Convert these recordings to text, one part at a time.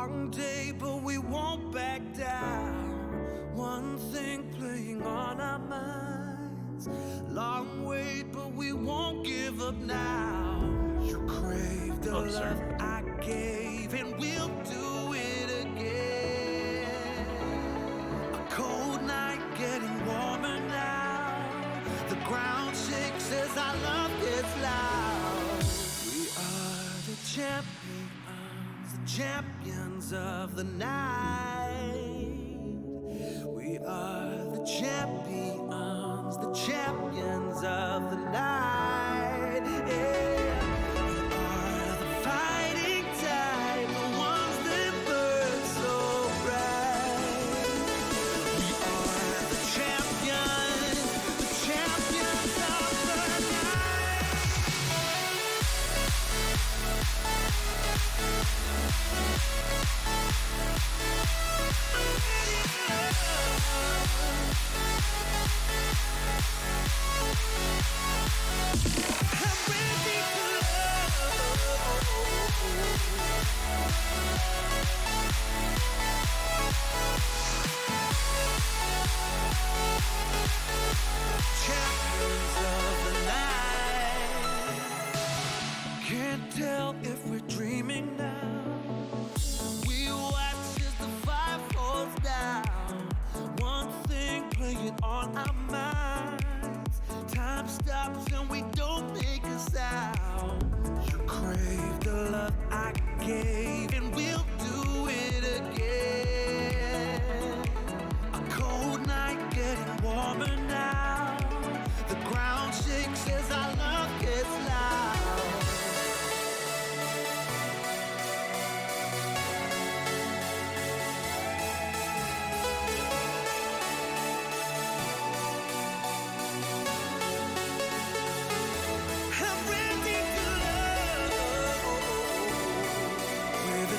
Long day, but we won't back down. One thing playing on our minds. Long wait, but we won't give up now. You crave the love I gave, and we'll do it again. A cold night getting warmer now. The ground shakes as our love gets loud. We are the champions of the night. We are the champions of the night. Yeah. We are the fighting type, the ones that burn so bright. We are the champions of the night. Can't tell if we're dreaming now. We watch as the fire falls down. One thing playing on our minds. Time stops and we don't make a sound. You crave the love I gave, and we'll do it again. A cold night getting warmer now. The ground shakes as our love gets loud.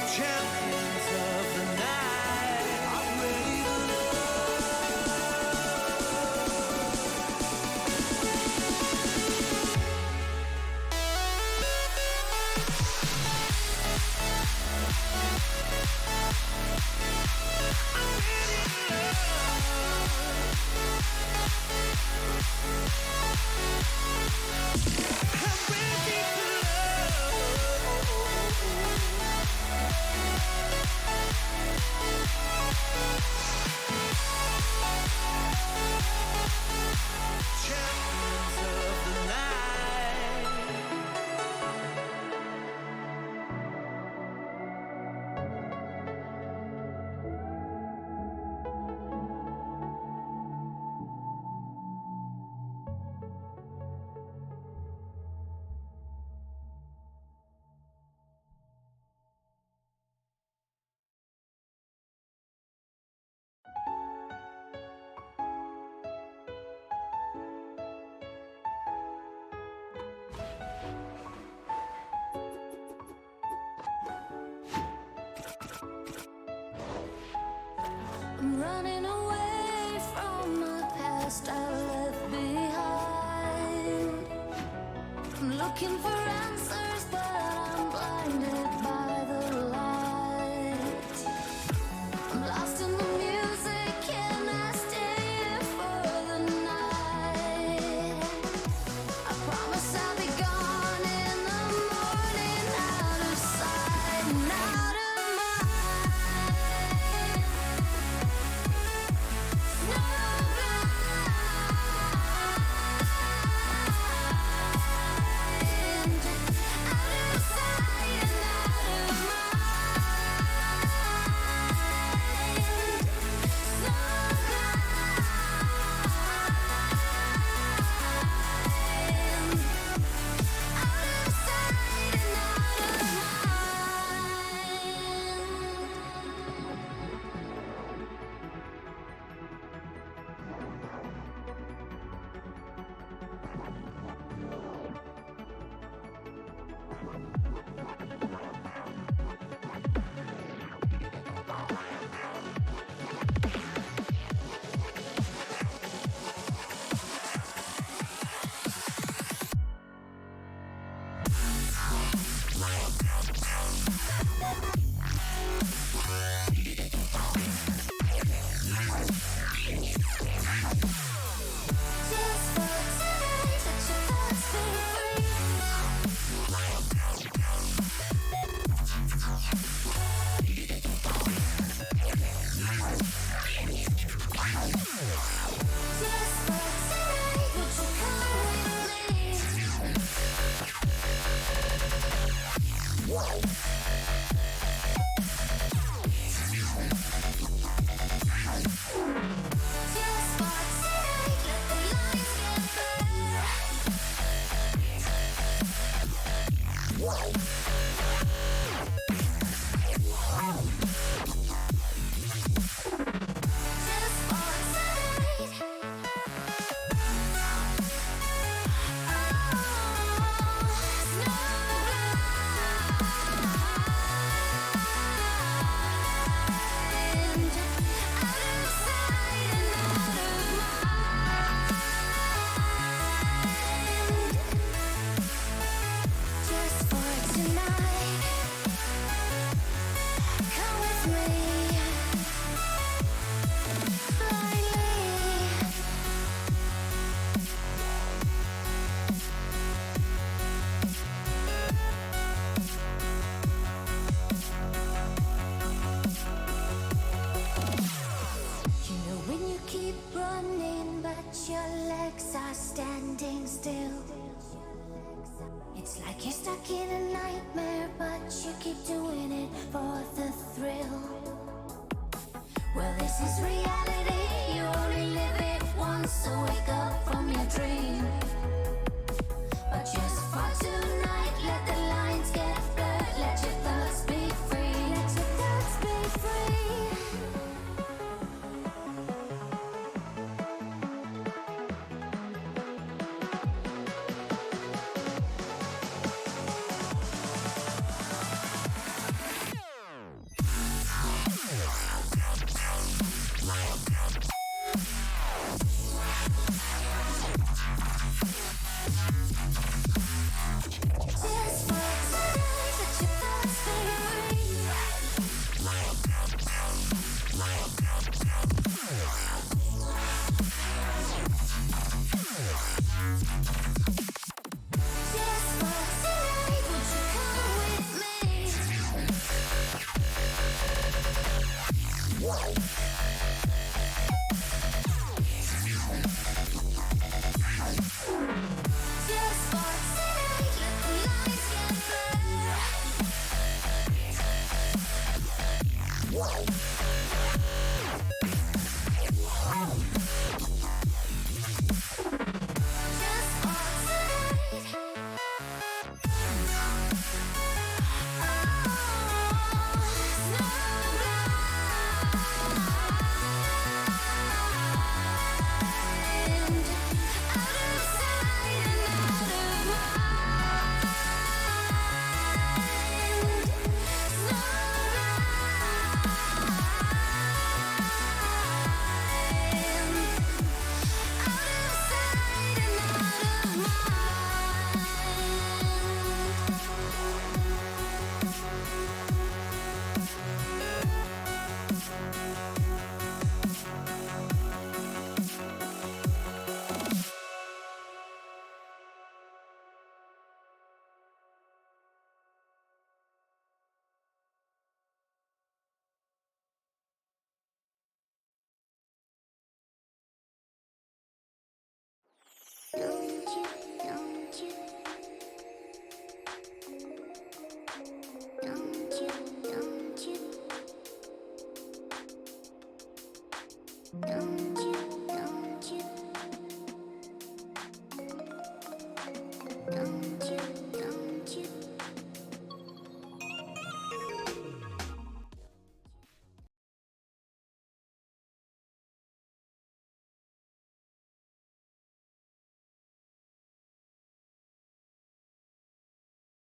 Champions of the night. I'm ready to I'm running away from the past I left behind. I'm looking for answers, but I'm blinded by the light. I'm lost in the music, can I stay here for the night? I promise I'll be gone in the morning, out of sight and out of mind.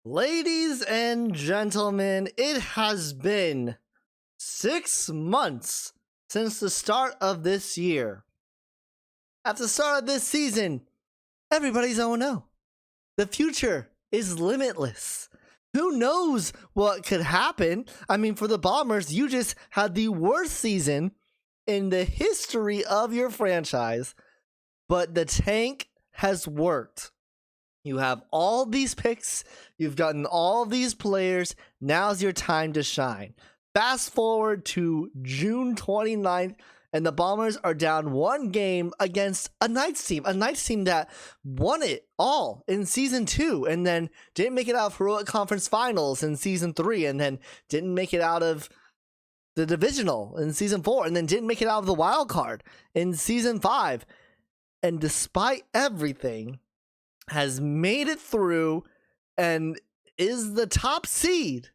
Ladies and gentlemen, it has been 6 months since the start of this year. At the start of this season, everybody's 0-0. The future is limitless. who knows what could happen? I mean, for the Bombers, you just had the worst season in the history of your franchise, but the tank has worked. You have all these picks, you've gotten all these players, now's your time to shine. Fast forward to June 29th, and the Bombers are down one game against a Knights team that won it all in Season 2, and then didn't make it out of Heroic Conference Finals in Season 3, and then didn't make it out of the Divisional in Season 4, and then didn't make it out of the Wild Card in Season 5. And despite everything, has made it through and is the top seed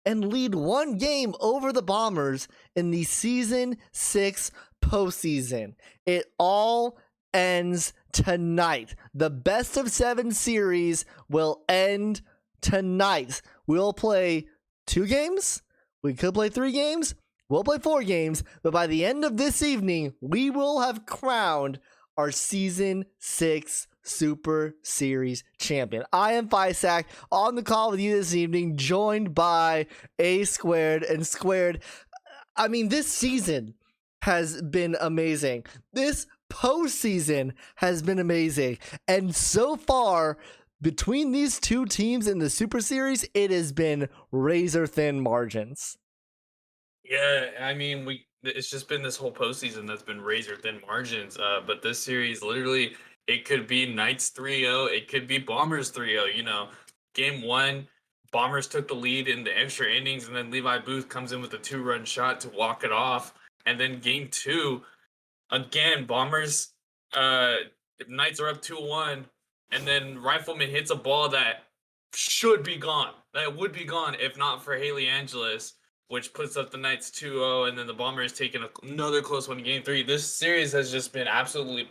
and lead one game over the Bombers in the Season 6 postseason. It all ends tonight. The best of 7 series will end tonight. We'll play 2 games. We could play 3 games. We'll play 4 games. But by the end of this evening, we will have crowned our Season 6 Super Series champion. I am Fisac on the call with you this evening, joined by A Squared and Squared. I mean, this season has been amazing. This postseason has been amazing. And so far, between these two teams in the Super Series, it has been razor thin margins. Yeah, I mean, it's just been this whole postseason that's been razor thin margins. But this series, literally, it could be Knights 3-0. It could be Bombers 3-0. You know, game 1, Bombers took the lead in the extra innings, and then Levi Booth comes in with a 2-run shot to walk it off. And then game 2, again, Bombers, Knights are up 2-1, and then Rifleman hits a ball that should be gone. That would be gone if not for Haley Angeles, which puts up the Knights 2-0, and then the Bombers taking another close one in game 3. This series has just been absolutely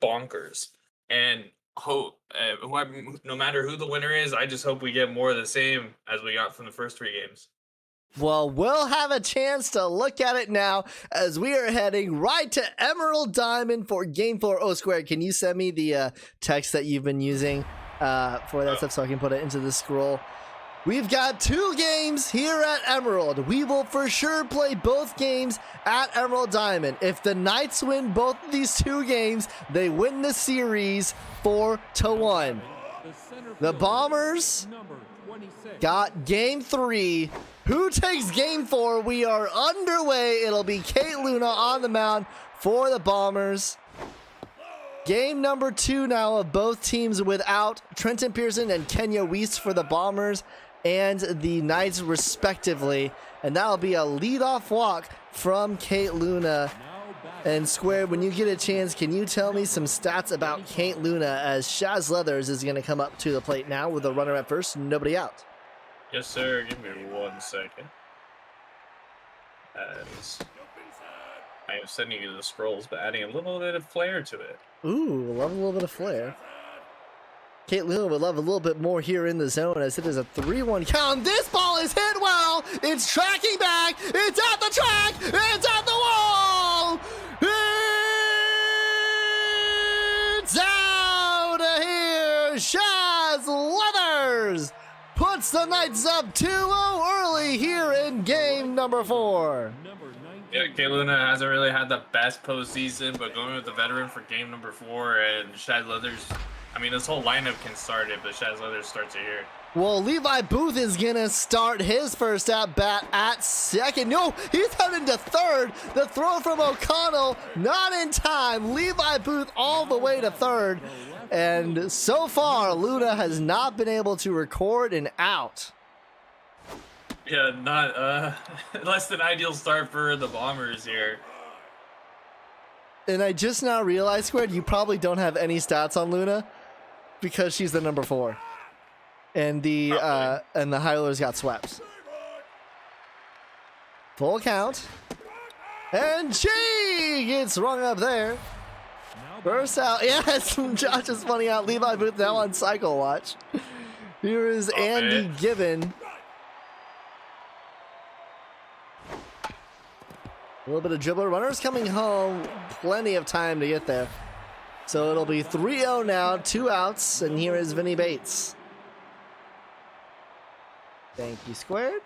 bonkers. And no matter who the winner is, I just hope we get more of the same as we got from the first 3 games. Well, we'll have a chance to look at it now as we are heading right to Emerald Diamond for Game 4. Oh, Square, can you send me the text that you've been using for that stuff so I can put it into the scroll? We've got 2 games here at Emerald. We will for sure play both games at Emerald Diamond. If the Knights win both of these 2 games, they win the series 4-1. The Bombers got game 3. Who takes game 4? We are underway. It'll be Kate Luna on the mound for the Bombers. Game number 2 now of both teams without Trenton Pearson and Kenya Weiss for the Bombers and the Knights respectively. And that'll be a leadoff walk from Kate Luna. And Square, when you get a chance, can you tell me some stats about Kate Luna as Shaz Leathers is going to come up to the plate now with a runner at first, nobody out. Yes, sir. Give me 1 second. As I am sending you the scrolls, but adding a little bit of flair to it. Ooh, love a little bit of flair. Kate Luna would love a little bit more here in the zone as it is a 3-1 count. This ball is hit well. It's tracking back. It's at the track. It's at the wall. It's out of here. Shaz Leathers puts the Knights up 2-0 early here in game number 4. Yeah, Kate Luna hasn't really had the best postseason, but going with the veteran for game number 4 and Shaz Leathers, I mean, this whole lineup can start it, but Shaz Leathers starts it here. Well, Levi Booth is going to start his first at-bat at second. No, he's heading to third. The throw from O'Connell, not in time. Levi Booth all the way to third. And so far, Luna has not been able to record an out. Yeah, not less than ideal start for the Bombers here. And I just now realized, Squared, you probably don't have any stats on Luna because she's the number 4. And the Highlers got swept. Full count. And she gets rung up there. First out. Yes, Josh is funny out. Levi Booth now on cycle watch. Here is Andy Given. A little bit of dribbler. Runners coming home. Plenty of time to get there. So it'll be 3-0 now. 2 outs. And here is Vinny Bates. Thank you, Squared.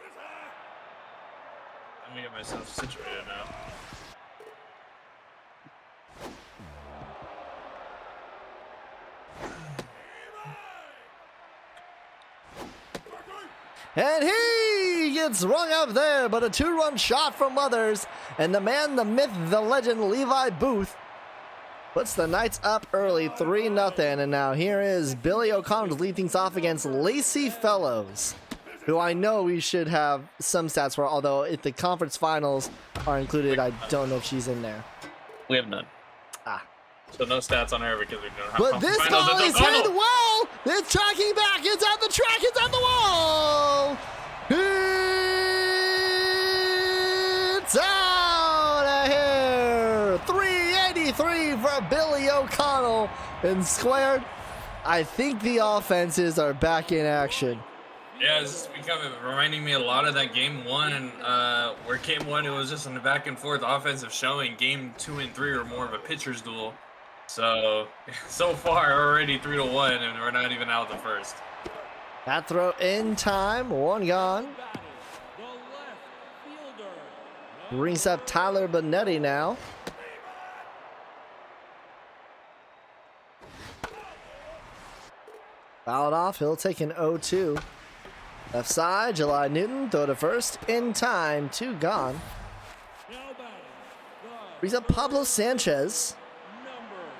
Let me get myself situated now. And he gets rung up there, but a 2-run shot from Mothers. And the man, the myth, the legend, Levi Booth puts the Knights up early, 3-0. And now here is Billy O'Connell to lead things off against Lacey Fellows, who I know we should have some stats for, although if the conference finals are included, I don't know if she's in there. We have none. Ah. So no stats on her because we don't have. But this finals ball at the- is hit well. It's tracking back. It's at the track. It's at the wall. It's out of here. 383 for Billy O'Connell and Squared. I think the offenses are back in action. Yeah, it's becoming reminding me a lot of that game one, where game one it was just a back and forth offensive showing. Game 2 and 3 are more of a pitcher's duel. So far already 3-1, and we're not even out the first. That throw in time, one gone. Brings up Tyler Bonetti now. Fouled off, he'll take an 0-2. Left side, July Newton, throw to first, in time, 2 gone. Brings up Pablo Sanchez.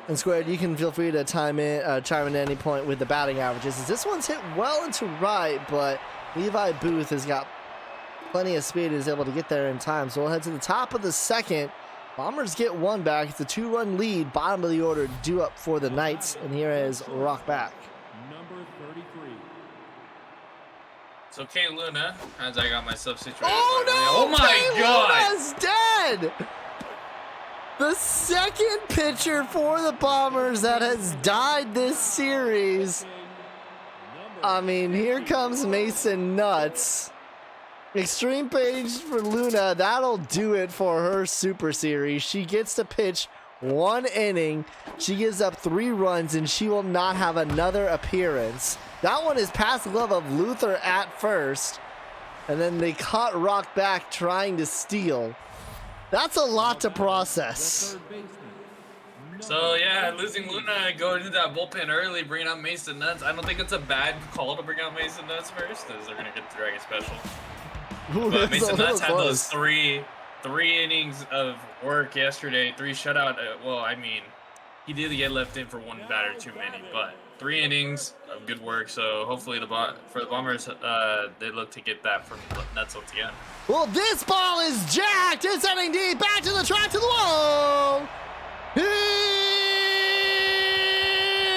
And Squared, you can feel free to chime in at any point with the batting averages. This one's hit well into right, but Levi Booth has got plenty of speed and is able to get there in time. So we'll head to the top of the second. Bombers get one back. It's a 2-run lead, bottom of the order, due up for the Knights. And here is Rockback. Number 33. So Kate Luna, as I got myself situated. Oh no! Oh my Kate god! Luna's dead! The second pitcher for the Bombers that has died this series. I mean, here comes Mason Nuts. Extreme page for Luna. That'll do it for her Super Series. She gets to pitch 1 inning. She gives up 3 runs, and she will not have another appearance. That one is past the glove of Luther at first. And then they caught Rock back trying to steal. That's a lot to process. So yeah, losing Luna, going to that bullpen early, bringing out Mason Nuts. I don't think it's a bad call to bring out Mason Nuts first, as they're gonna get the Dragon Special. Ooh, But that's a Mason little Nuts had those close. three innings of work yesterday, 3 shutout. Well, I mean, he did get left in for 1 batter too many, but 3 innings of good work. So hopefully for the Bombers, they look to get that from Nuts once again. Well, this ball is jacked. It's heading deep. Back to the track, to the wall.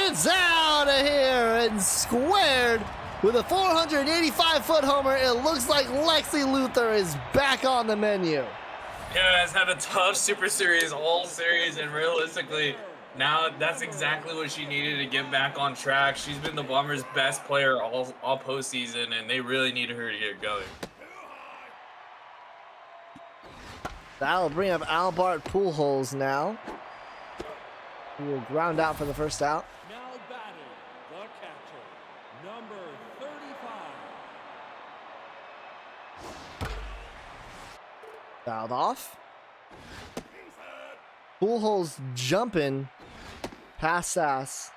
It's out of here and Squared with a 485-foot homer. It looks like Lexi Luther is back on the menu. Yeah, has had a tough Super Series all series, and realistically, now that's exactly what she needed to get back on track. She's been the Bombers' best player all postseason, and they really needed her to get going. That'll bring up Albert Pujols now. He will ground out for the first out. Now batting, the catcher, number 35. Fouled off. Pujols jumping past Sass.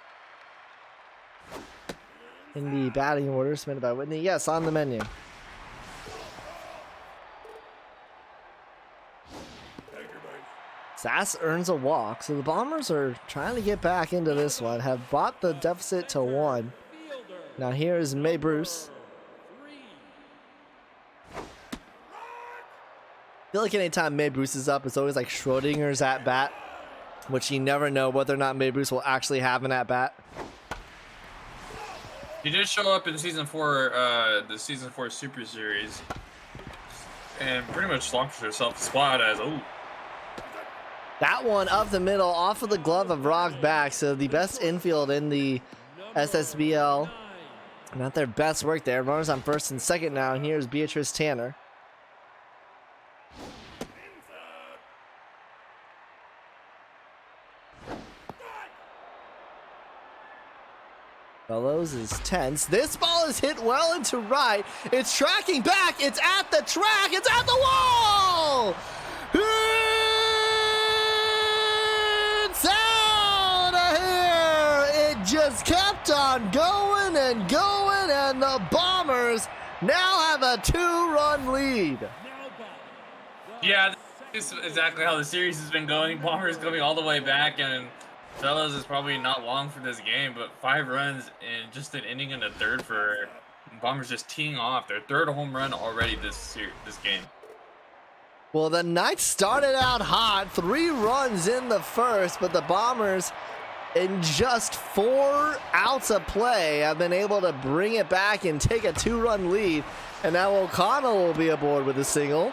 In the batting order, submitted by Whitney. Yes, on the menu. Sass earns a walk, so the Bombers are trying to get back into this one. Have brought the deficit to 1. Now here is May Bruce. I feel like anytime May Bruce is up, it's always like Schrodinger's at bat, which you never know whether or not May Bruce will actually have an at bat. She did show up in season 4, the season 4 Super Series, and pretty much launched herself a spot as That one up the middle, off of the glove of Rock back. So the best infield in the SSBL. Not their best work there. Runners on first and second now. And here's Beatrice Tanner. Fellows is tense. This ball is hit well into right. It's tracking back. It's at the track. It's at the wall. It's out of here. It just kept on going and going, and the Bombers now have a 2-run lead. Yeah, this is exactly how the series has been going. Bombers coming all the way back, and Fellows is probably not long for this game, but 5 runs in just an inning and a third for Bombers just teeing off their 3rd home run already this game. Well, the Knights started out hot, 3 runs in the first, but the Bombers, in just 4 outs of play, have been able to bring it back and take a 2-run lead. And now O'Connell will be aboard with a single.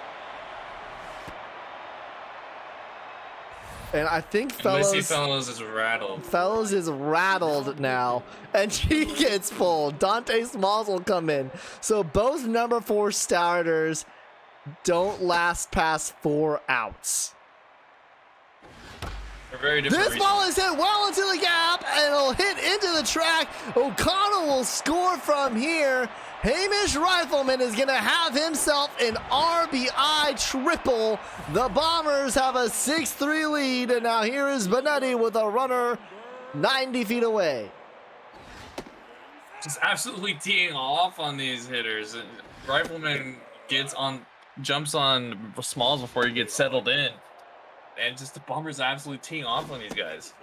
And I think Fellows is rattled. Fellows is rattled now, and he gets pulled. Dante Smalls will come in. So both number 4 starters don't last past 4 outs. For very different This reasons. ball is hit well into the gap, and it'll hit into the track. O'Connell will score from here. Hamish Rifleman is going to have himself an RBI triple. The Bombers have a 6-3 lead, and now here is Benetti with a runner 90 feet away. Just absolutely teeing off on these hitters. Rifleman jumps on Smalls before he gets settled in. And just the Bombers absolutely teeing off on these guys.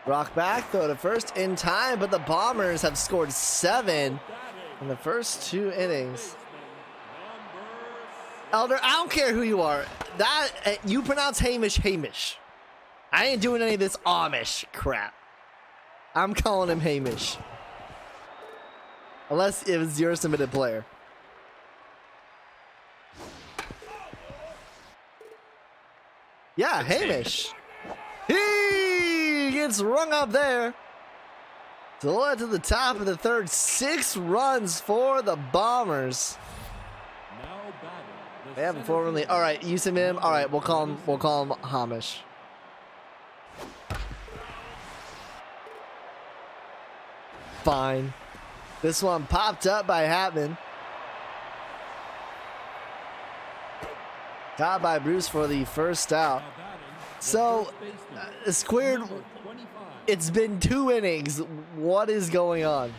Rock back, throw to first in time, but the Bombers have scored 7 in the first 2 innings. Elder, I don't care who you are. You pronounce Hamish. I ain't doing any of this Amish crap. I'm calling him Hamish. Unless it was your submitted player. Yeah, Hamish. He gets rung up there. To the top of the 3rd. 6 runs for the Bombers. They have a 4-run lead. All right, you submit him. All right, we'll call him Hamish. Fine. This one popped up by Hatman. Caught by Bruce for the first out. So, Squared, it's been 2 innings. What is going on?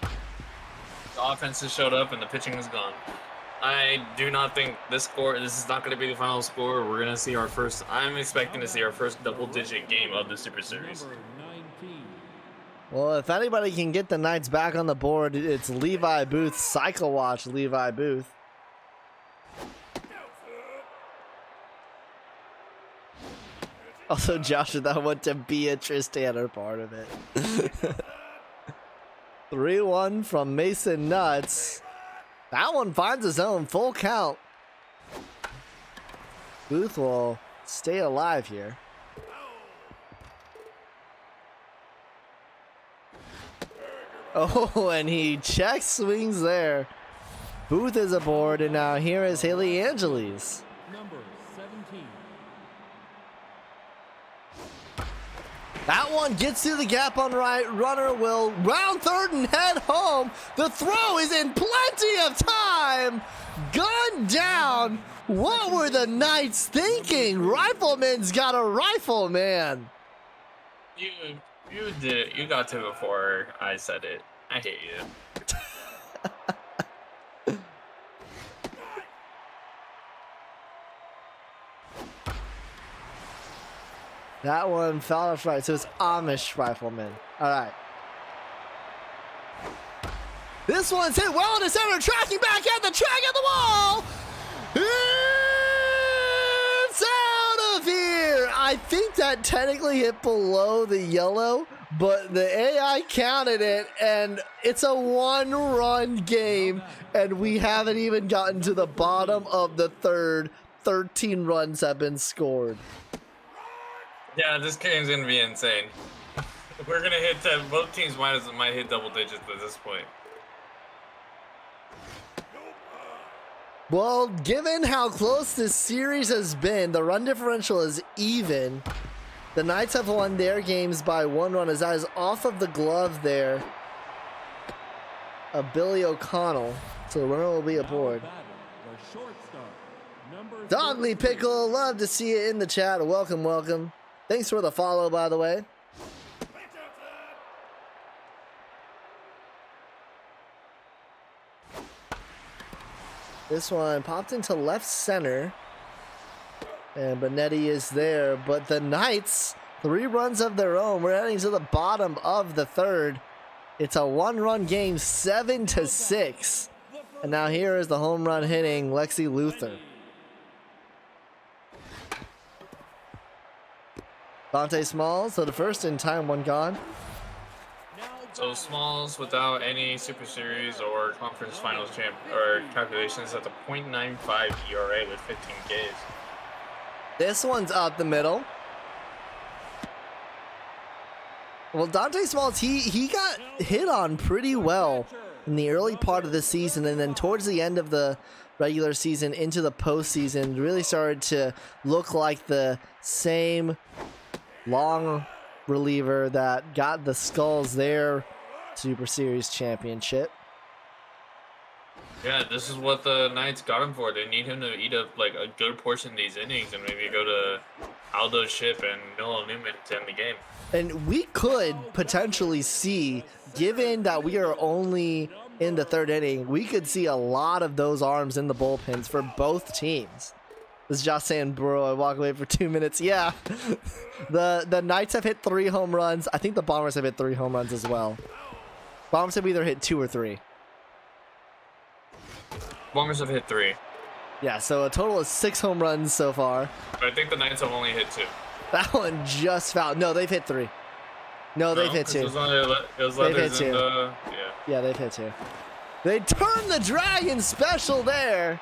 The offense has showed up and the pitching is gone. I do not think this is not going to be the final score. We're going to see I'm expecting to see our first double-digit game of the Super Series. Well, if anybody can get the Knights back on the board, it's Levi Booth. Cycle watch Levi Booth. Also, Joshua, that went to Beatrice Tanner, part of it. 3-1 from Mason Nuts. That one finds his own full count. Booth will stay alive here. Oh, and he check swings there. Booth is aboard, and now here is Haley Angeles. Number 17. That one gets through the gap on right. Runner will round 3rd and head home. The throw is in plenty of time. Gun down. What were the Knights thinking? Rifleman's got a rifle, man. You did it. You got to it before I said it. I hate you. That one fell off right, so it's Amish Rifleman. All right. This one's hit well into center, tracking back at the track at the wall. It's out of here. I think that technically hit below the yellow, but the AI counted it, and it's a 1-run game, and we haven't even gotten to the bottom of the 3rd. 13 runs have been scored. Yeah, this game's gonna be insane. We're gonna hit both teams might hit double digits at this point. Well, given how close this series has been, the run differential is even. The Knights have won their games by 1 run, as that is off of the glove there of Billy O'Connell. So the runner will be aboard. Dogly Pickle, love to see you in the chat. Welcome, welcome. Thanks for the follow, by the way. This one popped into left center. And Benetti is there. But the Knights, 3 runs of their own. We're heading to the bottom of the third. It's a 1-run game, 7-6. And now here is the home run hitting Lexi Luther. Dante Smalls, so the first in time, 1 gone. So Smalls, without any Super Series or Conference Finals champ or calculations, at the .95 ERA with 15 Ks. This one's up the middle. Well, Dante Smalls, he got hit on pretty well in the early part of the season, and then towards the end of the regular season into the postseason, really started to look like the same long reliever that got the Skulls their Super Series championship. Yeah, this is what the Knights got him for. They need him to eat up like a good portion of these innings and maybe go to Aldo Ship and Noah Newman to end the game. And we could potentially see, given that we are only in the 3rd inning, we could see a lot of those arms in the bullpens for both teams. This is Josh saying, bro, I walk away for 2 minutes. Yeah. The Knights have hit 3 home runs. I think the Bombers have hit 3 home runs as well. Bombers have either hit 2 or 3. Bombers have hit 3. Yeah, so a total of 6 home runs so far. But I think the Knights have only hit 2. That one just fouled. No, they've hit 3. No, they've hit 2. It was They've hit 2. yeah. Yeah, they've hit 2. They turned the Dragon special there.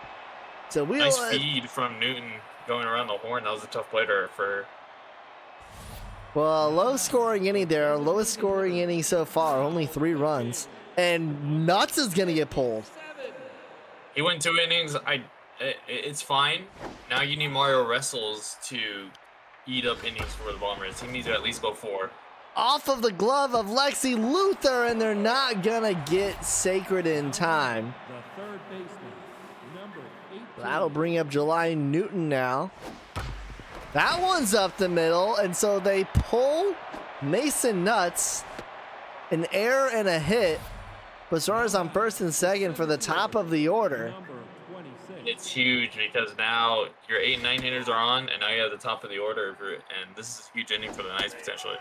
So we nice feed from Newton going around the horn. That was a tough play for. Well, low scoring inning there. Lowest scoring inning so far. Only 3 runs. And Nuts is going to get pulled. He went 2 innings. It's fine. Now you need Mario Wrestles to eat up innings for the Bombers. He needs to at least go 4. Off of the glove of Lexi Luther, and they're not going to get Sacred in time. The third baseman, number 18. That'll bring up July Newton now. That one's up the middle, and so they pull Mason Nuts. An error and a hit. Puts runners on first and second for the top of the order. Number 26. It's huge because now your 8 and 9 hitters are on, and now you have the top of the order, and this is a huge inning for the Knights potentially.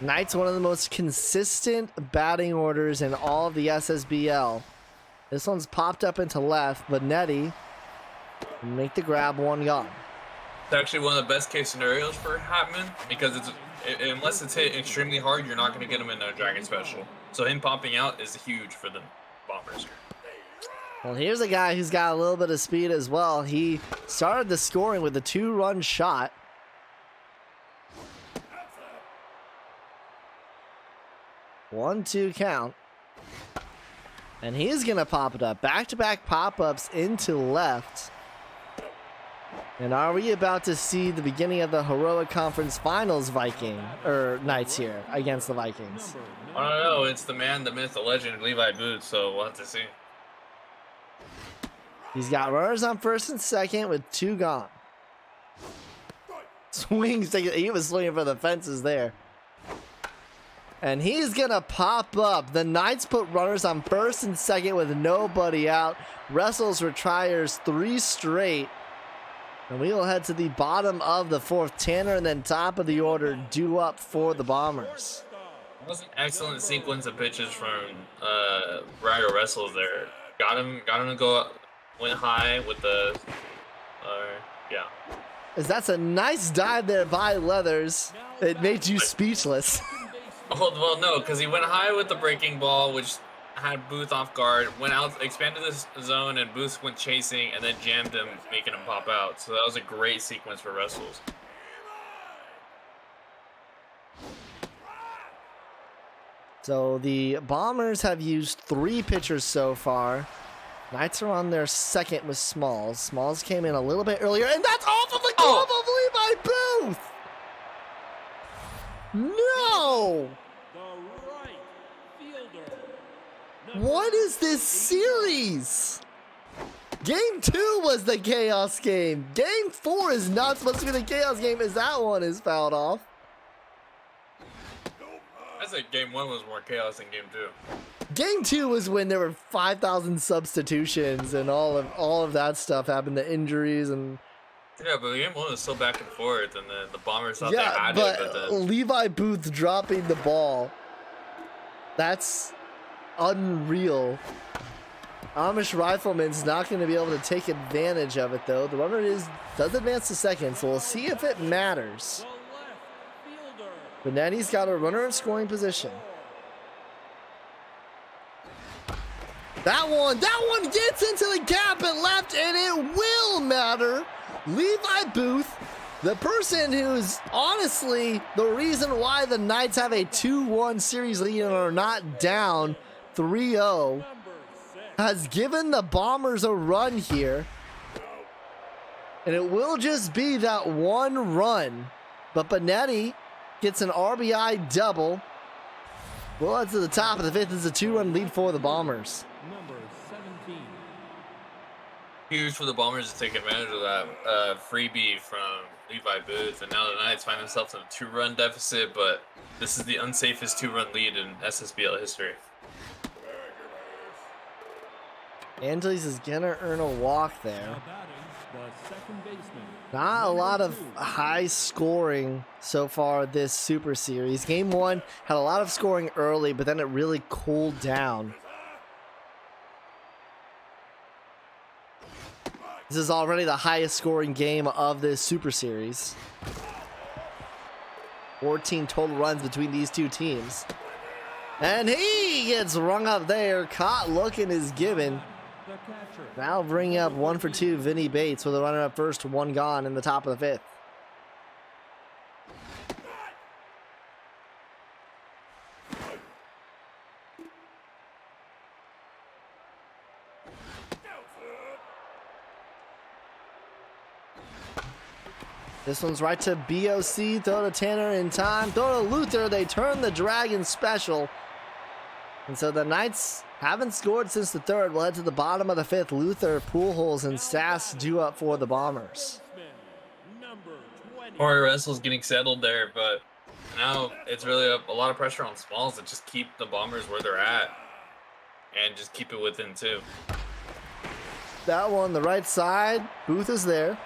Knights, one of the most consistent batting orders in all of the SSBL. This one's popped up into left, but Nettie make the grab, 1 gone. It's actually one of the best case scenarios for Hatman because unless it's hit extremely hard, you're not going to get him in a Dragon Special. So him popping out is huge for the Bombers. Well, here's a guy who's got a little bit of speed as well. He started the scoring with a 2-run shot. One, 2 count. And he's going to pop it up. Back-to-back pop-ups into left. And are we about to see the beginning of the Heroic Conference Finals Knights here against the Vikings? I don't know. It's the man, the myth, the legend, Levi Booth, so we'll have to see. He's got runners on first and second with 2 gone. Swings. He was swinging for the fences there. And he's going to pop up. The Knights put runners on first and second with nobody out. Wrestles retires 3 straight. And we will head to the bottom of the 4th. Tanner and then top of the order due up for the Bombers. That was an excellent sequence of pitches from Ryder Wrestles there. Got him to go up, went high with the, yeah. As that's a nice dive there by Leathers. It made you speechless. Oh, well, no, because he went high with the breaking ball, which had Booth off guard, went out, expanded this zone, and Booth went chasing, and then jammed him, making him pop out. So that was a great sequence for Wrestles. So the Bombers have used 3 pitchers so far. Knights are on their second with Smalls. Smalls came in a little bit earlier, and that's off of the glove of Levi Booth! No! The right fielder. What is this series? Game 2 was the chaos game. Game 4 is not supposed to be the chaos game as that one is fouled off. I said game 1 was more chaos than game 2. Game 2 was when there were 5,000 substitutions and all of that stuff happened, the injuries and Yeah, but game 1 was so back and forth, and then the Bombers thought they yeah, had but it, but then Levi Booth dropping the ball. That's unreal. Amish Rifleman's not going to be able to take advantage of it though. The runner does advance to second, so we'll see if it matters. The left fielder. But Natty's got a runner in scoring position. That one gets into the gap and left, and it will matter. Levi Booth, the person who's honestly the reason why the Knights have a 2-1 series lead and are not down 3-0, Number 6. has given the Bombers a run here. And it will just be that one run. But Benetti gets an RBI double. Well, that's to the top of the fifth. It's a 2-run lead for the Bombers. Number 17. huge for the Bombers to take advantage of that freebie from Levi Booth, and now the Knights find themselves in a 2-run deficit, but this is the unsafest 2-run lead in SSBL history. Angeles is gonna earn a walk there. Now batting, the second baseman. Not a Number lot of 2. high scoring so far this Super Series. Game 1 had a lot of scoring early, but then it really cooled down. This is already the highest scoring game of this Super Series. 14 total runs between these two teams. And he gets rung up there. Caught looking is given. The catcher. Now bring up 1 for 2, Vinny Bates with a runner up first, 1 gone in the top of the fifth. This one's right to BOC, throw to Tanner in time, throw to Luther, they turn the Dragon special. And so the Knights haven't scored since the third. We'll head to the bottom of the fifth. Luther, Pujols, and Sass due up for the Bombers. Baseman, number 20. Corey Russell's getting settled there, but now it's really a lot of pressure on Smalls to just keep the Bombers where they're at and just keep it within 2. That one, the right side, Booth is there.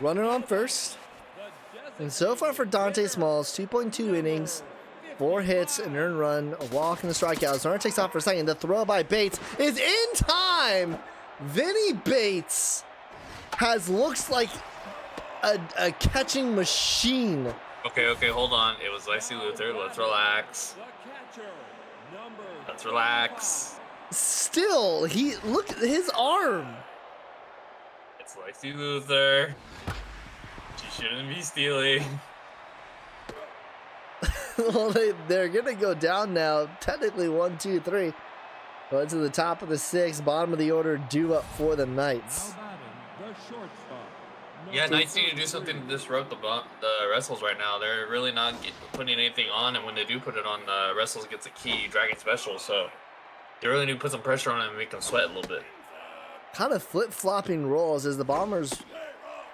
Runner on first. And so far for Dante Smalls, 2.2 innings, 4 hits, an earned run, a walk, and a strikeout. Runner takes off for a second. The throw by Bates is in time. Vinny Bates looks like a catching machine. Okay, hold on. It was Lacey Luther. Let's relax. The catcher, number Let's relax. Still, look at his arm. It's Lacey Luther. She shouldn't be stealing. Well, they're gonna go down now. Technically 1, 2, 3. Going to the top of the 6th, bottom of the order, due up for the Knights. Now batting, the shortstop. Yeah, number Knights need to do something to disrupt the wrestles right now. They're really not putting anything on, and when they do put it on, wrestles gets a key Dragon special. So they really need to put some pressure on them and make them sweat a little bit. Kind of flip-flopping roles as the Bombers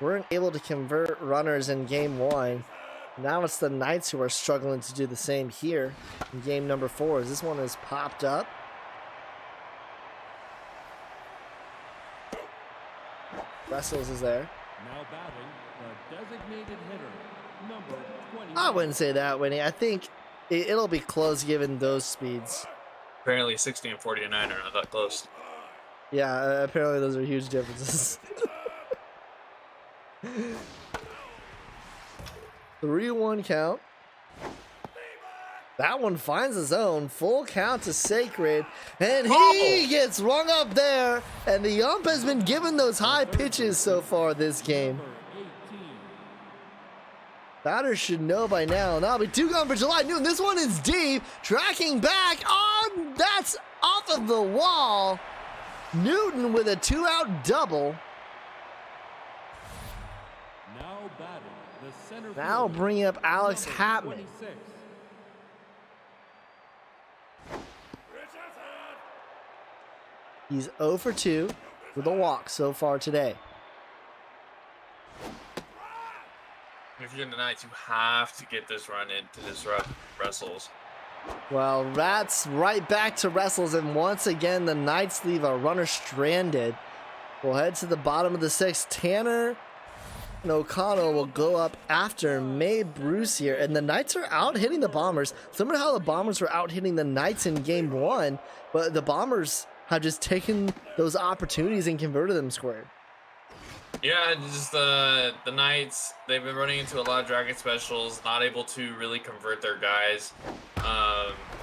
weren't able to convert runners in game 1. Now it's the Knights who are struggling to do the same here in game number 4 as this one has popped up. Wrestles is there. Now batting, the designated hitter, number 20. I wouldn't say that, Winnie. I think it'll be close given those speeds. Apparently 60 and 49 are not that close. Yeah, apparently those are huge differences. 3-1 count. That one finds his own. Full count to Sacred. And he gets rung up there. And the ump has been given those high pitches so far this game. Number 18. Batters should know by now. That'll be 2 gone for July Newton. This one is deep. Tracking back on. That's off of the wall. Newton with a 2-out double. Now batting the center Now fielder, bring up Alex number Hatman. 26. He's 0 for 2 with a walk so far today. If you're in the Knights, you have to get this run in to disrupt Wrestles. Well, Rats right back to wrestles, and once again the Knights leave a runner stranded. We'll head to the bottom of the 6th. Tanner and O'Connell will go up after May Bruce here, and the Knights are out hitting the Bombers. Similar to how the Bombers were out hitting the Knights in game 1, but the Bombers have just taken those opportunities and converted them squared. Yeah, just the Knights, they've been running into a lot of Dragon Specials, not able to really convert their guys.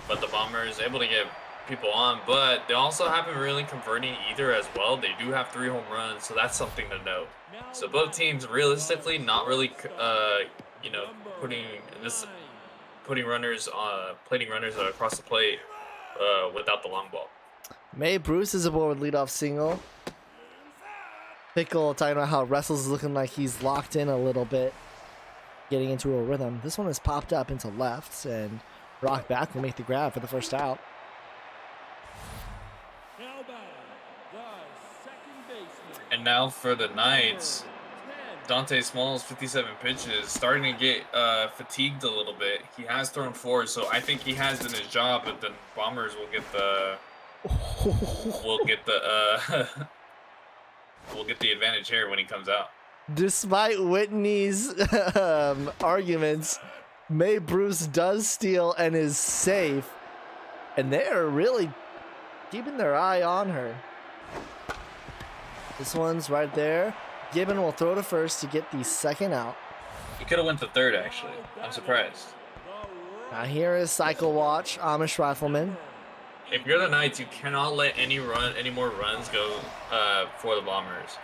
But the Bombers able to get people on, but they also haven't really converting either as well. They do have 3 home runs, so that's something to note. So both teams realistically not really, putting runners, plating runners across the plate without the long ball. May Bruce is aboard with leadoff single. Pickle talking about how Wrestles is looking like he's locked in a little bit, getting into a rhythm. This one has popped up into left, and Rock back will make the grab for the first out. Now batting the second baseman, And now for the Knights, number 10. Dante Smalls, 57 pitches, starting to get fatigued a little bit. He has thrown 4, so I think he has done his job, but the Bombers will get the we'll get the advantage here when he comes out. Despite Whitney's arguments, May Bruce does steal and is safe, and they are really keeping their eye on her. This one's right there. Gibbon will throw to first to get the second out. He could have went to third, actually. I'm surprised. Now here is Cycle Watch, Amish Rifleman. If you're the Knights, you cannot let any more runs go for the Bombers.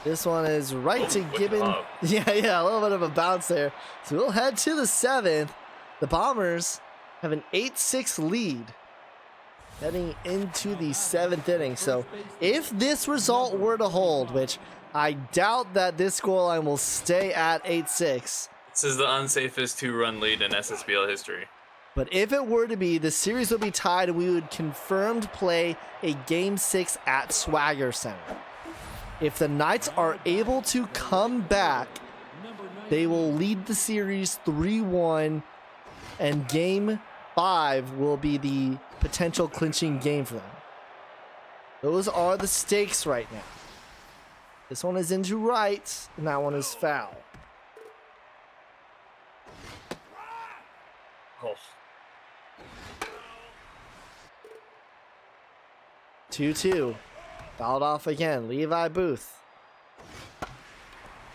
This one is right to good Gibbon. job. Yeah, a little bit of a bounce there. So we'll head to the 7th. The Bombers have an 8-6 lead heading into the 7th inning. So if this result were to hold, which I doubt that this scoreline will stay at 8-6, This is the unsafest 2-run lead in SSBL history. but if it were to be, the series would be tied and we would confirmed play a Game 6 at Swagger Center. If the Knights are able to come back, they will lead the series 3-1, and Game 5 will be the potential clinching game for them. Those are the stakes right now. This one is into right, and that one is foul. Oh. 2-2. Fouled off again. Levi Booth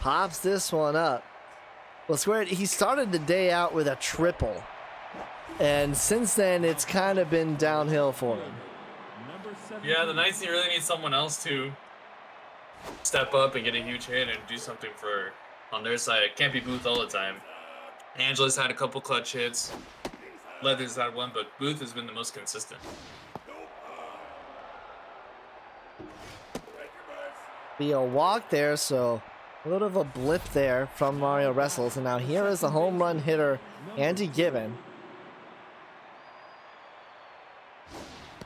pops this one up. Well, Squared, he started the day out with a triple, and since then it's kind of been downhill for him. Number 7. Yeah, the Knights really need someone else to step up and get a huge hit and do something for on their side. It can't be Booth all the time. Angeles had a couple clutch hits. Leathers had one, but Booth has been the most consistent. Be a walk there, so a little of a blip there from Mario Wrestles. And now here is the home run hitter, Andy Gibbon.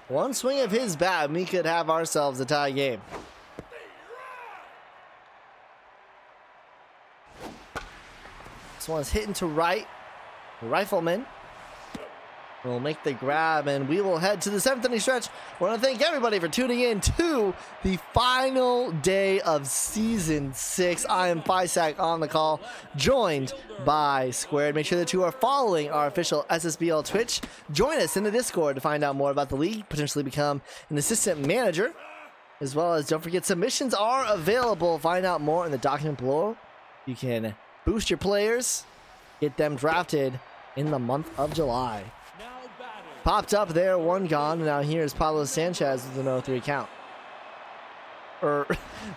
One swing of his bat, and we could have ourselves a tie game. This one's hitting to right. The Rifleman will make the grab, and we will head to the 7th inning stretch. I want to thank everybody for tuning in to the final day of Season 6. I am Fisac on the call, joined by Squared. Make sure that you are following our official SSBL Twitch. Join us in the Discord to find out more about the league, potentially become an assistant manager, as well as don't forget submissions are available. Find out more in the document below. You can boost your players, get them drafted in the month of July. Now batting Popped up there, one gone, and now here's Pablo Sanchez with an 0-3 count. Or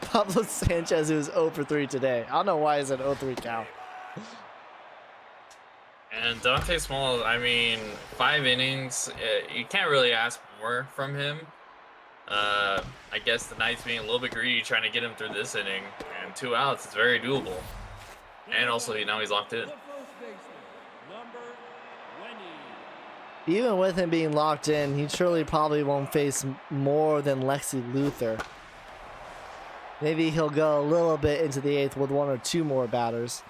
Pablo Sanchez, who's 0 for 3 today. I don't know why it's an 0-3 count. And Dante Smalls, I mean, 5 innings, you can't really ask more from him. I guess the Knights being a little bit greedy, trying to get him through this inning, and 2 outs, it's very doable. And also, now he's locked in. The first baseman, number 20. Even with him being locked in, he surely probably won't face more than Lexi Luther. Maybe he'll go a little bit into the 8th with 1 or 2 more batters.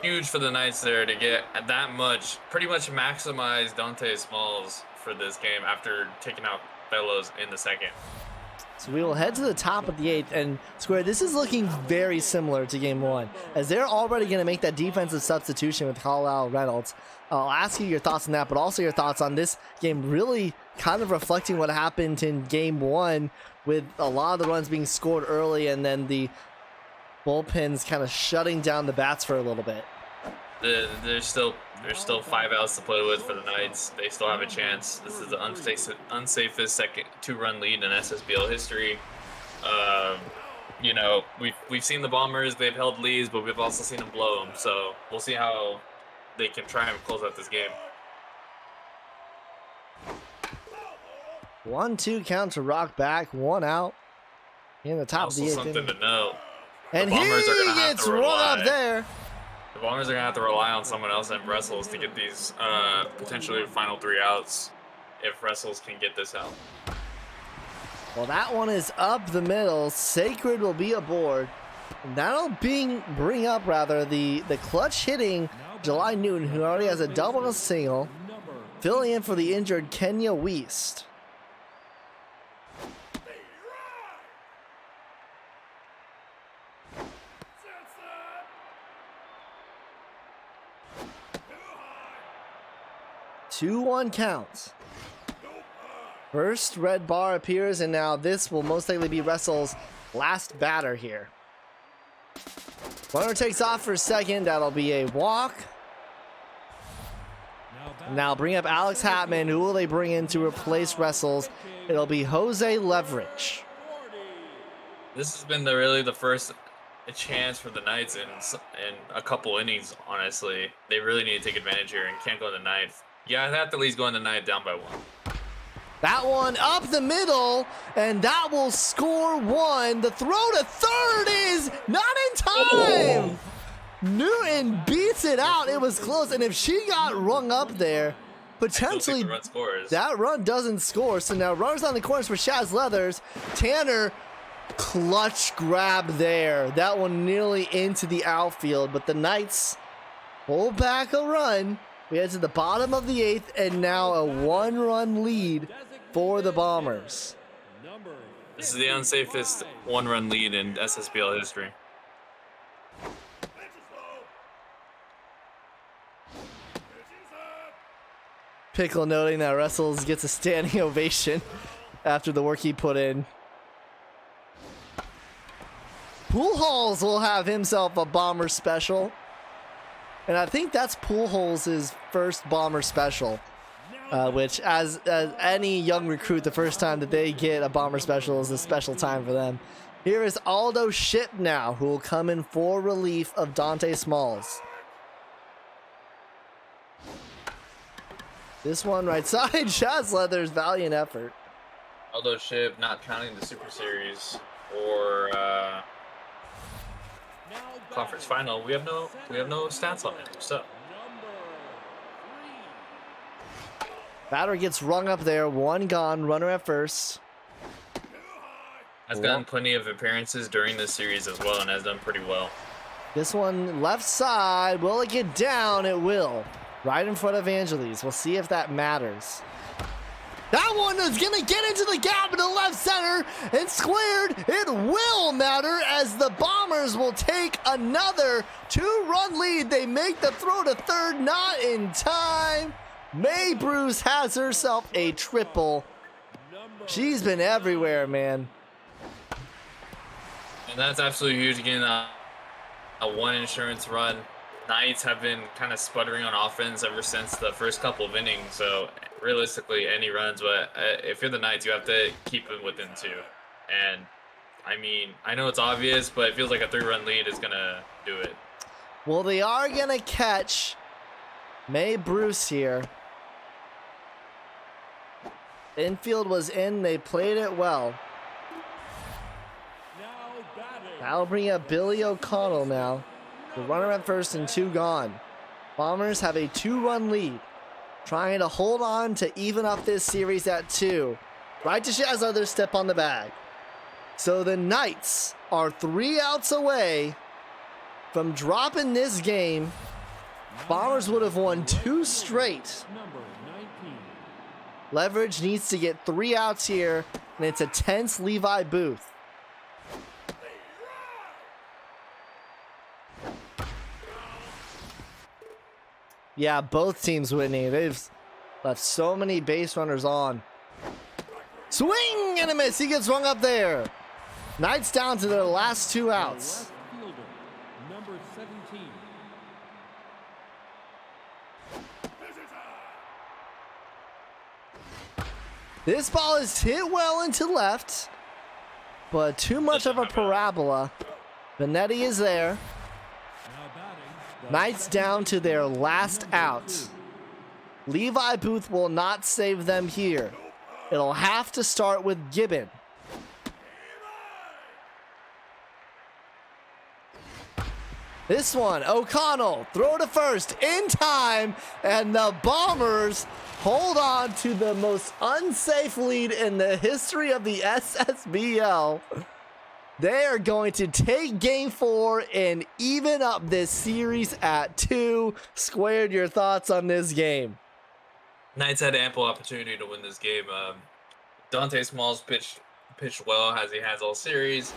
Huge for the Knights there to get that much, pretty much maximize Dante Smalls for this game after taking out Bellows in the 2nd. So we will head to the top of the 8th, and Square, this is looking very similar to game 1, as they're already going to make that defensive substitution with Carlisle Reynolds. I'll ask you your thoughts on that, but also your thoughts on this game really kind of reflecting what happened in game 1 with a lot of the runs being scored early and then the bullpens kind of shutting down the bats for a little bit. There's still 5 outs to play with for the Knights. They still have a chance. This is the unsafest second 2-run lead in SSBL history. You know, we've seen the Bombers. They've held leads, but we've also seen them blow them. So we'll see how they can try and close out this game. 1-2 count to Rock back, 1 out in the top of the 8th. Also something inning. to note. And the he Bombers are gonna have gets to run rely. up there. The Bombers are going to have to rely on someone else than Brussels to get these potentially final 3 outs if Brussels can get this out. Well, that one is up the middle. Sacred will be aboard. And that'll bring up the clutch hitting July Newton, who already has a double and a single, filling in for the injured Kenya Weast. Two 1 counts. First red bar appears, and now this will most likely be Russell's last batter here. Runner takes off for a second. That'll be a walk. Now bring up Alex Hatman. Who will they bring in to replace Wrestles? It'll be Jose Leverage. This has been really the first chance for the Knights in a couple innings, honestly. They really need to take advantage here and can't go in the 9th. Yeah, they have to at least go in the 9th down by 1. That one up the middle, and that will score 1. The throw to third is not in time. Newton beats it out. It was close, and if she got rung up there, potentially the run scores. that run doesn't score. So now runners on the corners for Shaz Leathers. Tanner, clutch grab there. That one nearly into the outfield, but the Knights pull back a run. We head to the bottom of the 8th, and now a 1-run lead for the Bombers. This is the unsafest 1-run lead in SSBL history. Pickle noting that Russell gets a standing ovation after the work he put in. Pujols will have himself a Bomber special. And I think that's Pujols' first Bomber special, which as any young recruit, the first time that they get a Bomber special is a special time for them. Here is Aldo Ship now, who will come in for relief of Dante Smalls. This one right side, Shaz Leathers, valiant effort. Aldo Ship, not counting the Super Series or conference final, we have no stats on him. So Batter gets rung up there, 1 gone, runner at first. has gotten plenty of appearances during this series as well and has done pretty well. This one left side, will it get down? It will. Right in front of Angeles. We'll see if that matters. That one is going to get into the gap in the left center and squared. It will matter as the Bombers will take another 2-run lead. They make the throw to third, not in time. May Bruce has herself a triple. She's been everywhere, man. And that's absolutely huge. Again, a 1 insurance run. Knights have been kind of sputtering on offense ever since the first couple of innings. So realistically, any runs, but if you're the Knights, you have to keep them within 2. And I mean, I know it's obvious, but it feels like a 3-run lead is gonna do it. Well, they are going to catch May Bruce here. Infield was in. They played it well. Now batting. That'll bring up Billy O'Connell now. The runner at first and 2 gone. Bombers have a 2-run lead. Trying to hold on to even up this series at 2. Right to Shazother step on the bag. So the Knights are 3 outs away from dropping this game. Bombers would have won 2 straight. Number 19. Leverage needs to get 3 outs here, and it's a tense Levi Booth. Yeah, both teams, Whitney. They've left so many base runners on. Swing and a miss. He gets rung up there. Knights down to their last 2 outs. Left fielder, number 17. This ball is hit well into left, but too much of a parabola. Benetti is there. Now batting. The Knights down to their last out. Levi Booth will not save them here. It'll have to start with Gibbon. This one, O'Connell, throw to first in time, and the Bombers hold on to the most unsafe lead in the history of the SSBL. They are going to take game 4 and even up this series at 2. Squared, your thoughts on this game? Knights had ample opportunity to win this game. Dante Smalls pitched well as he has all series.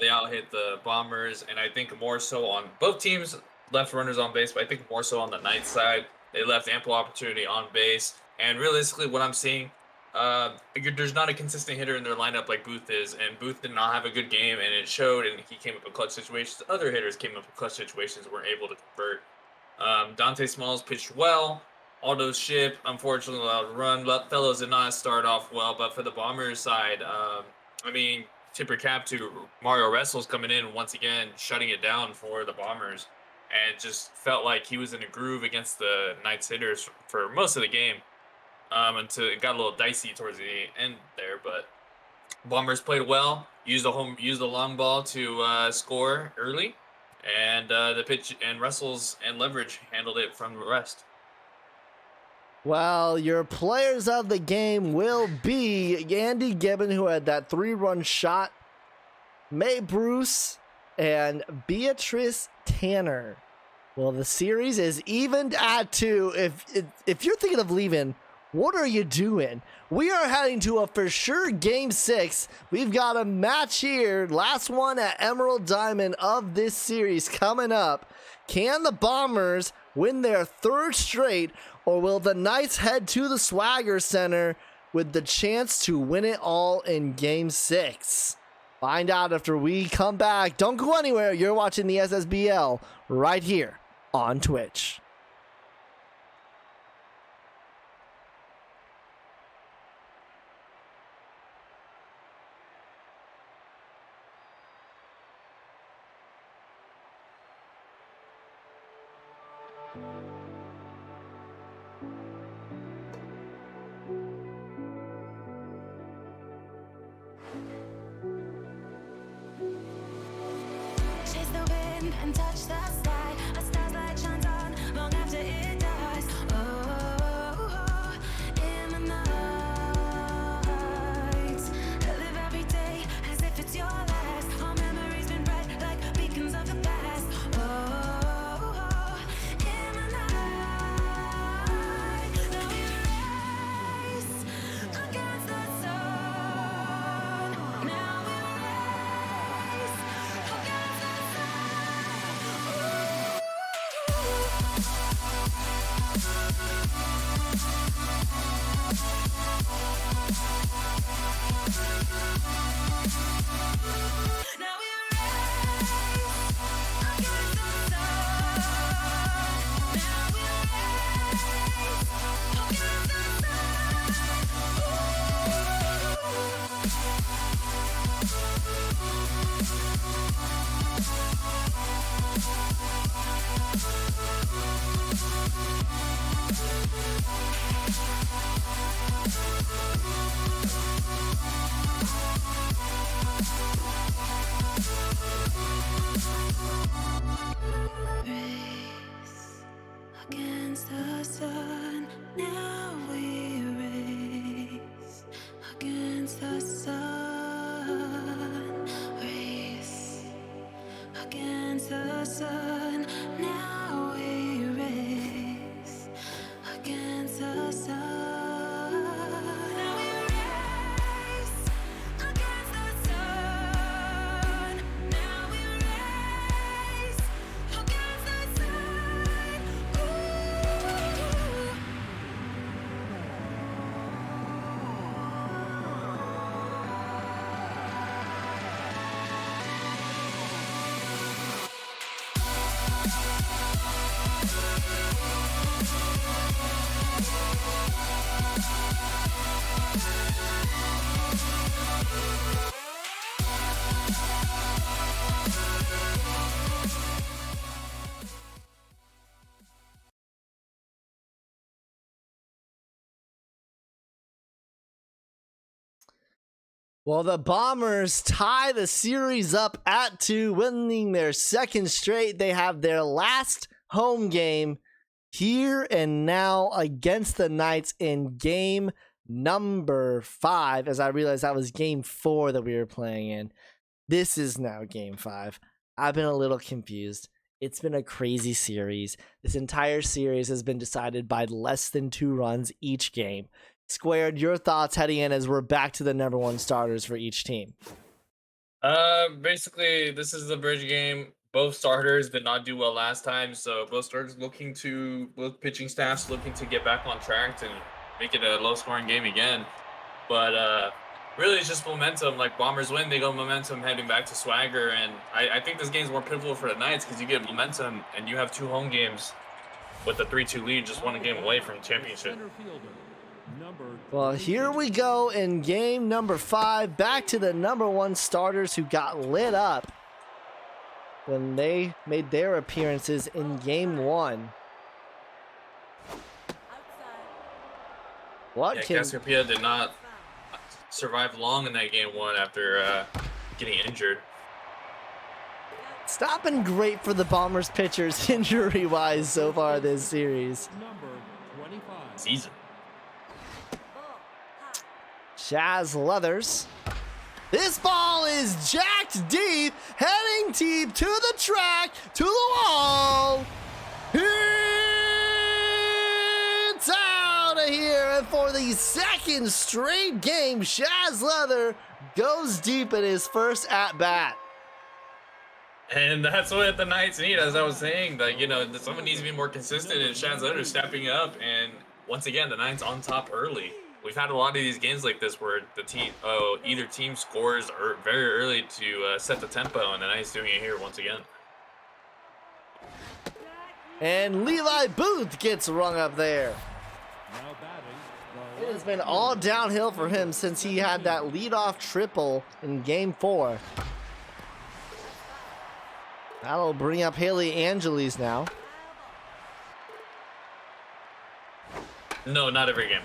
They out-hit the Bombers, and I think more so on both teams left runners on base, but I think more so on the Knights side. They left ample opportunity on base, and realistically what I'm seeing, there's not a consistent hitter in their lineup like Booth is, and Booth did not have a good game, and it showed, and he came up in clutch situations. Other hitters came up in clutch situations, weren't able to convert. Dante Smalls pitched well. Aldo Ship, unfortunately, allowed to run. Fellows did not start off well, but for the Bombers side, I mean, tip your cap to Mario Wrestles coming in once again, shutting it down for the Bombers, and just felt like he was in a groove against the Knights hitters for most of the game, until it got a little dicey towards the end there. But Bombers played well, used the long ball to score early, and the pitch and Wrestles and Leverage handled it from the rest. Well, your players of the game will be Andy Gibbon, who had that 3-run shot, May Bruce, and Beatrice Tanner. Well, the series is evened at 2. If you're thinking of leaving, what are you doing? We are heading to a for sure game 6. We've got a match here, last one at Emerald Diamond of this series coming up. Can the Bombers win their 3rd straight, or will the Knights head to the Swagger Center with the chance to win it all in game 6? Find out after we come back. Don't go anywhere. You're watching the SSBL right here on Twitch. Chase the wind and touch the sky. A star's light shines on long after it dies. Oh, in the night, I live every day as if it's your last. Our memories been bright like beacons of the past. Oh, in the night, now we race against the sun. Now we race against the sun. Ooh. against the sun. Now we race against the sun. Race against the sun. Now we race against the sun. Now we race against the sun. Now we race against the sun. Ooh. Well, the Bombers tie the series up at 2, winning their second straight. They have their last home game here and now against the Knights in game number 5. As I realized that was game 4 that we were playing in. This is now game 5. I've been a little confused. It's been a crazy series. This entire series has been decided by less than 2 runs each game. Squared, your thoughts heading in as we're back to the number 1 starters for each team. Basically, this is the bridge game. Both starters did not do well last time, so both pitching staffs looking to get back on track and make it a low-scoring game again. But really, it's just momentum. Like, Bombers win, they go momentum heading back to Swagger, and I think this game's more pivotal for the Knights because you get momentum, and you have 2 home games with a 3-2 lead, just 1 game away from championship. Center fielder, number Well, here we go in game number 5. Back to the number 1 starters who got lit up when they made their appearances in game 1. What Yeah, can Cassiopeia did not survive long in that game 1 after getting injured. it's not been great for the Bombers pitchers injury-wise so far this series. number 25. Season. Chaz Leathers. This ball is jacked deep, heading deep to the track, to the wall. It's out of here. And for the second straight game, Chaz Leather goes deep in his first at-bat. And that's what the Knights need, as I was saying. That, you know, someone needs to be more consistent, and Chaz Leonard stepping up. And once again, the Knights on top early. We've had a lot of these games like this where the team, either team scores very early to set the tempo, and the Knights doing it here once again. And Levi Booth gets rung up there. Now batting, the It has been all downhill for him since he had that leadoff triple in game 4. That'll bring up Haley Angeles now. No, not every game.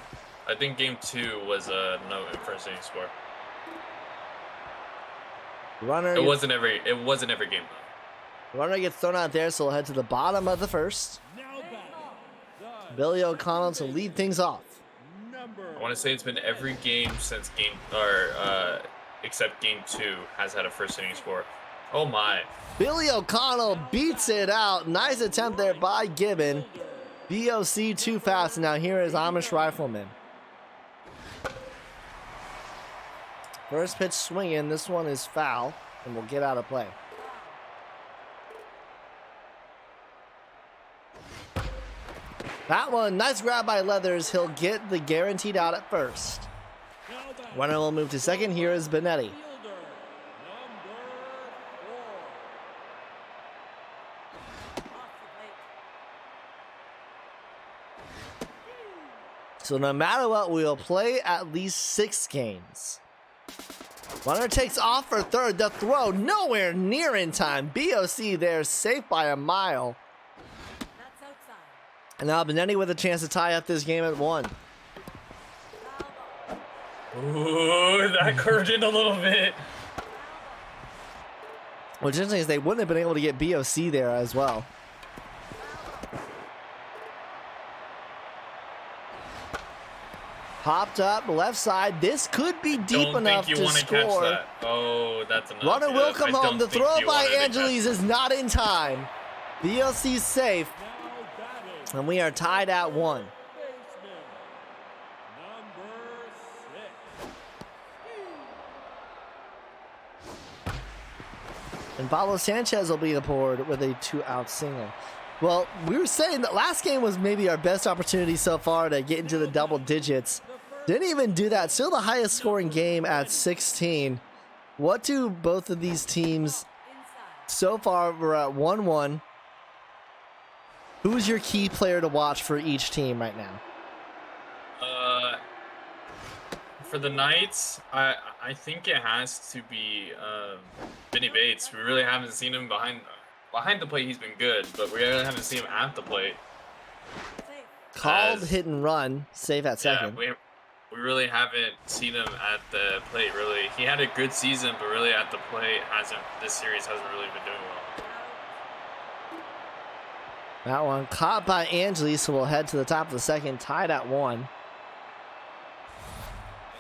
I think game 2 was no first inning score. It wasn't every game though. Runner gets thrown out there, so we'll head to the bottom of the first. now batting, the Billy O'Connell to lead things off. number I want to say it's been every game since except game 2 has had a first inning score. Oh my. Billy O'Connell beats it out. Nice attempt there by Gibbon. BOC too fast. Now here is Amish Rifleman. First pitch swinging. This one is foul and will get out of play. That one, nice grab by Leathers. He'll get the guaranteed out at first. now batting, Runner will move to second. Here is Benetti. fielder, number 4. So no matter what, we'll play at least 6 games. Runner takes off for third. The throw nowhere near in time. BOC there, safe by a mile. And now Benetti with a chance to tie up this game at 1. Ooh, that curved in a little bit. What's interesting is they wouldn't have been able to get BOC there as well. Popped up left side. This could be deep Don't enough think you to want to catch score. that. Oh, that's enough. Runner will Yep, come I home. don't The think throw you by wanted to catch Angeles is not in time. VLC's safe, Now batting, and we are tied at 1. baseman, number 6. And Pablo Sanchez will be aboard with a 2-out single. Well, we were saying that last game was maybe our best opportunity so far to get into the double digits. Didn't even do that. Still the highest scoring game at 16. What do both of these teams so far? We're at 1-1. Who's your key player to watch for each team right now? For the Knights, I think it has to be Vinny Bates. We really haven't seen him behind the plate. He's been good, but we really haven't seen him at the plate. Called As- hit and run, save at second. Yeah, we really haven't seen him at the plate. Really, he had a good season, but really at the plate this series hasn't really been doing well. That one caught by Angeles, so we'll head to the top of the second, tied at 1.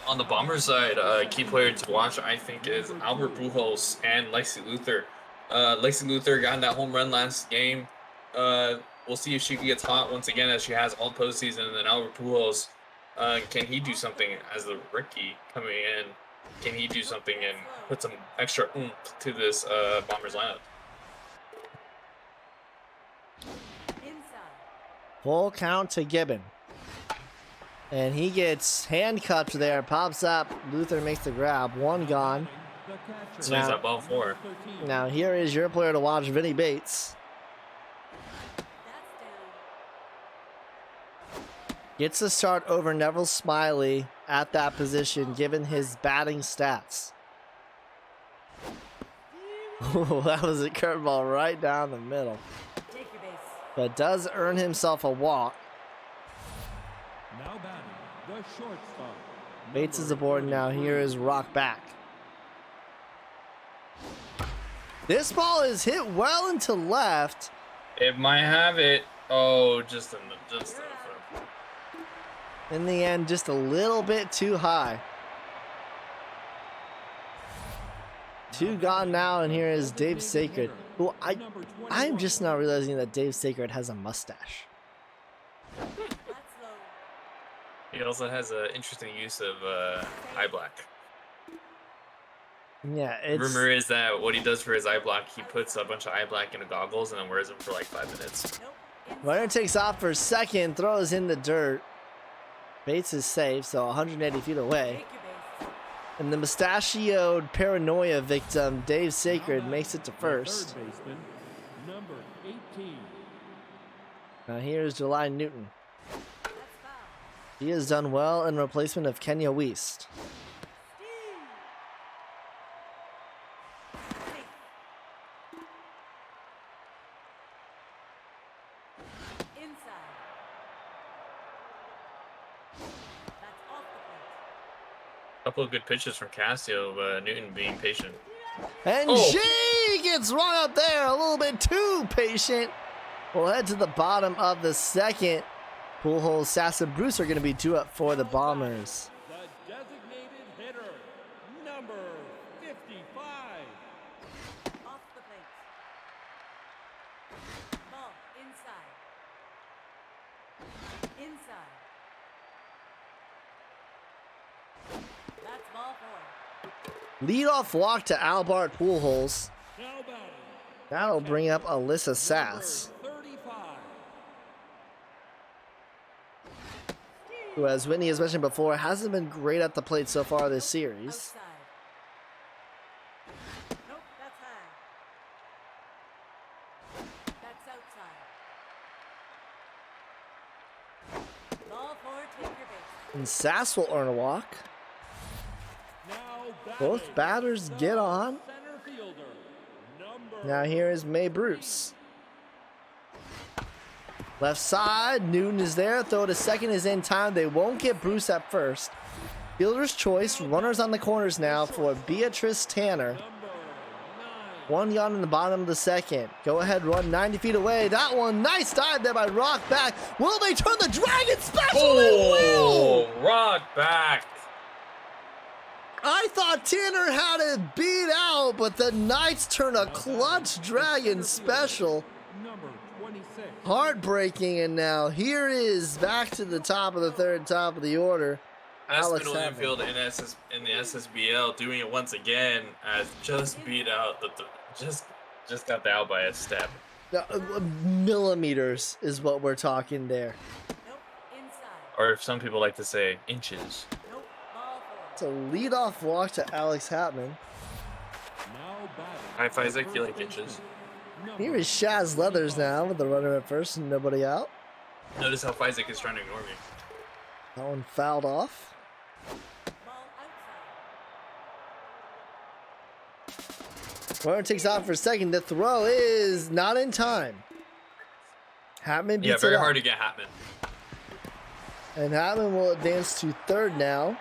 On the Bombers side, key player to watch, I think, is Albert Pujols and Lexi Luther. Lexi Luther got in that home run last game. We'll see if she gets hot once again, as she has all postseason. And then Albert Pujols, can he do something as the rookie coming in? Can he do something and put some extra oomph to this Bombers lineup? Full count to Gibbon. And he gets handcuffed there, pops up. Luther makes the grab. One gone. The catcher, So he's Now- at ball 4. 13. Now here is your player to watch, Vinny Bates. Gets the start over Neville Smiley at that position, given his batting stats. Ooh, that was a curveball right down the middle. But does earn himself a walk. Now batting, the shortstop. Bates is number aboard now. 33. Here is Rock back. This ball is hit well into left. It might have it. Oh, just in the front. In the end, just a little bit too high. 2 gone now, and here is Dave Sacred. Who I'm just not realizing that Dave Sacred has a mustache. He also has an interesting use of eye black. Yeah, it's Rumor is that what he does for his eye black, he puts a bunch of eye black into goggles and then wears them for like 5 minutes. runner takes off for second, throws in the dirt. Bates is safe, so 180 feet away. And the mustachioed paranoia victim, Dave Sacred, makes it to The first. third baseman, number 18. Now here's July Newton. He has done well in replacement of Kenya Weist. Couple of good pitches from Casio, but Newton being patient. And Oh. she gets run up there a little bit too patient. We'll head to the bottom of the second. Pujols, Sass, and Bruce are going to be due up for the Bombers. The designated hitter, number 55. Off the plate. Ball inside. Inside. That's ball 4. Leadoff walk to Albert Pujols. Now batting, That'll bring up Alyssa Sass, number 35. who, as Whitney has mentioned before, hasn't been great at the plate so far this series. Outside. Nope, that's high. That's outside. Ball 4, take your base. And Sass will earn a walk. Now Both batting, batters the get on. center fielder, number Now here is May Bruce. Left side, Newton is there. Throw to second is in time. They won't get Bruce at first. Fielder's choice. Runners on the corners now for Beatrice Tanner. number 9. 1 gone in the bottom of the second. Go ahead, run 90 feet away. That one, nice dive there by Rock back. Will they turn the Dragon special? They will! Rock back. I thought Tanner had it beat out, but the Knights turn a clutch Dragon special. Number 26. Heartbreaking, and now here is back to the top of the third, top of the order. Alex Aspinall Hatman. Infield in the SSBL doing it once again as just beat out just got the out by a step. Millimeters is what we're talking there. Nope. Inside. Or if some people like to say inches. Nope. Ball It's a leadoff walk to Alex Hatman. Now batting. High five, Isaac, you like inches. Number Here is Shaz Leathers now with the runner at first and nobody out. Notice how Isaac is trying to ignore me. That one fouled off. Ball outside. Runner takes off for a second. The throw is not in time. Hatman beats Yeah, very it up. hard to get Hatman. And Hatman will advance to third now.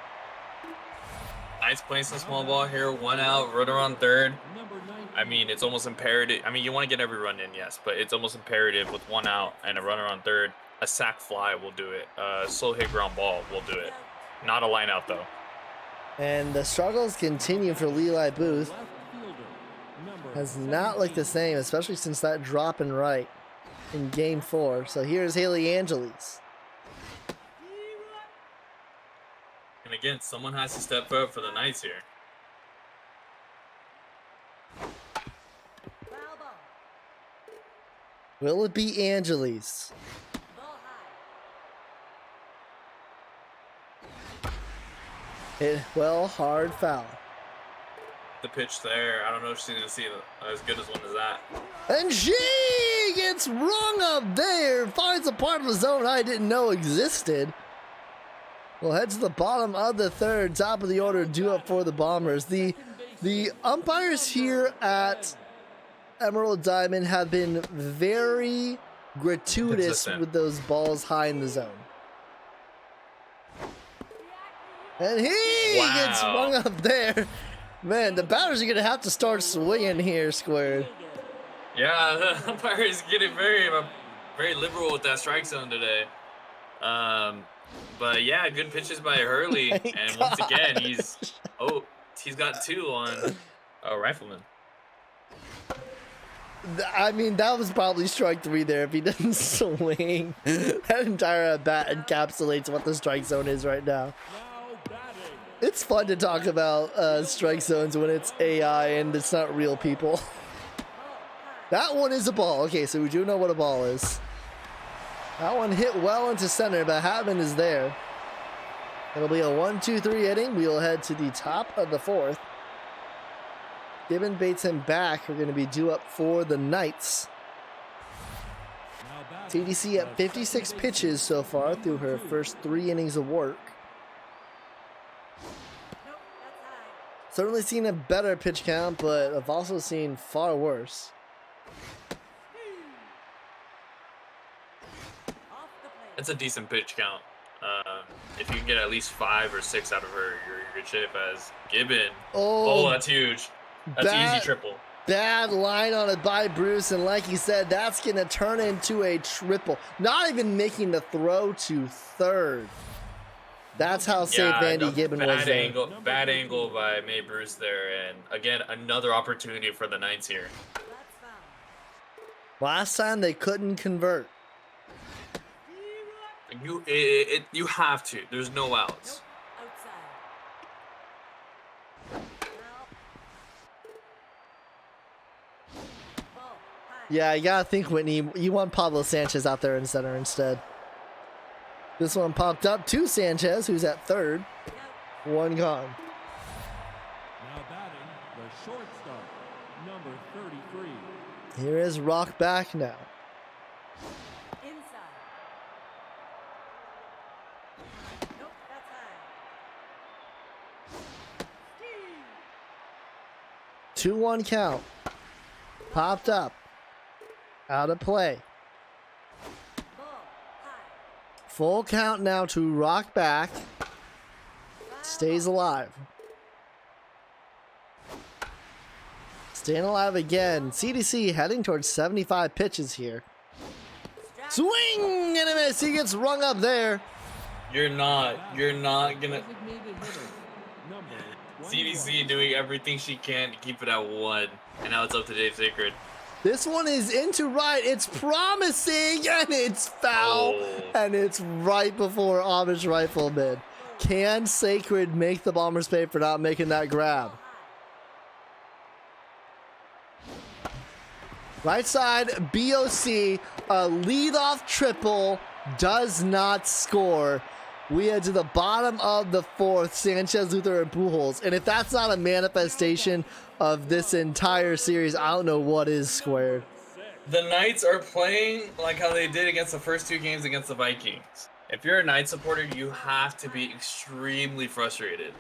Nice playing some small ball here. 1 out, runner on third. number 19. I mean, it's almost imperative. I mean, you want to get every run in, yes, but it's almost imperative with 1 out and a runner on third. A sac fly will do it. Slow hit ground ball will do it. Not a line out, though. And the struggles continue for Levi Booth. Left fielder. Number Has not looked the same, especially since that drop and right in game 4. So here's Haley Angeles. And again, someone has to step up for the Knights here. Foul ball. Will it be Angeles? Ball high. Well, hard foul. The pitch there, I don't know if she's going to see as good as one as that. And she gets rung up there. Finds a part of the zone I didn't know existed. We'll head to the bottom of the third, top of the order, due up for the Bombers. The umpires here at Emerald Diamond have been very gratuitous Consistent. with those balls high in the zone. And he gets Wow. rung up there. Man, the batters are going to have to start swinging here, Squared. Yeah, the umpire is getting very liberal with that strike zone today. But yeah, good pitches by Hurley, My and once again gosh. he's got 2 on Rifleman. I mean, that was probably strike 3 there if he doesn't swing. That entire at bat encapsulates what the strike zone is right now. now batting. It's fun to talk about strike zones when it's AI and it's not real people. That one is a ball. Okay, so we do know what a ball is. That one hit well into center, but Hatman is there. It'll be a 1-2-3 inning. We will head to the top of the 4th. Gibbon, Bates, and back are going to be due up for the Knights. Now batting. TDC at 56 pitches so far through her first 3 innings of work. Nope. That's high. Certainly seen a better pitch count, but I've also seen far worse. Off the plate. That's a decent pitch count. If you can get at least 5 or 6 out of her, you're in good shape. As Gibbon, Oh, that's huge. That's an bad- easy triple. bad line on it by Bruce, and like he said, that's going to turn into a triple. Not even making the throw to third. That's how safe Andy no, Gibbon bad was there. bad angle by Mae Bruce there, and again another opportunity for the Knights here. That's foul. Last time they couldn't convert. You have to. There's no outs. Outside. Now. Ball high. Yeah, you gotta think, Whitney. You want Pablo Sanchez out there in center instead. This one popped up to Sanchez, who's at third. Out. 1 gone. Now batting. The shortstop. Number 33. Here is Rock back now. Inside. Nope. That's high. 2-1 count. Popped up. Out of play. Ball high. Full count now to Rock back. Stays alive. Staying alive again. CDC heading towards 75 pitches here. Swing and a miss. He gets rung up there. You're not gonna. Designated hitter, number 21. CDC doing everything she can to keep it at 1, and now it's up to Dave Sacred. This one is into right. It's promising, and it's foul, Oh. and it's right before Amish Rifleman. Can Sacred make the Bombers pay for not making that grab? Right side, BOC, a leadoff triple, does not score. We head to the bottom of the 4th, Sanchez, Luther, and Pujols. And if that's not a manifestation of this entire series, I don't know what is squared. The Knights are playing like how they did against the first 2 games against the Vikings. If you're a Knights supporter, you have to be extremely frustrated.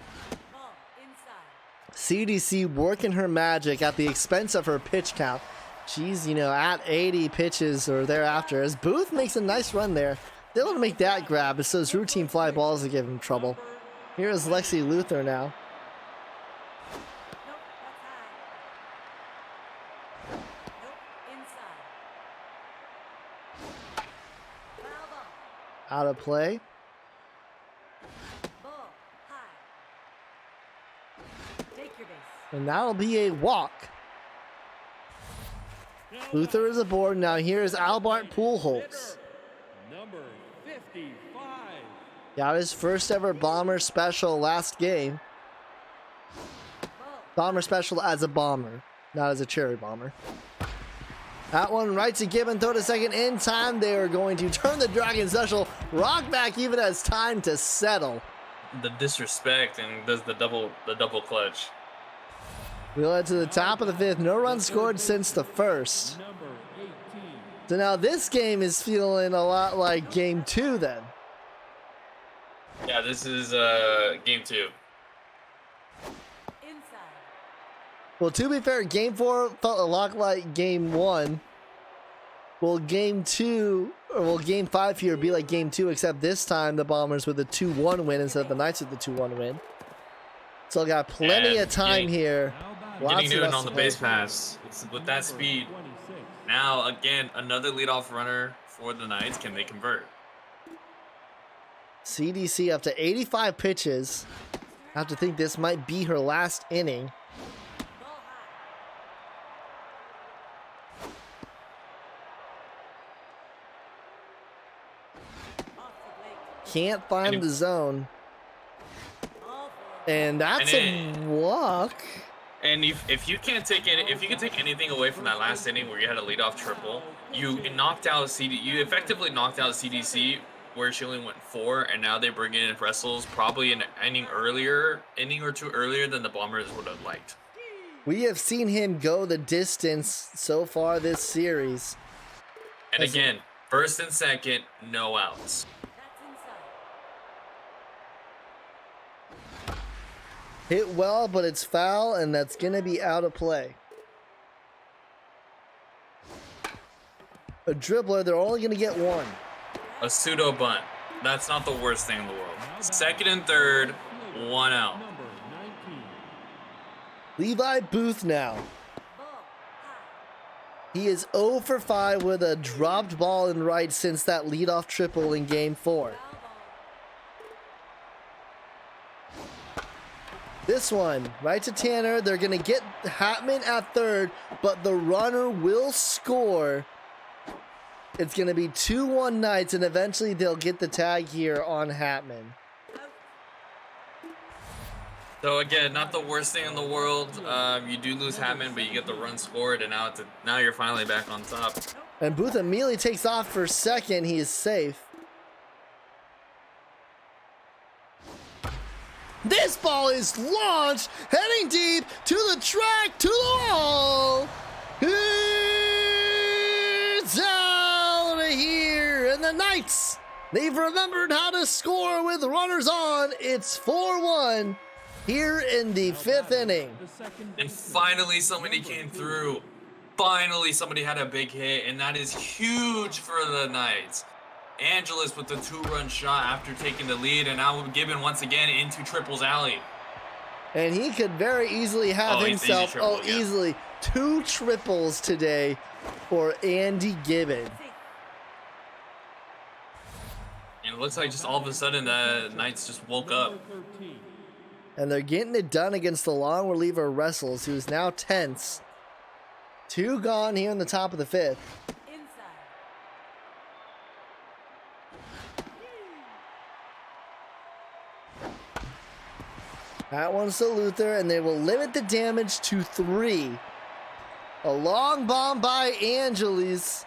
Ball inside. CDC working her magic at the expense of her pitch count. She's, at 80 pitches or thereafter. As Booth makes a nice run there. They're able to make that grab. It's those routine fly balls that give him trouble. Here is Lexi Luther now. Nope, that's high. Nope, inside. Foul ball. Out of play. Ball high. Take your base. And that'll be a walk. Luther is aboard. Now here's Albert Pujols. Number 55. Got his first ever Bomber special last game. Bomber special as a bomber, not as a cherry bomber. That one right to Gibbon, throw to second in time. They are going to turn the Dragon special. Rock back even has time to settle. The disrespect and does the double clutch. We led to the top of the 5th. No runs scored since the 1st. Number 18. So now this game is feeling a lot like game 2 then. Yeah, this is game 2. Inside. Well, to be fair, game 4 felt a lot like game 1. Well, game 2, or well, game 5 here would be like game 2, except this time the Bombers with a 2-1 win instead of the Knights with the 2-1 win. So got plenty And of time here. Lots Getting of Newton us on the to play. base pass. With that speed. Now, again, another leadoff runner for the Knights. Can they convert? CDC up to 85 pitches. I have to think this might be her last inning. Ball high. Off the plate. Can't find the zone. All for And that's And a walk. And if you can't take any, if you can take anything away from that last inning where you had a leadoff triple, you effectively knocked out CDC where she only went 4, and now they bring in Wrestles probably an inning or 2 earlier than the Bombers would have liked. We have seen him go the distance so far this series. And As- again, first and second, no outs. That's inside. Hit well, but it's foul, and that's going to be out of play. A dribbler, they're only going to get 1. A pseudo bunt. That's not the worst thing in the world. Second and third, 1 out. Number 19. Levi Booth now. Ball high. He is 0 for 5 with a dropped ball in right since that leadoff triple in game 4. Foul ball. This one, right to Tanner. They're going to get Hatman at third, but the runner will score. It's going to be 2-1 Knights, and eventually they'll get the tag here on Hatman. So again, not the worst thing in the world. You do lose Hatman, but you get the run scored, and now you're finally back on top. And Booth immediately takes off for second. He is safe. This ball is launched, heading deep to the track, to the wall. It's out of here. And the Knights, they've remembered how to score with runners on. It's 4-1 here in the 5th inning. The second And baseman. finally, somebody came through. Finally, somebody had a big hit, and that is huge for the Knights. Angeles with the 2-run shot after taking the lead, and now Gibbon once again into Triples Alley. And he could very easily have Oh, he's easy himself, triple, yeah. easily 2 triples today for Andy Gibbon. And it looks like just all of a sudden the Knights just woke up. Number 13. And they're getting it done against the long reliever Wrestles, who's now tense. 2 gone here in the top of the 5th. Inside. That one's to Luther, and they will limit the damage to 3. A long bomb by Angeles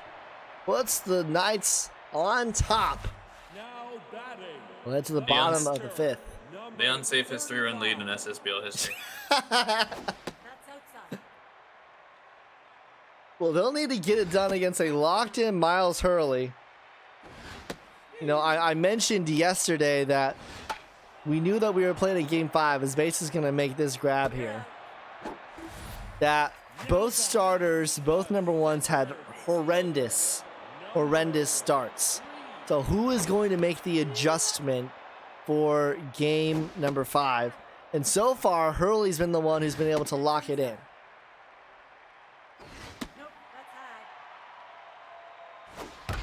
puts the Knights on top. Now batting. We'll head to the bottom of the 5th. The unsafest 3-run lead in SSBL history. That's outside. Well, they'll need to get it done against a locked-in Miles Hurley. You know, I mentioned yesterday that we knew that we were playing a Game 5 as Bates is going to make this grab here. That both starters, both number ones, had horrendous starts. So who is going to make the adjustment for game number 5? And so far, Hurley's been the one who's been able to lock it in. Nope, that's high.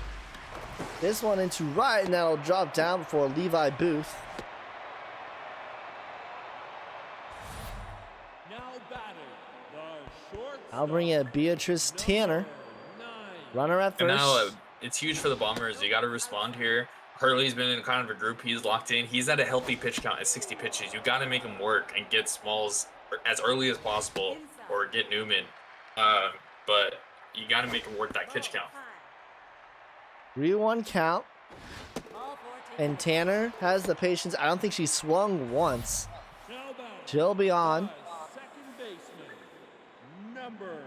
This one into right, and that'll drop down before Levi Booth. Now batting. The short. I'll bring in Beatrice Tanner. 9. Runner at And first. now it's huge for the Bombers. You got to respond here. Hurley's been in kind of a group. He's locked in. He's at a healthy pitch count at 60 pitches. You got to make him work and get Smalls as early as possible, or get Newman. But you got to make him work that pitch count. 3-1 count. All 4 take And Tanner has the patience. I don't think she swung once. Now batting. She'll be on. Second baseman. Number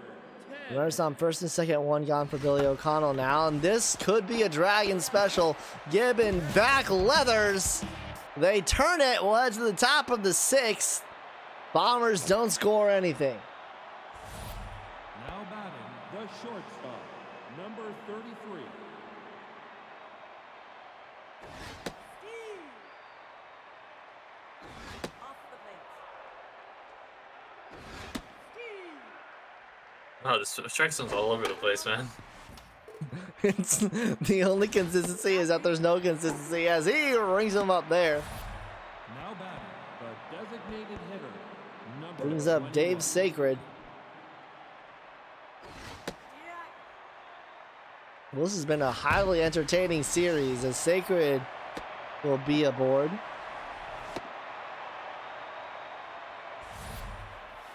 10. Runners on first and second, 1 gone for Billy O'Connell now. And this could be a Dragon special. Gibbon back leathers. They turn it. We'll head to the top of the 6th. Bombers don't score anything. Now batting. The shortstop. Number 33. off the plate. Oh, this strike zone's all over the place, man. It's, the only consistency is that there's no consistency as he rings him up there. Now batting. The designated hitter. Number Brings up Dave 21. Sacred. Well, this has been a highly entertaining series as Sacred will be aboard.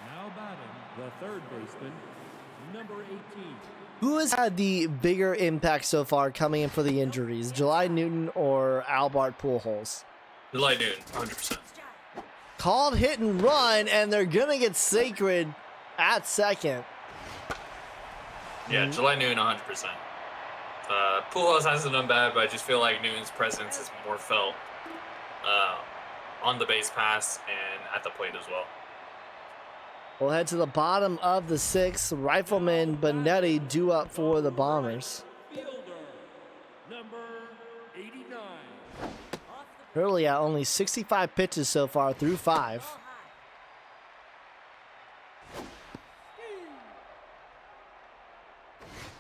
Now batting. The third baseman. Number 18. Who has had the bigger impact so far coming in for the injuries? July Newton or Albert Pujols? July Noon, 100%. Called hit and run, and they're gonna get Sacred at second. Yeah, July Noon, 100%. Pujols hasn't done bad, but I just feel like Newton's presence is more felt on the base pass and at the plate as well. We'll head to the bottom of the 6th. Rifleman Benetti due up for the Bombers. Fielder. Number 89. Hurley at only 65 pitches so far through 5. Ball high.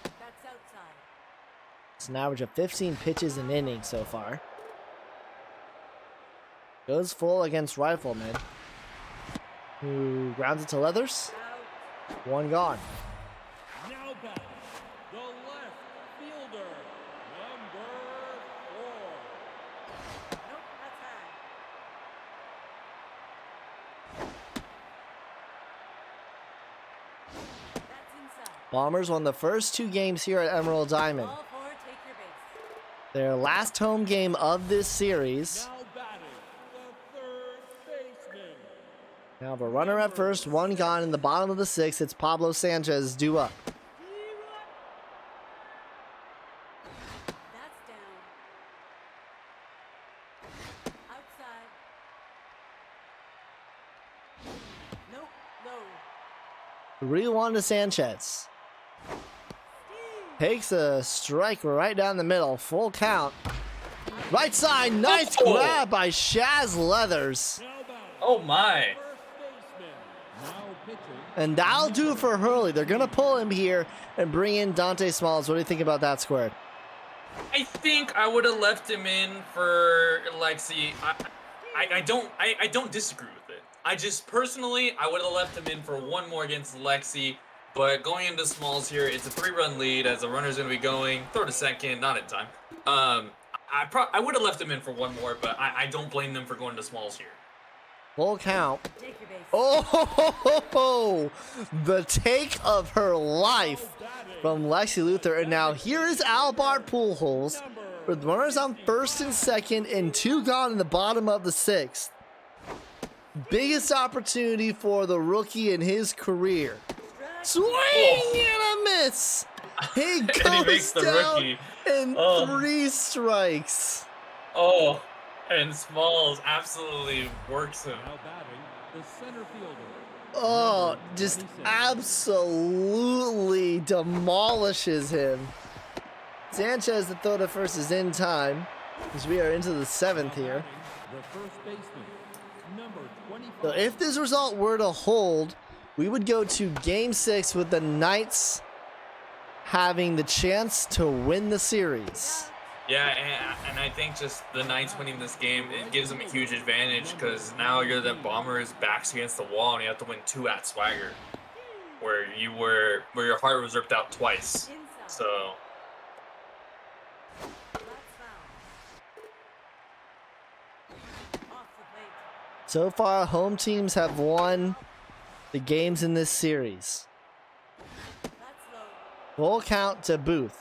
That's outside. It's an average of 15 pitches an inning so far. Goes full against Rifleman, who grounds it to Leathers. Out. 1 gone. Now batting. The left fielder. Number 4. Nope, that's high. That's inside. Bombers won the first 2 games here at Emerald Diamond. All 4 take your base. Their last home game of this series. Now batting. The third baseman. Now the runner at first, 1 gone in the bottom of the 6th. It's Pablo Sanchez due up. That's down. Outside. Nope, low. 3-1 to Sanchez. Takes a strike right down the middle. Full count. Right side. Nice Oh. grab by Shaz Leathers. Now batting. Oh my! First baseman. Now pitching. And that'll do it for Hurley. They're going to pull him here and bring in Dante Smalls. What do you think about that, Squared? I think I would have left him in for Lexi. I don't disagree with it. I just personally, I would have left him in for one more against Lexi. But going into Smalls here, it's a 3-run lead as the runner's going to be going. Throw to second, not in time. I would have left him in for one more, but I don't blame them for going to Smalls here. Full count. Take your base. Oh, the take of her life from Lexi Luther. And now here is Albart Pujols with runners on first and second and 2 gone in the bottom of the 6th. Biggest opportunity for the rookie in his career. Swing and a miss. He And he goes makes the down rookie. in Oh. 3 strikes. Oh, and Smalls absolutely works him. Now batting, the center fielder. Oh, just 26. absolutely demolishes him. Sanchez, the throw to first, is in time as we are into the 7th here. The first baseman, number 25. So if this result were to hold, we would go to game 6 with the Knights having the chance to win the series. Yeah, and I think just the Knights winning this game, it gives them a huge advantage because now you're the Bombers' backs against the wall and you have to win 2 at Swagger, where your heart was ripped out twice. Inside. So That's foul. Off the plate. So far, home teams have won the games in this series. That's low. Full count to Booth.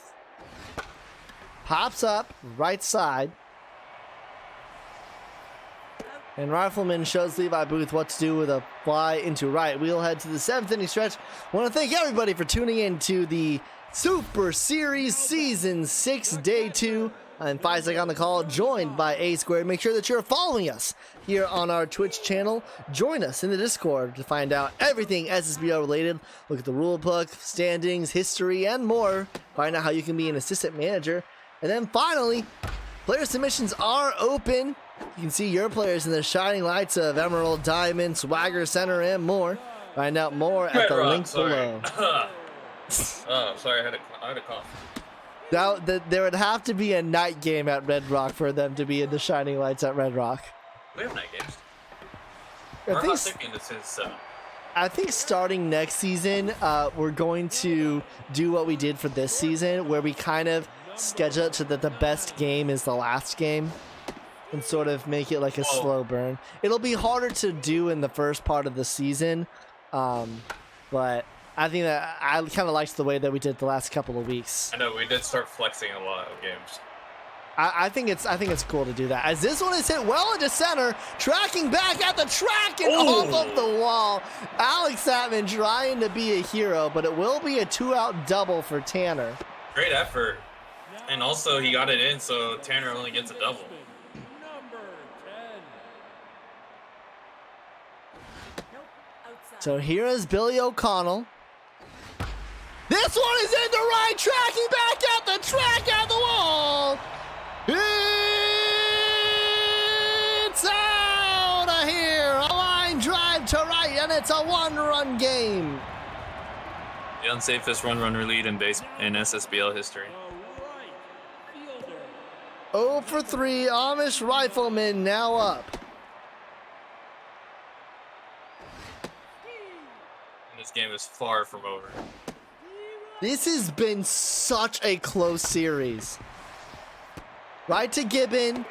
Pops up, right side. And Rifleman shows Levi Booth what to do with a fly into right. We'll head to the 7th inning stretch. Want to thank everybody for tuning in to the Super Series Season 6 Day 2. I'm Faisal on the call, joined by A Squared. Make sure that you're following us here on our Twitch channel. Join us in the Discord to find out everything SSBL related. Look at the rule book, standings, history, and more. Find out how you can be an assistant manager. And then finally, player submissions are open. You can see your players in the shining lights of Emerald, Diamond, Swagger Center, and more. Find out more at the link below. Oh, sorry, I had a cough. Now, there would have to be a night game at Red Rock for them to be in the shining lights at Red Rock. We have night games. I We're think, not thinking this is 7. I think starting next season, we're going to do what we did for this season, where we kind of schedule it so that the best game is the last game and sort of make it like a slow burn. It'll be harder to do in the first part of the season, but I think that I kind of liked the way that we did the last couple of weeks. I know we did start flexing a lot of games. I think it's cool to do that. As this one is hit well into center, tracking back at the track and off of the wall. Alex Atman trying to be a hero, but it will be a 2-out double for Tanner. Great effort. And also he got it in, so Tanner only gets a double. Number 10. Nope. Outside. So here is Billy O'Connell. This one is in the right, tracking back at the track at the wall. It's out of here. A line drive to right, and it's a 1-run game. The unsafest run-runner lead in SSBL history. The right fielder. 0 for 3, Amish Rifleman now up. And this game is far from over. This has been such a close series. Right to Gibbon.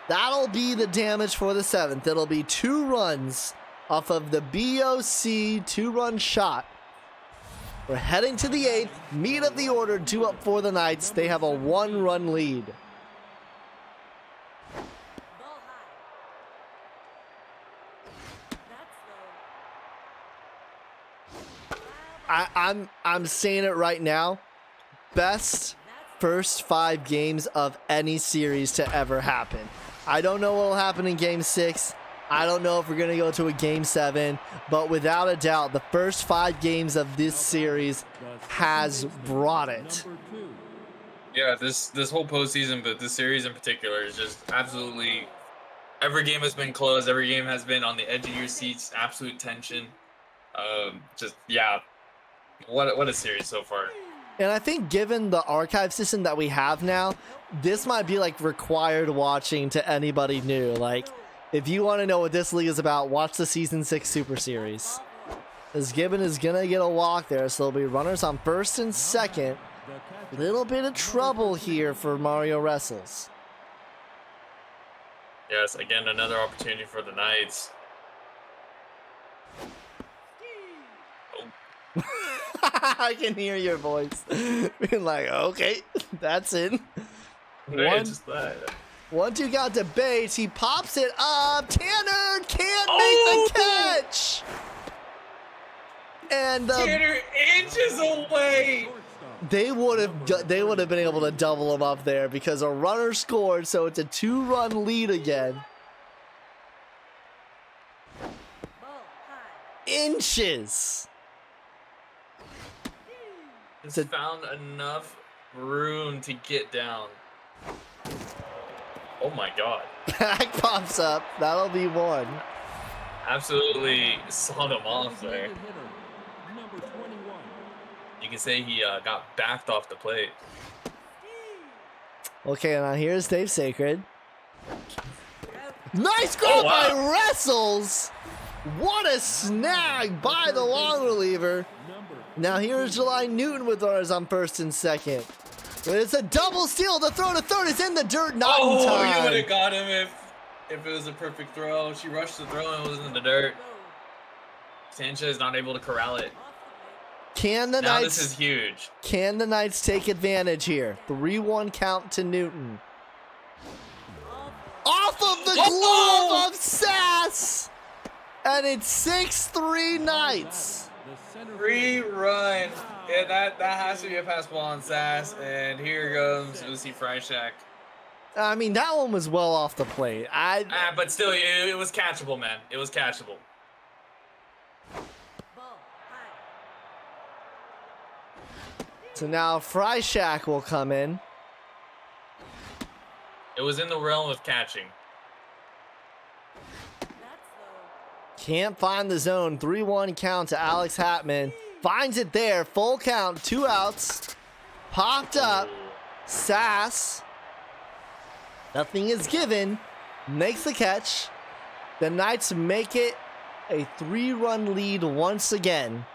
That'll be the damage for the 7th. It'll be 2 runs off of the BOC 2-run shot. We're heading to the 8th. Meat of the order, 2 up for the Knights. They have a 1-run lead. Ball high. That's low. I'm saying it right now. Best first 5 games of any series to ever happen. I don't know what will happen in game 6. I don't know if we're going to go to a game 7, but without a doubt, the first 5 games of this series has brought it. Number 2. Yeah, this whole postseason, but this series in particular is just absolutely. Every game has been close. Every game has been on the edge of your seats. Absolute tension. Just yeah, what a series so far. And I think given the archive system that we have now, this might be like required watching to anybody new. Like, if you want to know what this league is about, watch the Season 6 Super Series. As Gibbon is going to get a walk there, so there'll be runners on first and second. Little bit of trouble here for Mario Wrestles. Yes, again, another opportunity for the Knights. I can hear your voice being like, okay, that's in. Hey, just that. 1-2 count to Bates. He pops it up. Tanner can't Oh! make the catch. And Tanner inches away. they would have been able to double him up there because a runner scored, so it's a 2-run lead again. Ball high. Inches. Just found enough room to get down. Oh my god. Back pops up. That'll be one. Absolutely sawed him off there. Designated hitter, number 21. You can say he got backed off the plate. Okay, now here's Dave Sacred. Nice grab wow. by Wrestles. What a snag by the long reliever. Now here's July Newton with runners on first and second. It's a double steal. The throw to third is in the dirt. Not in You would time. have got him if it was a perfect throw. She rushed the throw and it was in the dirt. Sanchez not able to corral it. Can the Now Knights? this is huge. Can the Knights take advantage here? 3-1 count to Newton. Off of the glove of Sass, and it's 6-3 Knights. Free run. Yeah, that has to be a pass ball on Sass. And here goes Lucy Freishack. I mean, that one was well off the plate. But still, it was catchable, man. It was catchable. Ball high. So now Freishack will come in. It was in the realm of catching. That's low. Can't find the zone. 3-1 count to Alex Hatman. Finds it there. Full count. 2 outs. Popped up. Sass. Nothing is given. Makes the catch. The Knights make it a 3-run lead once again.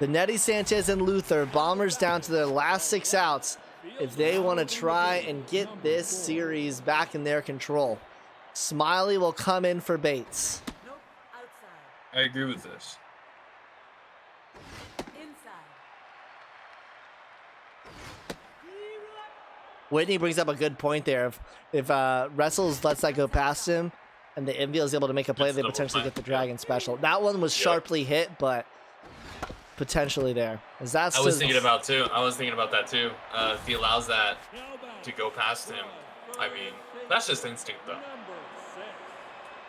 Benetti, Sanchez, and Luther, Bombers down to their last 6 outs if they want to try and get this series back in their control. Smiley will come in for Bates. Nope. Outside. I agree with this. Inside. Whitney brings up a good point there. If Wrestles lets that go past him and the infield is able to make a play, It's they double potentially play. get the Dragon special. That one was sharply hit, but potentially there. As that's I was just- thinking about that too. If he allows that to go past him, I mean, that's just instinct though.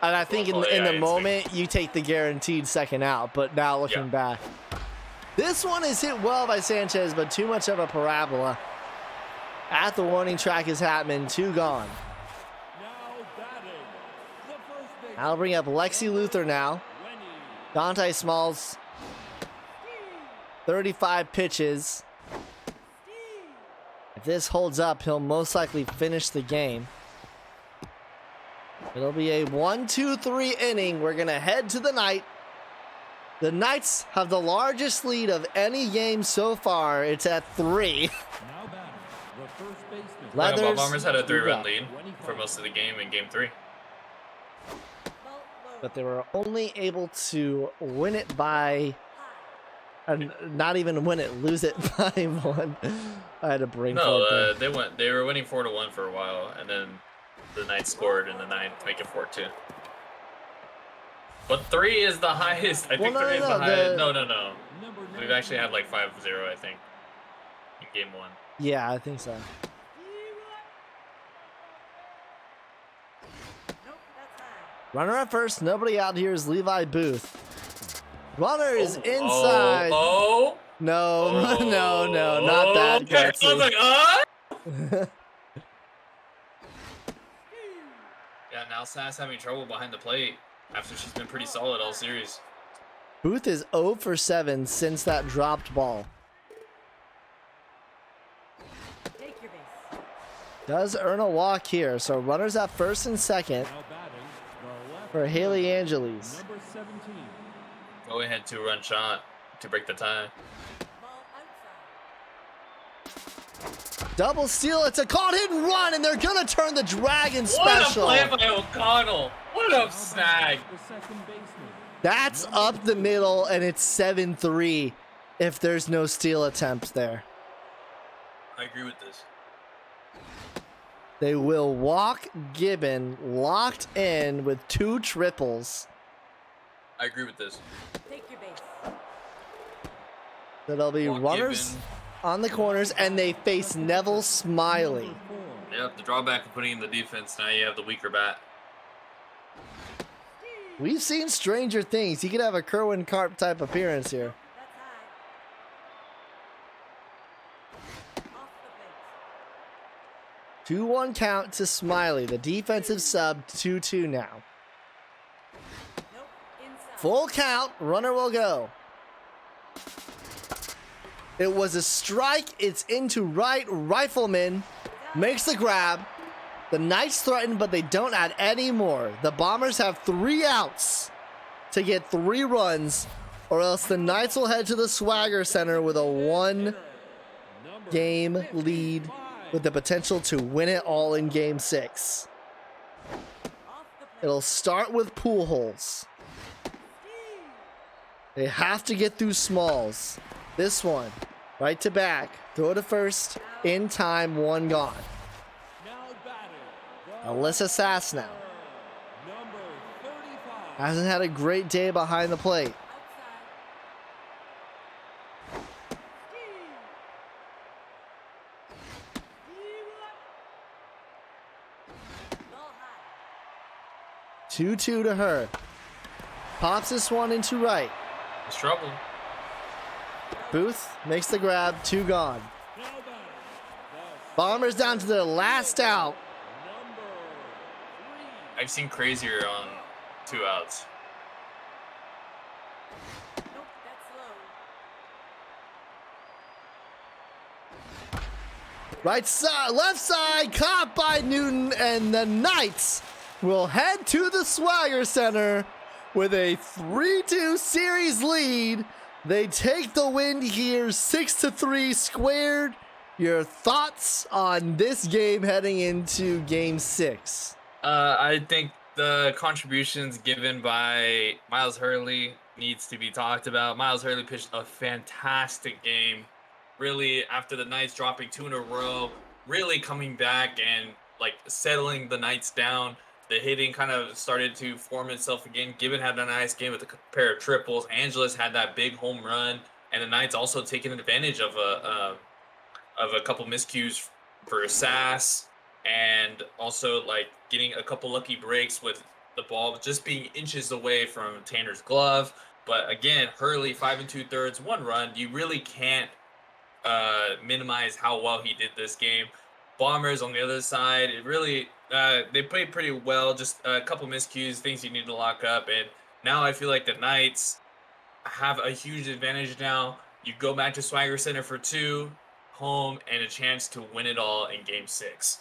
And I think in Well, the yeah, instinct. moment, you take the guaranteed second out, but now looking Yeah. back. This one is hit well by Sanchez, but too much of a parabola. At the warning track is Hatman, 2 gone. Now batting, the first base, I'll bring up Lexi Luther now. Lenny. Dante Smalls, 35 pitches. If this holds up, he'll most likely finish the game. It'll be a 1-2-3 inning. We're going to head to the night. The Knights have the largest lead of any game so far. It's at 3. Now batting, the first baseman. Leathers. Bombers had a 3-run Yeah. lead for most of the game in Game 3. Ball low. But they were only able to win it by, High. not even win it, lose it by 1. I had a brain fart there. No, they were winning 4-1 for a while, and then the Knights scored in the 9th to make it 4-2. But 3 is the highest. I think Well, no, 3 is no, the no, highest. the- No. Number We've actually had like 5-0, I think, in Game 1. Yeah, I think so. Nope. That's high. Runner at first, nobody out here is Levi Booth. Runner is inside. Oh, No, no, not that. Okay. I was like, Yeah, now Sass having trouble behind the plate after she's been pretty solid all series. Booth is 0 for 7 since that dropped ball. Take your base. Does earn a walk here, so runners at first and second Now batting, the left for Haley fielder, Angeles. number 17. Go ahead, 2-run shot to break the tie. Ball outside. Double steal, it's a caught hit and run, and they're gonna turn the Dragon What a special. play by O'Connell! What Now a snag! batting, the second baseman. That's up the middle, and it's 7-3 if there's no steal attempts there. I agree with this. They will walk Gibbon locked in with 2 triples. I agree with this. Take your base. So there'll be Walk runners Gibbon. on the corners, and they face Neville Smiley. Number 4. Yep, the drawback of putting in the defense, now you have the weaker bat. We've seen stranger things. He could have a Kerwin Karp type appearance here. That's high. Off the plate. 2-1 count to Smiley. The defensive sub 2-2 now. Nope. Inside. Full count. Runner will go. It was a strike. It's into right. Rifleman makes the grab. The Knights threaten, but they don't add any more. The Bombers have 3 outs to get 3 runs, or else the Knights will head to the Swagger Center with a 1-game lead with the potential to win it all in Game 6. Off the plate. It'll start with pool holes. They have to get through Smalls. This one, right to back. Throw to first. In time, 1 gone. Now batting, the Alyssa Sassnow number 35. hasn't had a great day behind the plate. Outside. Ball high. 2-2 to her. Pops this one into right. It's trouble. Booth makes the grab. 2 gone. Now batting, the Bombers down to their last out. number 3. I've seen crazier on 2 outs. Nope. That's low. Right side, left side, caught by Newton, and the Knights will head to the Swagger Center with a 3-2 series lead. They take the win here, 6-3 squared. Your thoughts on this game heading into Game 6? I think the contributions given by Miles Hurley needs to be talked about. Miles Hurley pitched a fantastic game. Really, after the Knights dropping 2 in a row, really coming back and like settling the Knights down. The hitting kind of started to form itself again. Gibbon had a nice game with a pair of triples. Angeles had that big home run, and the Knights also taking advantage of a couple miscues for Sass, and also like getting a couple lucky breaks with the ball just being inches away from Tanner's glove. But again, Hurley 5 2/3, 1 run. You really can't minimize how well he did this game. Bombers on the other side, it really they played pretty well. Just a couple miscues, things you need to lock up, and now I feel like the Knights have a huge advantage now. You go back to Swagger Center for 2, home, and a chance to win it all in Game 6.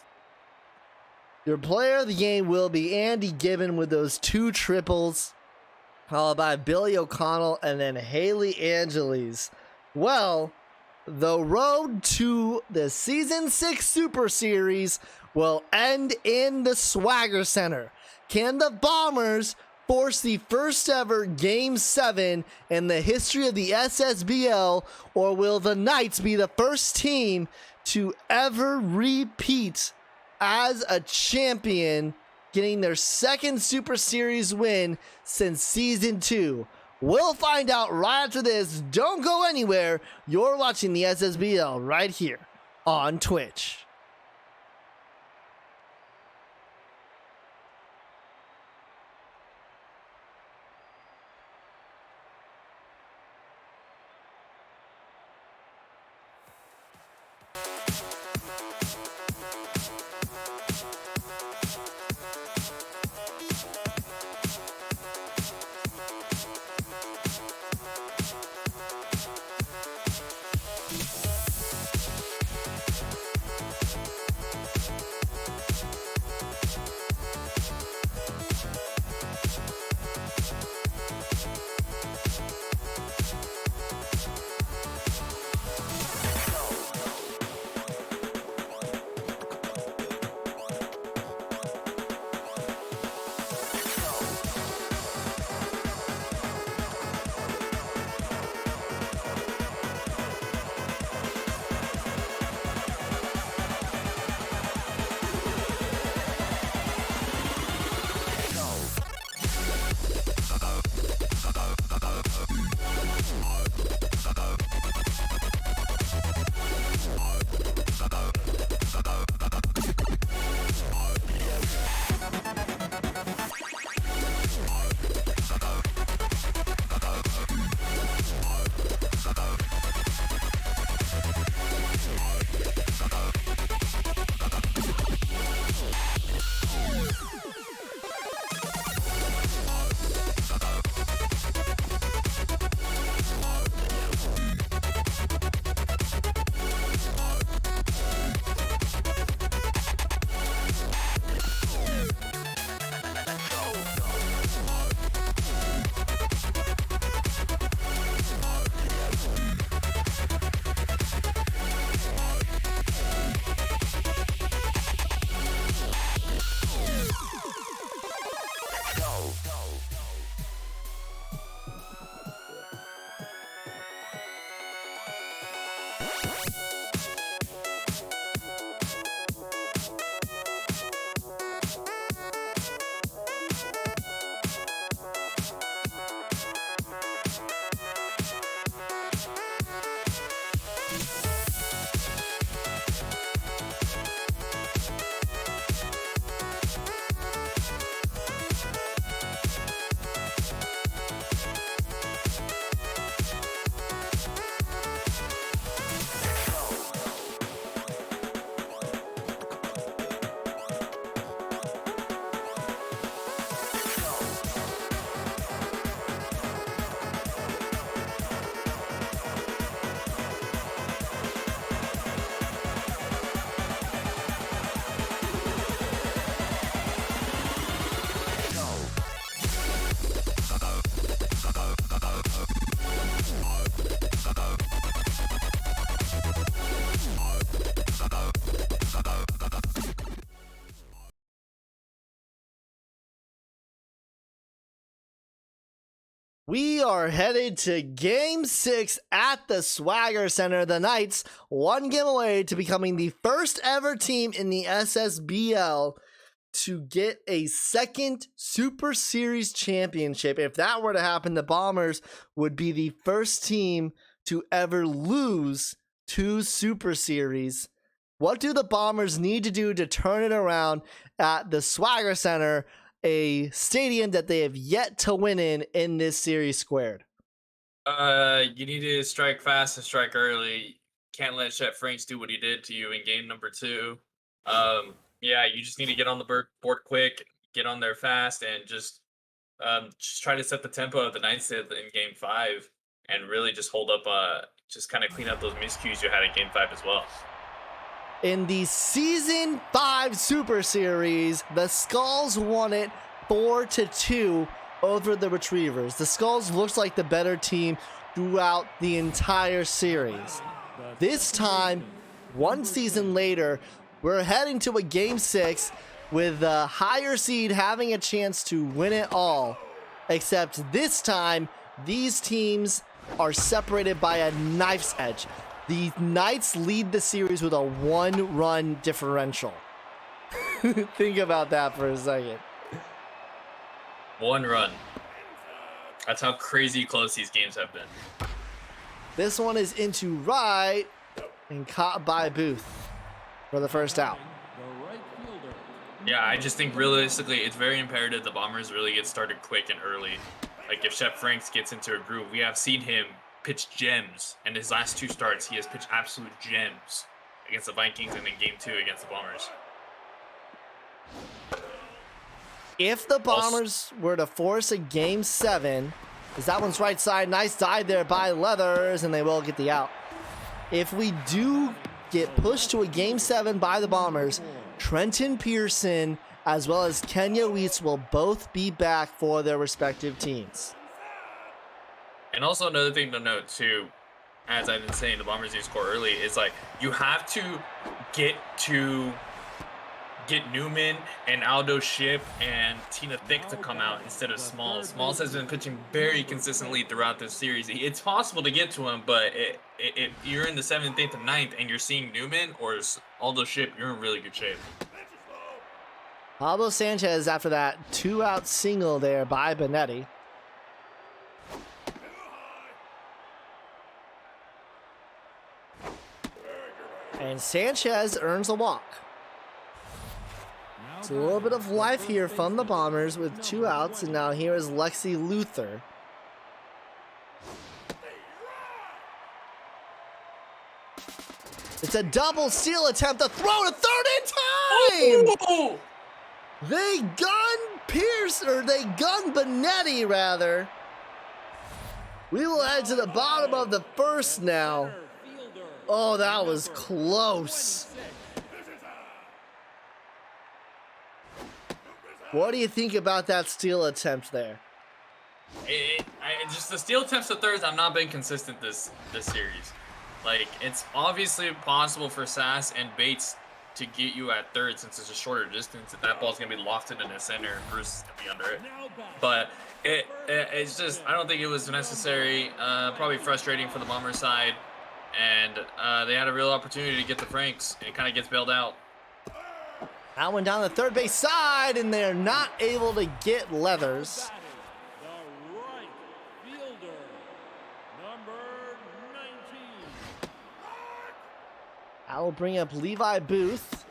Your player of the game will be Andy Gibbon with those 2 triples, followed by Billy O'Connell and then Haley Angeles. Well, the road to the Season 6 Super Series will end in the Swagger Center. Can the Bombers force the first ever Game 7 in the history of the SSBL, or will the Knights be the first team to ever repeat as a champion, getting their second Super Series win since Season 2? We'll find out right after this. Don't go anywhere. You're watching the SSBL right here on Twitch. We are headed to Game 6 at the Swagger Center. The Knights, one game away to becoming the first ever team in the SSBL to get a second Super Series championship. If that were to happen, the Bombers would be the first team to ever lose 2 Super Series. What do the Bombers need to do to turn it around at the Swagger Center, a stadium that they have yet to win in this series squared? You need to strike fast and strike early. Can't let Chet Franks do what he did to you in game number 2. Yeah, you just need to get on the board quick, get on there fast, and just try to set the tempo of the Knights did in game 5, and really just hold up, just kind of clean up those miscues you had in game 5 as well. In the Season 5 Super Series, the Skulls won it 4-2 over the Retrievers. The Skulls looks like the better team throughout the entire series. This time, one season later, we're heading to a Game 6 with the higher seed having a chance to win it all. Except this time, these teams are separated by a knife's edge. The Knights lead the series with a 1-run differential. Think about that for a second. 1 run. That's how crazy close these games have been. This one is into right and caught by Booth for the first out. The right fielder. Yeah, I just think realistically, it's very imperative the Bombers really get started quick and early. Like if Shep Franks gets into a groove, we have seen him pitch gems, and his last 2 starts, he has pitched absolute gems against the Vikings and in game 2 against the Bombers. If the Bombers were to force a Game 7, because that one's right side, nice dive there by Leathers, and they will get the out. If we do get pushed to a Game 7 by the Bombers, Trenton Pearson as well as Kenya Weiss will both be back for their respective teams. And also another thing to note too, as I've been saying, the Bombers need to score early, is like you have to get Newman and Aldo Ship and Tina Thick to come out instead of Smalls. Smalls has been pitching very consistently throughout this series. It's possible to get to him, but if you're in the 7th, 8th, and 9th and you're seeing Newman or Aldo Ship, you're in really good shape. Pablo Sanchez after that 2-out single there by Benetti. And Sanchez earns a walk. It's a little bit of life here from the Bombers with 2 outs, and now here is Lexi Luther. It's a double steal attempt, a throw to third in time! Oh! They gun Benetti rather. We will head to the bottom of the first now. Oh, that was close. What do you think about that steal attempt there? Just the steal attempts to thirds, I've not been consistent this series. Like, it's obviously possible for Sass and Bates to get you at third since it's a shorter distance. That ball's going to be lofted in the center and Bruce is going to be under it. But it's just, I don't think it was necessary. Probably frustrating for the Bomber side. And they had a real opportunity to get the Franks. And it kind of gets bailed out. That one down the third base side, and they're not able to get Leathers. The right fielder, number 19. That will bring up Levi Booth,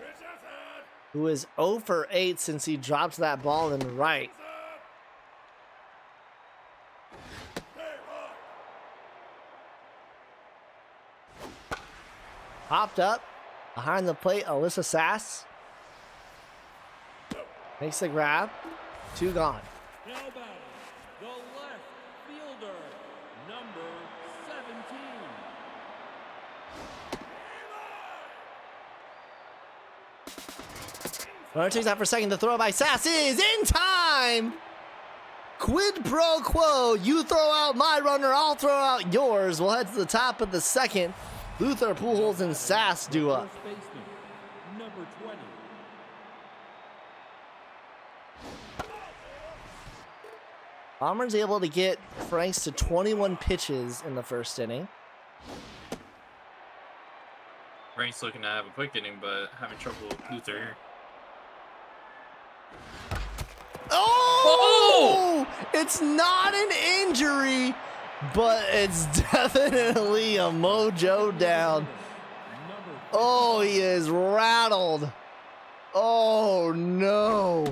who is 0 for 8 since he dropped that ball in right. Popped up behind the plate, Alyssa Sass. Makes the grab. 2 gone. Now batting, the left fielder, number 17. Runner takes out for second. The throw by Sass is in time. Quid pro quo. You throw out my runner, I'll throw out yours. We'll head to the top of the second. Luther, Pujols, and Sass do up. First baseman, number 20. Bombers able to get Franks to 21 pitches in the first inning. Frank's looking to have a quick inning, but having trouble with Luther here. Oh! It's not an injury, but it's definitely a mojo down. Oh, he is rattled. Oh, no.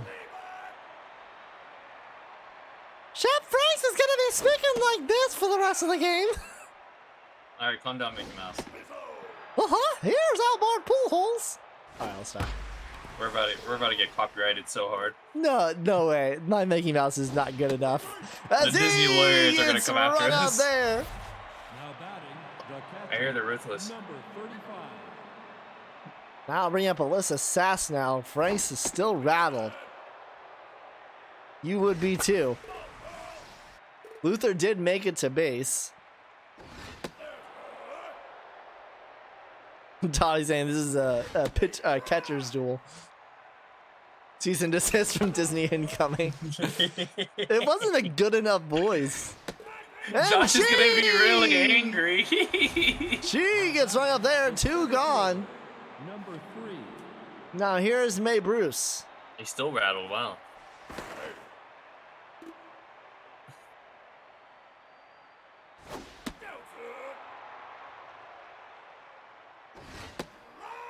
Shep Franks is going to be speaking like this for the rest of the game. All right, calm down, Mickey Mouse. Here's outboard pool holes. All right, I'll stop. We're about to get copyrighted so hard. No way. My Mickey Mouse is not good enough. The Disney lawyers are gonna come after run us. Out there. Now batting, the catcher, I hear they're ruthless. number 35. Now I'll bring up Alyssa Sass now. Franks is still rattled. You would be too. Luther did make it to base. Toddy's saying this is a catcher's duel. Cease and desist from Disney incoming. It wasn't a good enough voice. And Josh is gonna be really she- angry. She gets run up there, 2 gone. Number 3. Now here's May Bruce. He's still rattled. Wow.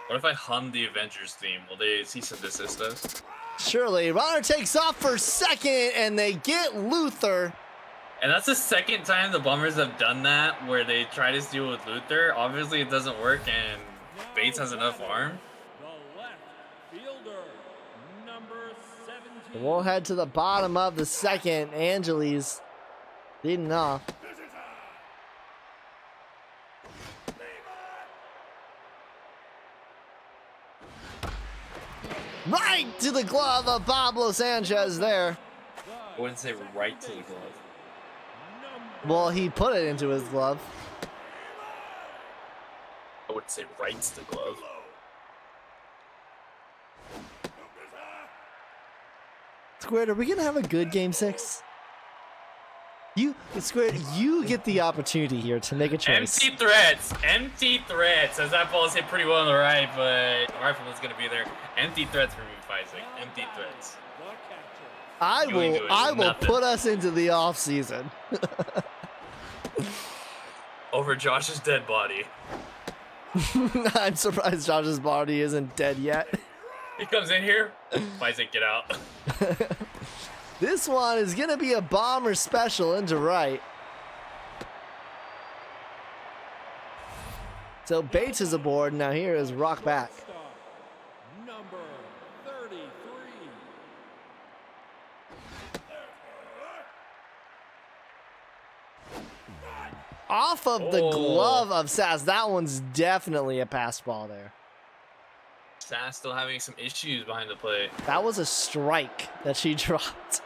What if I hum the Avengers theme? Will they cease and desist us? Surely, runner takes off for second, and they get Luther. And that's the second time the Bombers have done that, where they try to steal with Luther. Obviously, it doesn't work, and Bates has enough arm. The left fielder, number 17. We'll head to the bottom of the second. Angeles leading off. Right to the glove of Pablo Sanchez there. I wouldn't say right to the glove. Well, he put it into his glove. I wouldn't say right to the glove. Squared, are we gonna have a good game 6? Squared, you get the opportunity here to make a choice. Empty threats. Empty threats. As that ball is hit pretty well on the right, but the rifleman's going to be there. Empty threats for me, Isaac. Empty threats. The catcher. I You ain't will doing nothing. put us into the off season. Over Josh's dead body. I'm surprised Josh's body isn't dead yet. He comes in here. Isaac, get out. This one is gonna be a bomber special into right. So Bates is aboard. Now here is Rock back. Stop. Number 33. Off of the Oh. glove of Sass. That one's definitely a pass ball there. Sass still having some issues behind the plate. That was a strike that she dropped.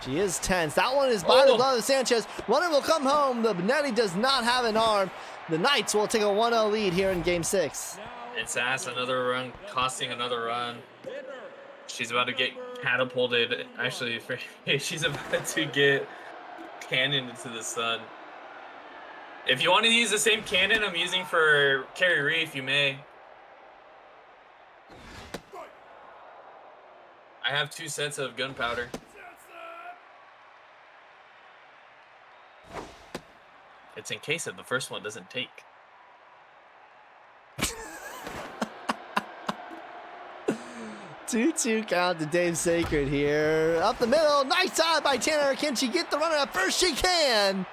She is tense. That one is by the Oh. glove of Sanchez. Runner will come home. The Benetti does not have an arm. The Knights will take a 1-0 lead here in game 6. And Sass, another run, costing another run. She's about to get catapulted. Actually, she's about to get cannoned into the sun. If you want to use the same cannon I'm using for Kerry Reef, you may. I have 2 sets of gunpowder. It's in case if the first one doesn't take. 2-2 count to Dave Sacred here. Up the middle. Nice side by Tanner. Can she get the runner at first? She can.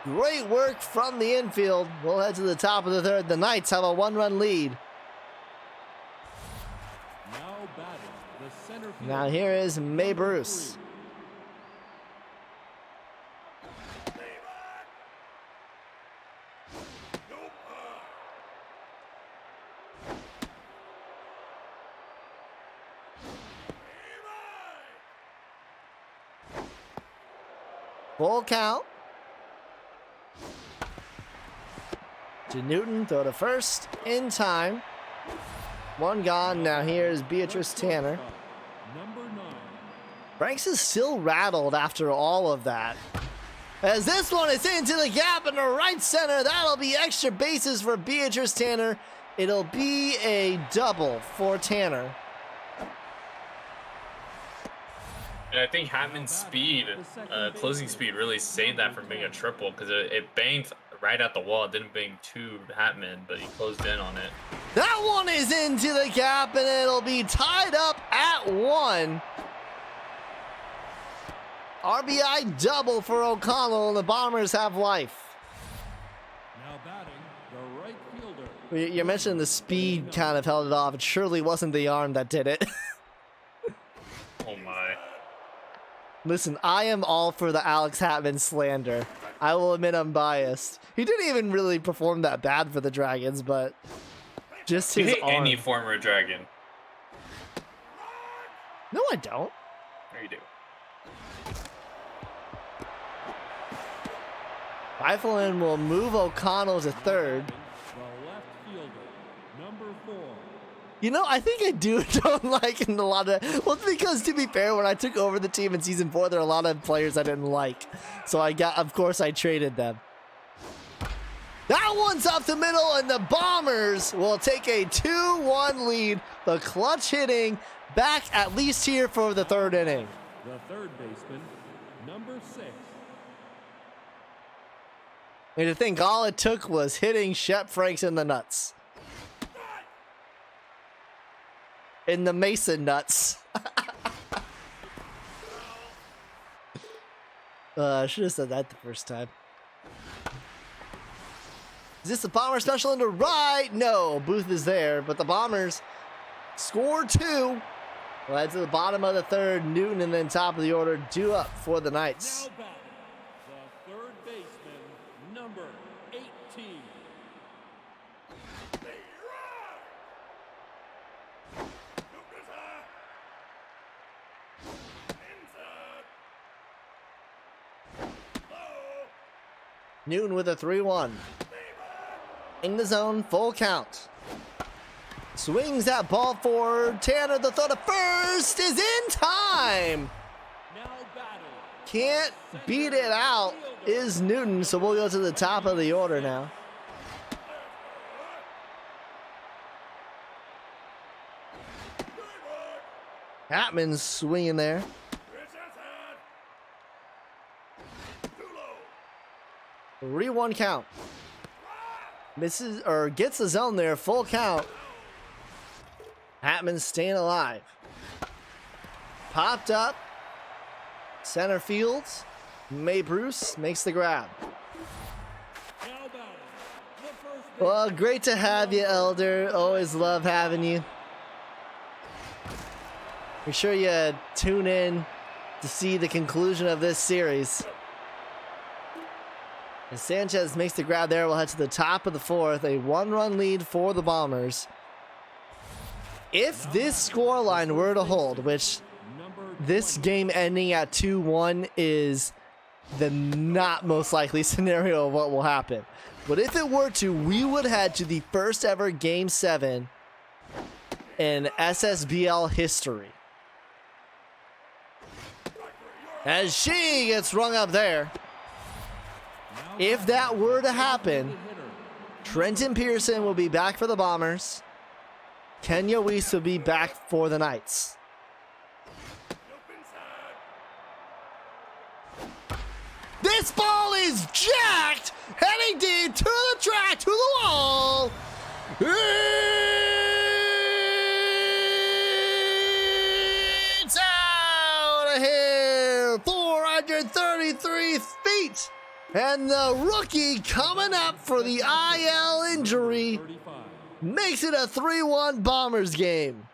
Great work from the infield. We'll head to the top of the third. The Knights have a 1-run lead. Now batting, the center fielder. Now here is May Bruce. Full count. To Newton, throw to first, in time. 1 gone, now here's Beatrice Tanner. Number 9. Franks is still rattled after all of that. As this one is into the gap in the right center, that'll be extra bases for Beatrice Tanner. It'll be a double for Tanner. And I think Hatman's speed, closing speed, really saved that from being a triple because it banged right at the wall. It didn't bang to Hatman, but he closed in on it. That one is into the gap, and it'll be tied up at 1. RBI double for O'Connell, and the Bombers have life. Now batting, the right fielder. You mentioned the speed kind of held it off. It surely wasn't the arm that did it. Oh my. Listen, I am all for the Alex Hatman slander. I will admit I'm biased. He didn't even really perform that bad for the Dragons, but just You his hate arm. any former Dragon. No, I don't. Or you do. Rifleman will move O'Connell to third. The left fielder, number 4. You know, I think I don't like in a lot of... Well, it's because, to be fair, when I took over the team in Season 4, there are a lot of players I didn't like. So of course, I traded them. That one's up the middle, and the Bombers will take a 2-1 lead. The clutch hitting back at least here for the third inning. The third baseman, number 6. And to think all it took was hitting Shep Franks in the nuts. In the Mason nuts. I should have said that the first time. Is this the Bomber special into right? No, Booth is there, but the Bombers score 2. Well, head to the bottom of the third. Newton and then top of the order due up for the Knights. Now batting, the third baseman, number 18. Newton with a 3-1. In the zone, full count. Swings that ball forward. Tanner, the throw to first is in time. Now batting, Can't beat it out is Newton, so we'll go to the top of the order now. Hatman's swinging there. 3-1 count. Misses or gets the zone there, full count. Hatman staying alive. Popped up. Center fields. May Bruce makes the grab. now batting, the first Well, great to have you, Elder. Always love having you. Be sure you tune in to see the conclusion of this series. As Sanchez makes the grab there, we'll head to the top of the fourth. A 1-run lead for the Bombers. If this scoreline were to hold, which number this game ending at 2-1 is the not most likely scenario of what will happen. But if it were to, we would head to the first ever Game 7 in SSBL history. As she gets rung up there. If that were to happen, Trenton Pearson will be back for the Bombers. Kenya Weiss will be back for the Knights. This ball is jacked, heading deep to the track, to the wall. It's out of here, 433 feet. And the rookie coming up for the IL injury 35. makes it a 3-1 Bombers game.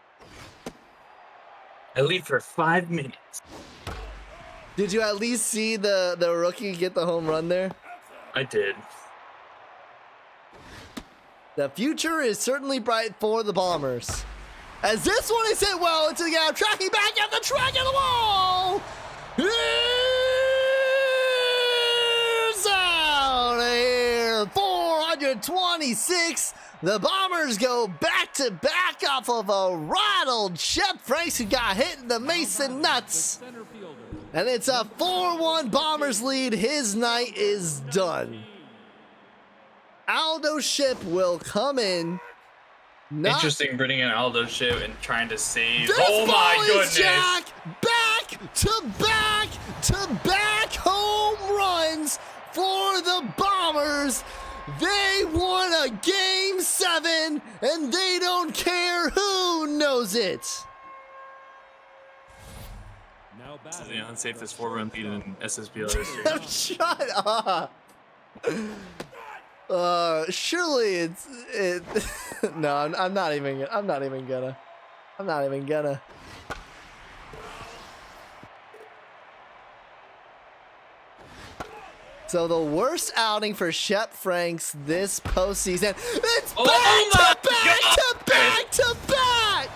At least for 5 minutes. Did you at least see the rookie get the home run there? I did. The future is certainly bright for the Bombers. As this one is hit well into the gap, tracking back at the track of the wall. It's out of here. 426. The Bombers go back to back off of a rattled Shep Franks who got hit in the Mason nuts. Center fielder, And it's a 4-1 Bombers lead. His night is done. Aldo Ship will come in. Interesting bringing in Aldo Ship and trying to save. This Oh my ball is goodness! Jack back to back to back home runs for the Bombers. They won a Game 7, and they don't care who knows it. Now This is batting. the unsafest 4-run lead in SSBL history. Shut up. Surely it. No, I'm not even gonna. So the worst outing for Shep Franks this postseason. It's Oh back to my back God! to back to back.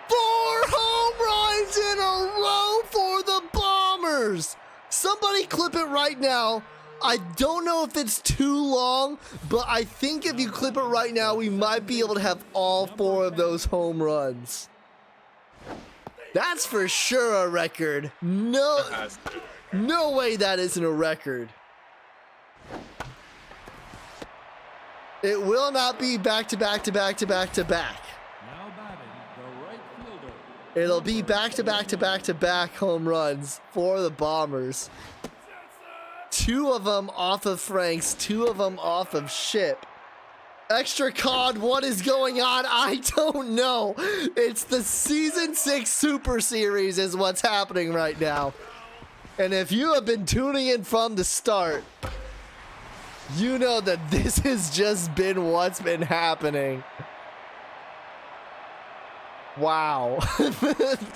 4 home runs in a row for the Bombers. Somebody clip it right now. I don't know if it's too long, but I think if you clip it right now, we might be able to have all 4 of those home runs. That's for sure a record. No way that isn't a record. It will not be back to back to back to back to back. Now batting, the right fielder. It'll be back to back to back to back home runs for the Bombers. 2 of them off of Franks, 2 of them off of Ship. Extra cod, what is going on? I don't know. It's the Season 6 Super Series is what's happening right now. And if you have been tuning in from the start, you know that this has just been what's been happening. Wow.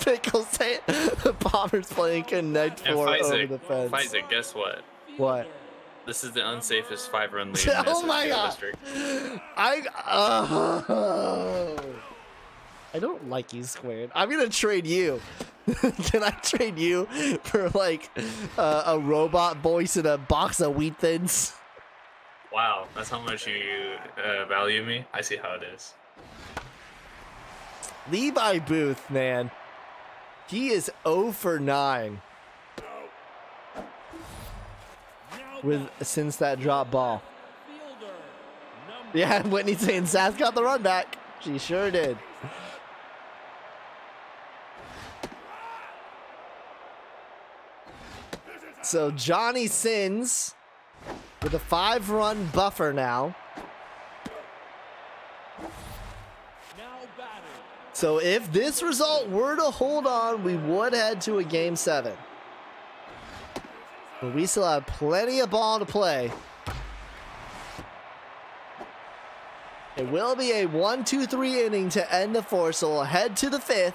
Pickles say the Bombers playing Connect And 4 over the fence. Isaac, guess what? What? This is the unsafest 5-run lead in Oh my SSBL God. history. I don't like you squared. I'm gonna trade you. Can I trade you for like a robot voice and a box of Wheat Thins? Wow, that's how much you value me. I see how it is. Levi Booth, man. He is 0 for 9 since that drop ball. Fielder. Number Yeah, Whitney saying Sass got the run back. She sure did. So Johnny Sins with a 5-run buffer now. now batting. So if this result were to hold on, we would head to a Game 7. But we still have plenty of ball to play. It will be a 1-2-3 inning to end the 4th, so we'll head to the 5th.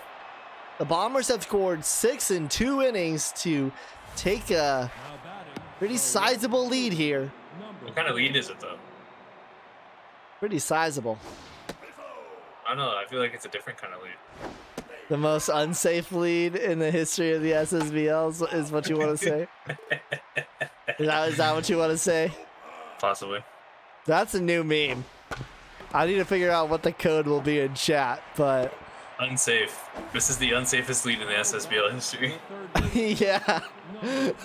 The Bombers have scored 6 in 2 innings to take a Now batting. pretty sizable lead here. Number What kind of lead is it, though? Pretty sizable. I don't know. I feel like it's a different kind of lead. The most unsafe lead in the history of the SSBL is what you want to say? Is that what you want to say? Possibly. That's a new meme. I need to figure out what the code will be in chat, but Unsafe. This is the unsafest lead in the SSBL history. yeah.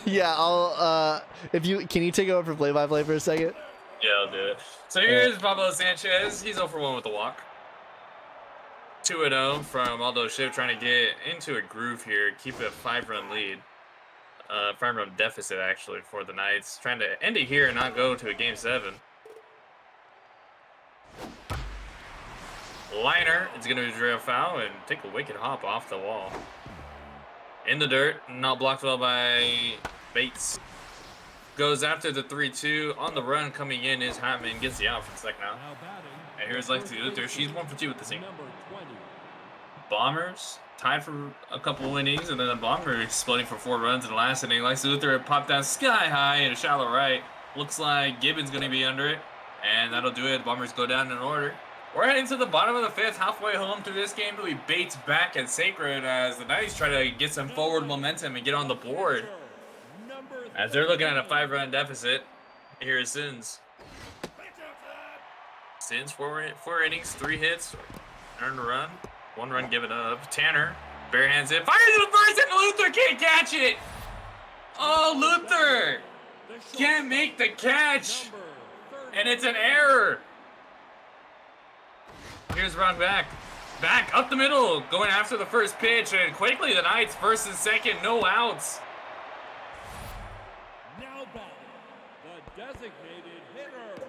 Yeah, I'll can you take over for play-by-play for a second? Yeah, I'll do it. So here's Pablo Sanchez. He's 0 for 1 with the walk. 2-0 from Aldo Ship, trying to get into a groove here, keep it a 5-run lead. 5-run deficit, actually, for the Knights. Trying to end it here and not go to a Game 7. Liner is going to be a foul and take a wicked hop off the wall. In the dirt, not blocked well by Bates. Goes after the 3-2. On the run coming in is Hatman. Gets the out for the second out. Now batting. And here's Lexi Luther. She's 1 for 2 with the team. Number 20. Bombers tied for a couple innings, and then the Bombers exploding for 4 runs in the last inning. Lexi Luther popped down sky high in a shallow right. Looks like Gibbons going to be under it, and that'll do it. Bombers go down in order. We're heading to the bottom of the 5th, halfway home through this game. We Bates back at Sacred as the Knights try to get some forward momentum and get on the board. Number As they're looking at a 5-run deficit, here is Sins. Sins 4 innings, 3 hits, earned a run, 1 run given up. Tanner Bare hands it. Fires to the first, and Luther can't catch it. Oh, Luther can't make the catch, and it's an error. Here's Ron back up the middle, going after the first pitch, and quickly the Knights first and second, no outs. Now back, the designated hitter,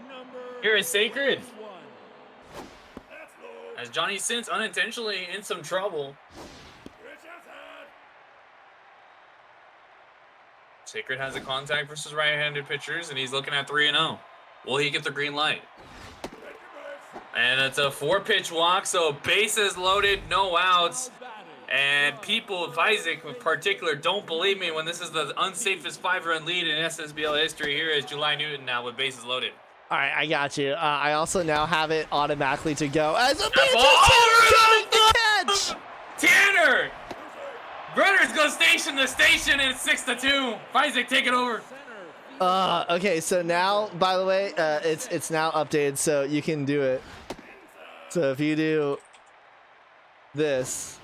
number Here is Sacred, 1. as Johnny Sins unintentionally in some trouble. Sacred has a contact versus right-handed pitchers, and he's looking at 3-0. Will he get the green light? And it's a 4-pitch walk, so bases loaded, no outs. And people, Isaac in particular, don't believe me when this is the unsafest 5-run lead in SSBL history. Here is July Newton now with bases loaded. All right, I got you. I also now have it automatically to go as a catch. Tanner! Runners go station to station, and it's 6-2. Isaac, take it over. Okay, so now, by the way, it's now updated, so you can do it. So if you do this,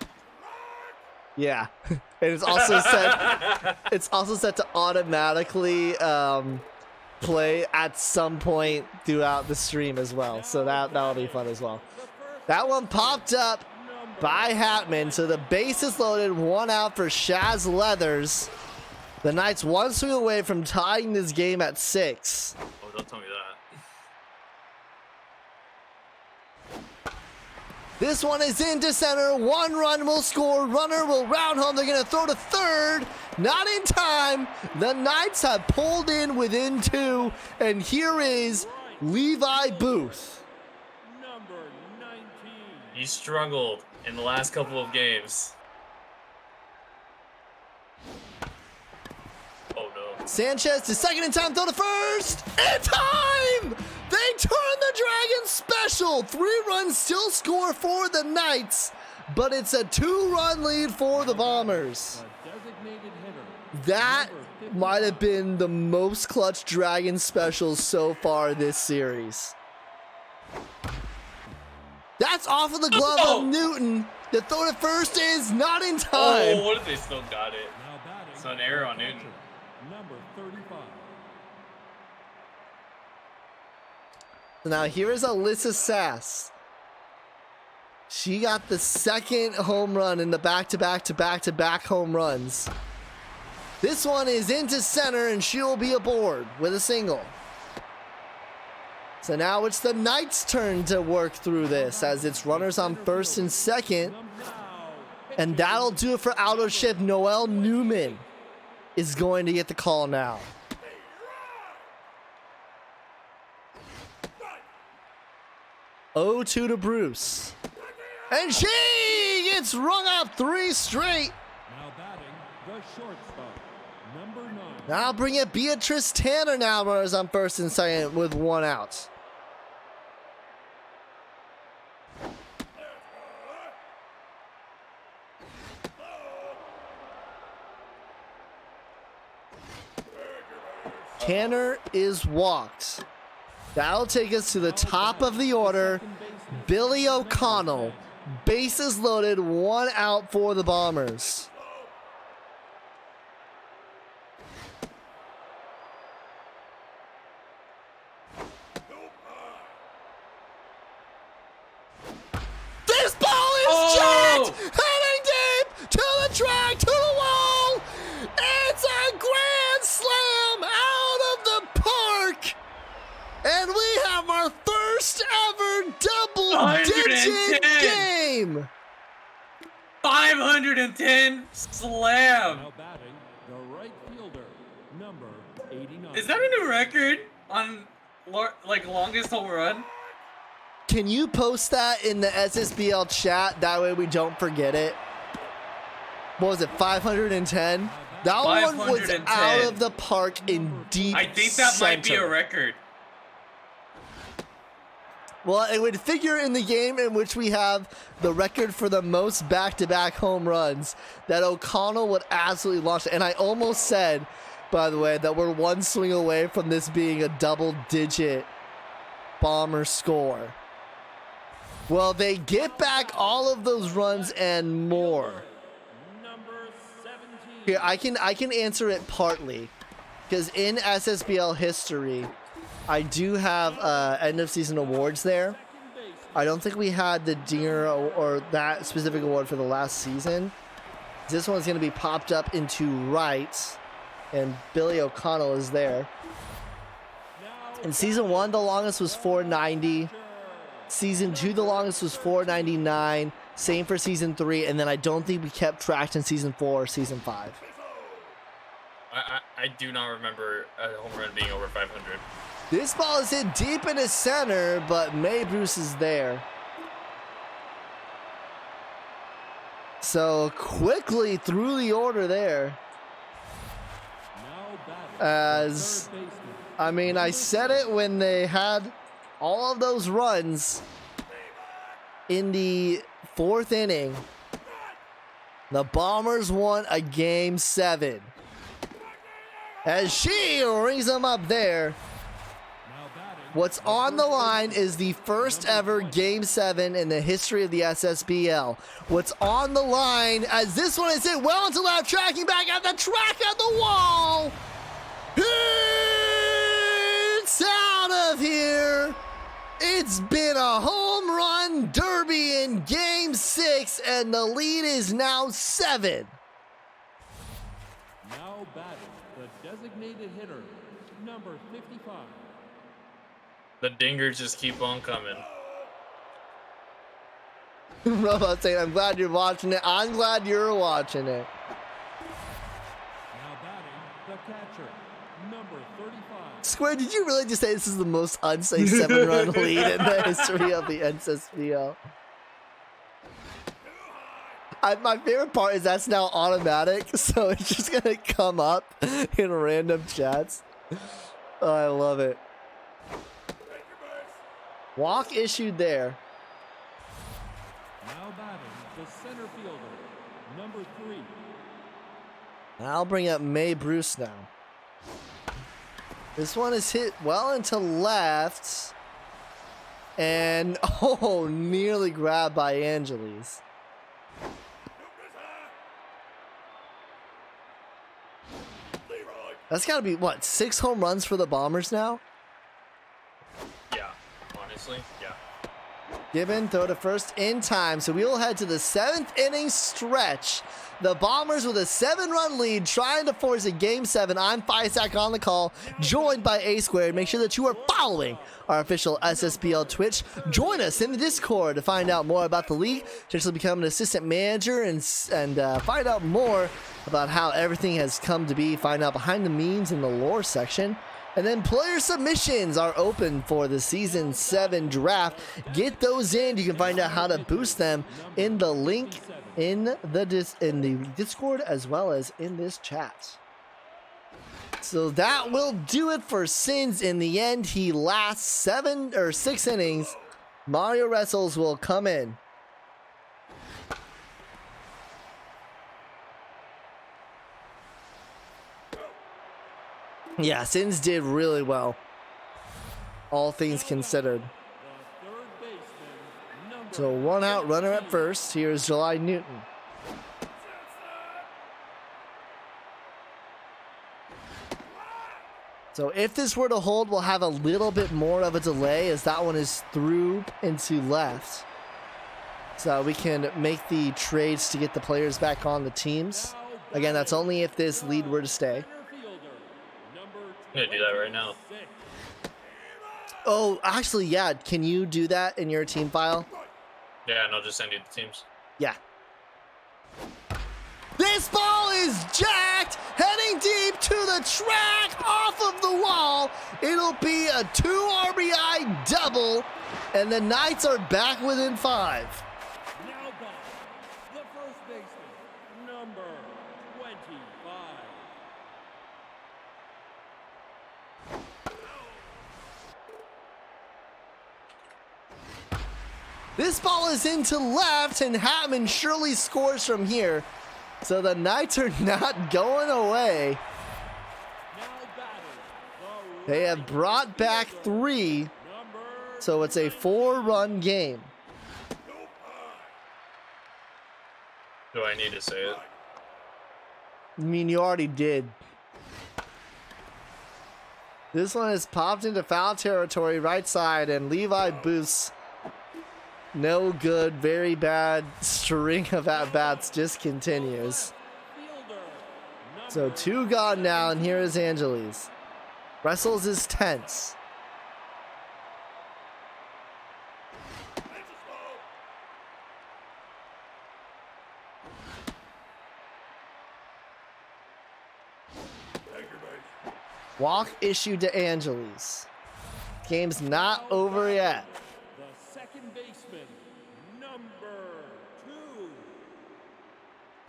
yeah, and it's also set. It's also set to automatically play at some point throughout the stream as well. So that'll be fun as well. That one popped up by Hatman, so the base is loaded, 1 out for Shaz Leathers. The Knights 1 swing away from tying this game at 6. Oh, don't tell me that. This one is into center. 1 run will score. Runner will round home. They're going to throw to third. Not in time. The Knights have pulled in within 2. And here is Levi Booth. Number 19. He struggled in the last couple of games. Oh no. Sanchez to second in time. Throw to first. In time! They turn the Dragons special. 3 runs still score for the Knights, but it's a 2-run lead for the Bombers. The designated hitter, That number might have been the most clutch Dragon specials so far this series. That's off of the glove of Newton. The throw to first is not in time. Oh, what if they still got it? now batting. It's an error on Newton. Number 35. So now here is Alyssa Sass. She got the second home run in the back-to-back home runs. This one is into center, and she will be aboard with a single. So now it's the Knights' turn to work through this, as it's runners on first and second. And that'll do it for auto shift. Noel Newman is going to get the call now. Oh, 2 to Bruce. And she gets rung up 3 straight. Now batting, the shortstop, number 9. Now bring it Beatrice Tanner now, runners on first and second with 1 out. Tanner is walked. That'll take us to the top of the order. Billy O'Connell, bases loaded, 1 out for the Bombers. This ball is jacked! Heading deep to the track, to the wall! It's a grand slam out of the park! And we have our first ever double-digit 110. game! 510 slam. Now batting, the right fielder, number 89. Is that a new record on longest home run? Can you post that in the SSBL chat? That way we don't forget it. What was it, 510? That one was 510. out of the park in deep I think that might be a center. record. Well, it would figure in the game in which we have the record for the most back-to-back home runs that O'Connell would absolutely launch. And I almost said, by the way, that we're 1 swing away from this being a double-digit Bomber score. Well, they get back all of those runs and more. Number 17. Here, I can answer it partly, because in SSBL history, I do have end of season awards there. I don't think we had the Dinger or that specific award for the last season. This one's going to be popped up into right, and Billy O'Connell is there. In season 1, the longest was 490. Season 2, the longest was 499. Same for season 3, and then I don't think we kept track in season 4 or season 5. I do not remember a home run being over 500. This ball is hit deep into center, but May Bruce is there. So quickly through the order there. Now batting. As, Third baseman. I mean, I said it when they had all of those runs in the 4th inning. The Bombers won a game 7. As she rings them up there. Now batting. What's on the line is the first ever Game 7 in the history of the SSBL. What's on the line as this one is hit well into left, tracking back at the track at the wall. It's out of here. It's been a home run derby in Game 6, and the lead is now 7. Now batting. The designated hitter. Number 55. The dingers just keep on coming. Robot saying, I'm glad you're watching it. I'm glad you're watching it. Now batting. The catcher. Number 35. Square, did you really just say this is the most unsafe 7-run lead in the history of the NSSBL? My favorite part is that's now automatic, so it's just gonna come up in random chats. Oh, I love it. Walk issued there. Now batting. The center fielder. Number 3. I'll bring up May Bruce now. This one is hit well into left. And, oh, nearly grabbed by Angeles. That's got to be, what, 6 home runs for the Bombers now? Yeah, honestly, yeah. Gibbon throw to first in time, so we will head to the 7th inning stretch. The Bombers with a 7-run lead trying to force a Game 7. I'm Fisac on the call, joined by A Squared. Make sure that you are following our official SSBL Twitch. Join us in the Discord to find out more about the league, potentially become an assistant manager, and find out more about how everything has come to be. Find out behind the memes in the lore section. And then player submissions are open for the Season 7 draft. Get those in. You can find out how to boost them in the link in the Discord as well as in this chat. So that will do it for Sins. In the end, he lasts 6 innings. Mario Wrestles will come in. Yeah, Sins did really well, all things considered. The third baseman. Number So 1 out, runner at first. Here's July Newton. So if this were to hold, we'll have a little bit more of a delay as that one is through into left. So we can make the trades to get the players back on the teams. Again, that's only if this lead were to stay. I'm gonna do that right now. Oh, actually, yeah. Can you do that in your team file? Yeah, and I'll just send you the teams. Yeah. This ball is jacked, heading deep to the track, off of the wall. It'll be a 2 RBI double, and the Knights are back within 5. Now back. The first baseman. Number 25. This ball is into left, and Hatman surely scores from here. So the Knights are not going away. Now batting. They have brought back 3, so it's a 4-run game. Do I need to say it? I mean, you already did. This one is popped into foul territory, right side, and Levi boosts. No good, very bad string of at-bats just continues. So 2 gone now, and here is Angeles. Wrestles is tense. Walk issued to Angeles. Game's not over yet. The second baseman, number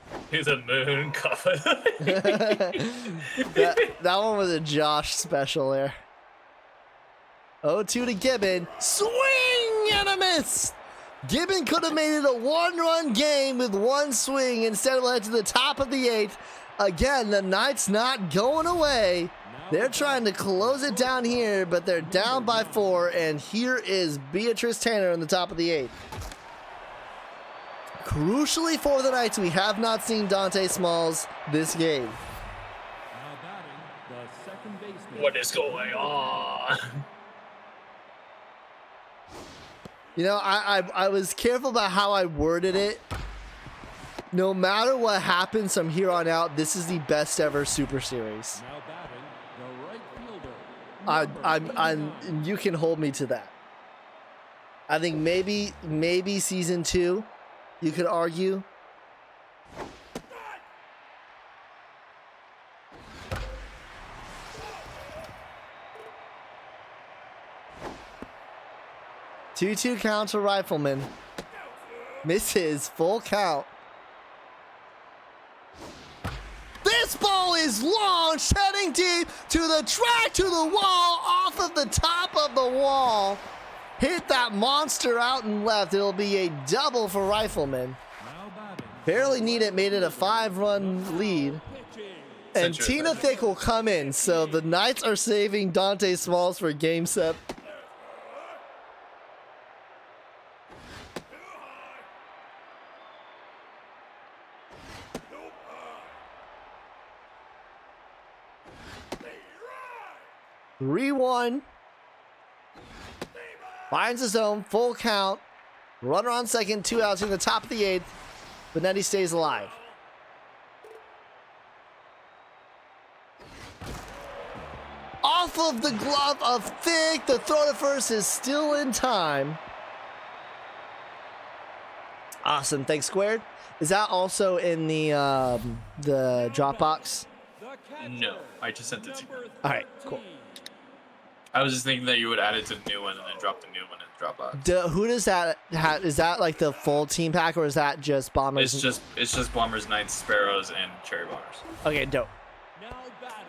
2. He's a moon coffin. that one was a Josh special there. 0-2 to Gibbon. Swing and a miss. Gibbon could have made it a 1-run game with 1 swing. Instead of led to the top of the 8th. Again, the Knights not going away. They're trying to close it down here, but they're down by 4. And here is Beatrice Tanner in the top of the 8th. Crucially for the Knights, we have not seen Dante Smalls this game. Now batting, the second baseman. What is going on? You know, I was careful about how I worded it. No matter what happens from here on out, this is the best ever Super Series. Now batting, the right fielder. I'm you can hold me to that. I think maybe season 2, you could argue. Two count to Rifleman. Misses, full count. This ball is launched, heading deep to the track, to the wall, off of the top of the wall. Hit that monster out and left. It'll be a double for Rifleman. Now batting, Barely need it, made it a 5-run lead. pitching. And Century Tina Attention. Thick will come in, so the Knights are saving Dante Smalls for game set. Three-one. Finds his own, full count. Runner on second, 2 outs in the top of the 8th. Benetti stays alive. Off of the glove of Thick. The throw to first is still in time. Awesome. Thanks, Squared. Is that also in the Dropbox? The catcher, No, I just sent it to you. number All right, cool. 13. I was just thinking that you would add it to the new one and then drop the new one in Dropbox. Who does that have? Is that like the full team pack, or is that just Bombers? It's just Bombers, Knights, Sparrows, and Cherry Bombers. Okay, dope. Now batting,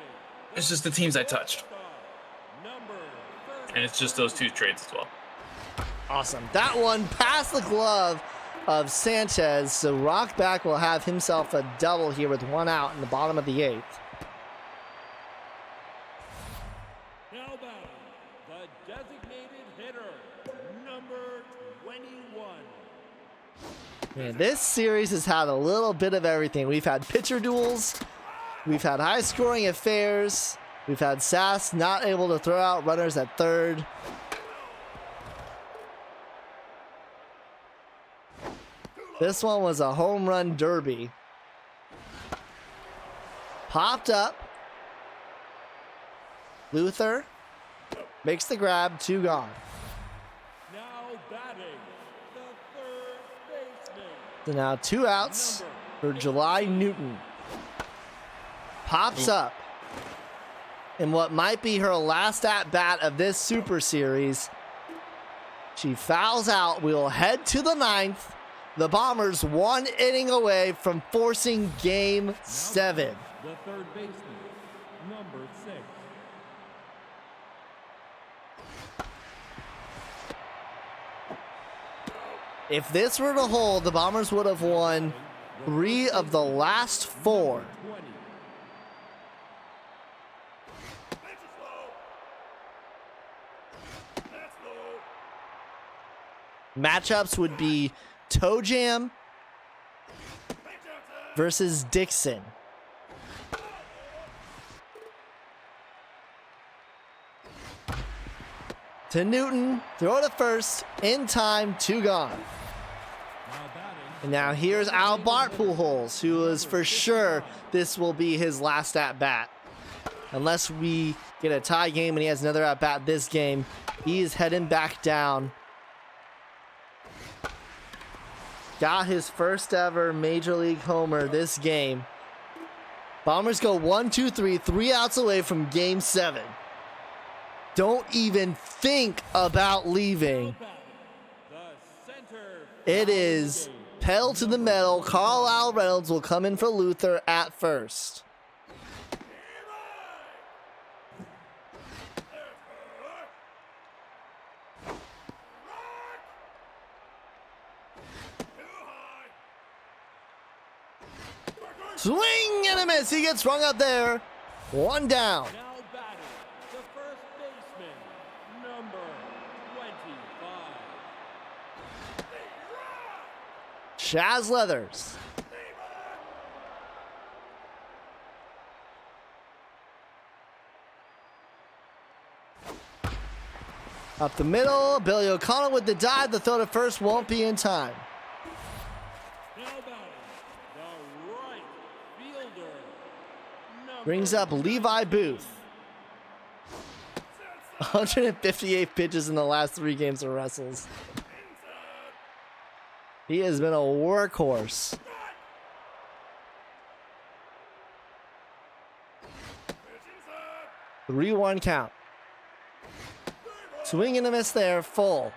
It's just the teams I touched, number and it's just those 2 trades as well. Awesome. That one past the glove of Sanchez. So Rockback will have himself a double here with 1 out in the bottom of the 8th. Now batting, the designated hitter, number 21. Man, this series has had a little bit of everything. We've had pitcher duels. We've had high-scoring affairs. We've had Sass not able to throw out runners at third. This one was a home run derby. Popped up. Luther makes the grab, 2 gone. Now batting, the third baseman, So now 2 outs for July Newton. Pops up in what might be her last at-bat of this Super Series. She fouls out. We'll head to the 9th. The Bombers 1 inning away from forcing Game 7. the third baseman, number 6. If this were to hold, the Bombers would have won 3 of the last 4. 20. Matchups would be Toe Jam versus Dixon. To Newton, throw to first, in time, 2 gone. Now batting. And now here's Al Bart Pujols, who is for sure this will be his last at bat. Unless we get a tie game and he has another at bat this game, he is heading back down. Got his first ever Major League homer this game. Bombers go 1, 2, 3, 3 outs away from game 7. Don't even think about leaving. The center. It is pedal to the metal. Carlisle Reynolds will come in for Luther at first. Swing and a miss. He gets rung up there. 1 down. Now batting. The first baseman. Number 25. Chaz Leathers. Up the middle, Billy O'Connell with the dive. The throw to first won't be in time. Now batting. The right fielder. Number Brings up Levi Booth. 158 pitches in the last 3 games of wrestles. He has been a workhorse. Three 1 count. Swing and a miss there, full.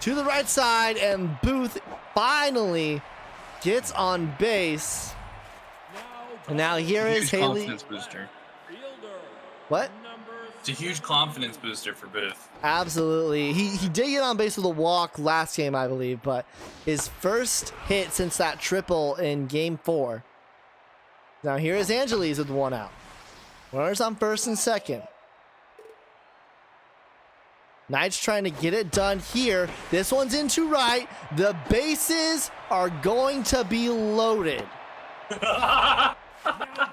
To the right side, and Booth finally gets on base. And now here is Huge Haley. confidence booster. fielder. What? Number It's a huge confidence booster for Booth. Absolutely. He did get on base with a walk last game, I believe, but his first hit since that triple in game 4. Now here is Angeles with 1 out. Runners on first and second. Knights trying to get it done here. This one's into right. The bases are going to be loaded.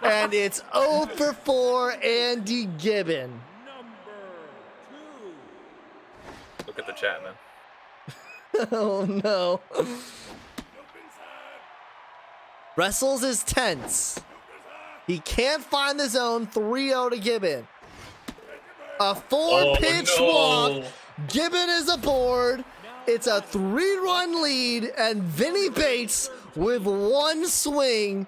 And it's 0 for 4, Andy Gibbon. number 2. Look at the chat, man. Oh no. Wrestles is tense. He can't find the zone. 3-0 to Gibbon. A 4-pitch walk. Gibbon is aboard. It's a 3-run lead, and Vinny Bates with 1 swing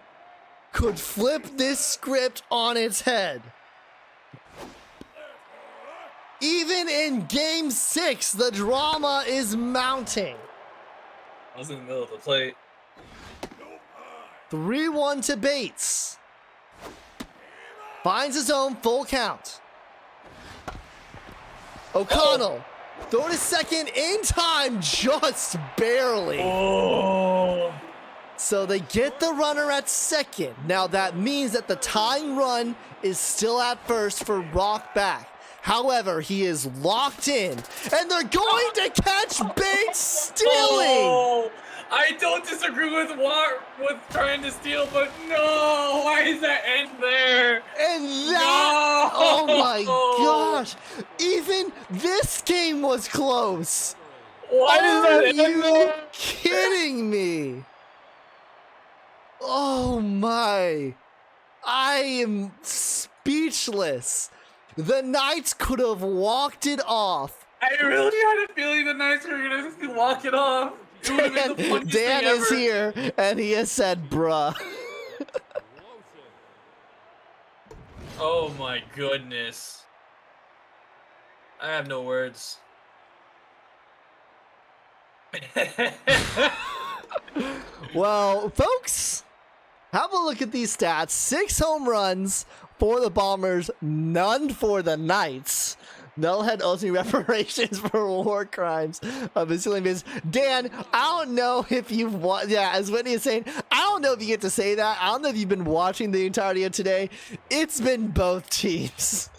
could flip this script on its head. Even in game 6, the drama is mounting. I was in the middle of the plate. 3-1 to Bates. Finds his own, full count. O'Connell, throw to second in time, just barely. Oh. So they get the runner at second. Now that means that the tying run is still at first for Rock back. However, he is locked in, and they're going to catch Bates stealing. Oh, I don't disagree with trying to steal, but no, why is that end there? And that, No! oh my gosh, even this game was close. Why Are does that end you there? kidding me? Oh my. I am speechless. The Knights could have walked it off. I really had a feeling the Knights were gonna just walk it off. It would've been the funniest Dan thing is ever. here, and he has said, bruh. Oh my goodness. I have no words. Well, folks, have a look at these stats. 6 home runs for the Bombers, none for the Knights. Nullhead owes me reparations for war crimes of his stealing base. Dan, I don't know if you've as Whitney is saying, I don't know if you get to say that. I don't know if you've been watching the entirety of today. It's been both teams.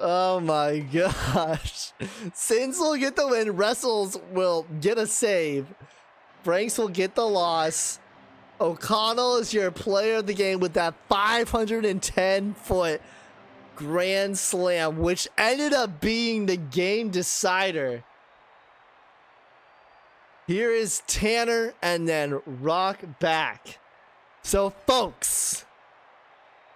Oh my gosh. Sins will get the win. Wrestles will get a save. Franks will get the loss. O'Connell is your player of the game with that 510-foot grand slam, which ended up being the game decider. Here is Tanner and then Rock back. So, folks,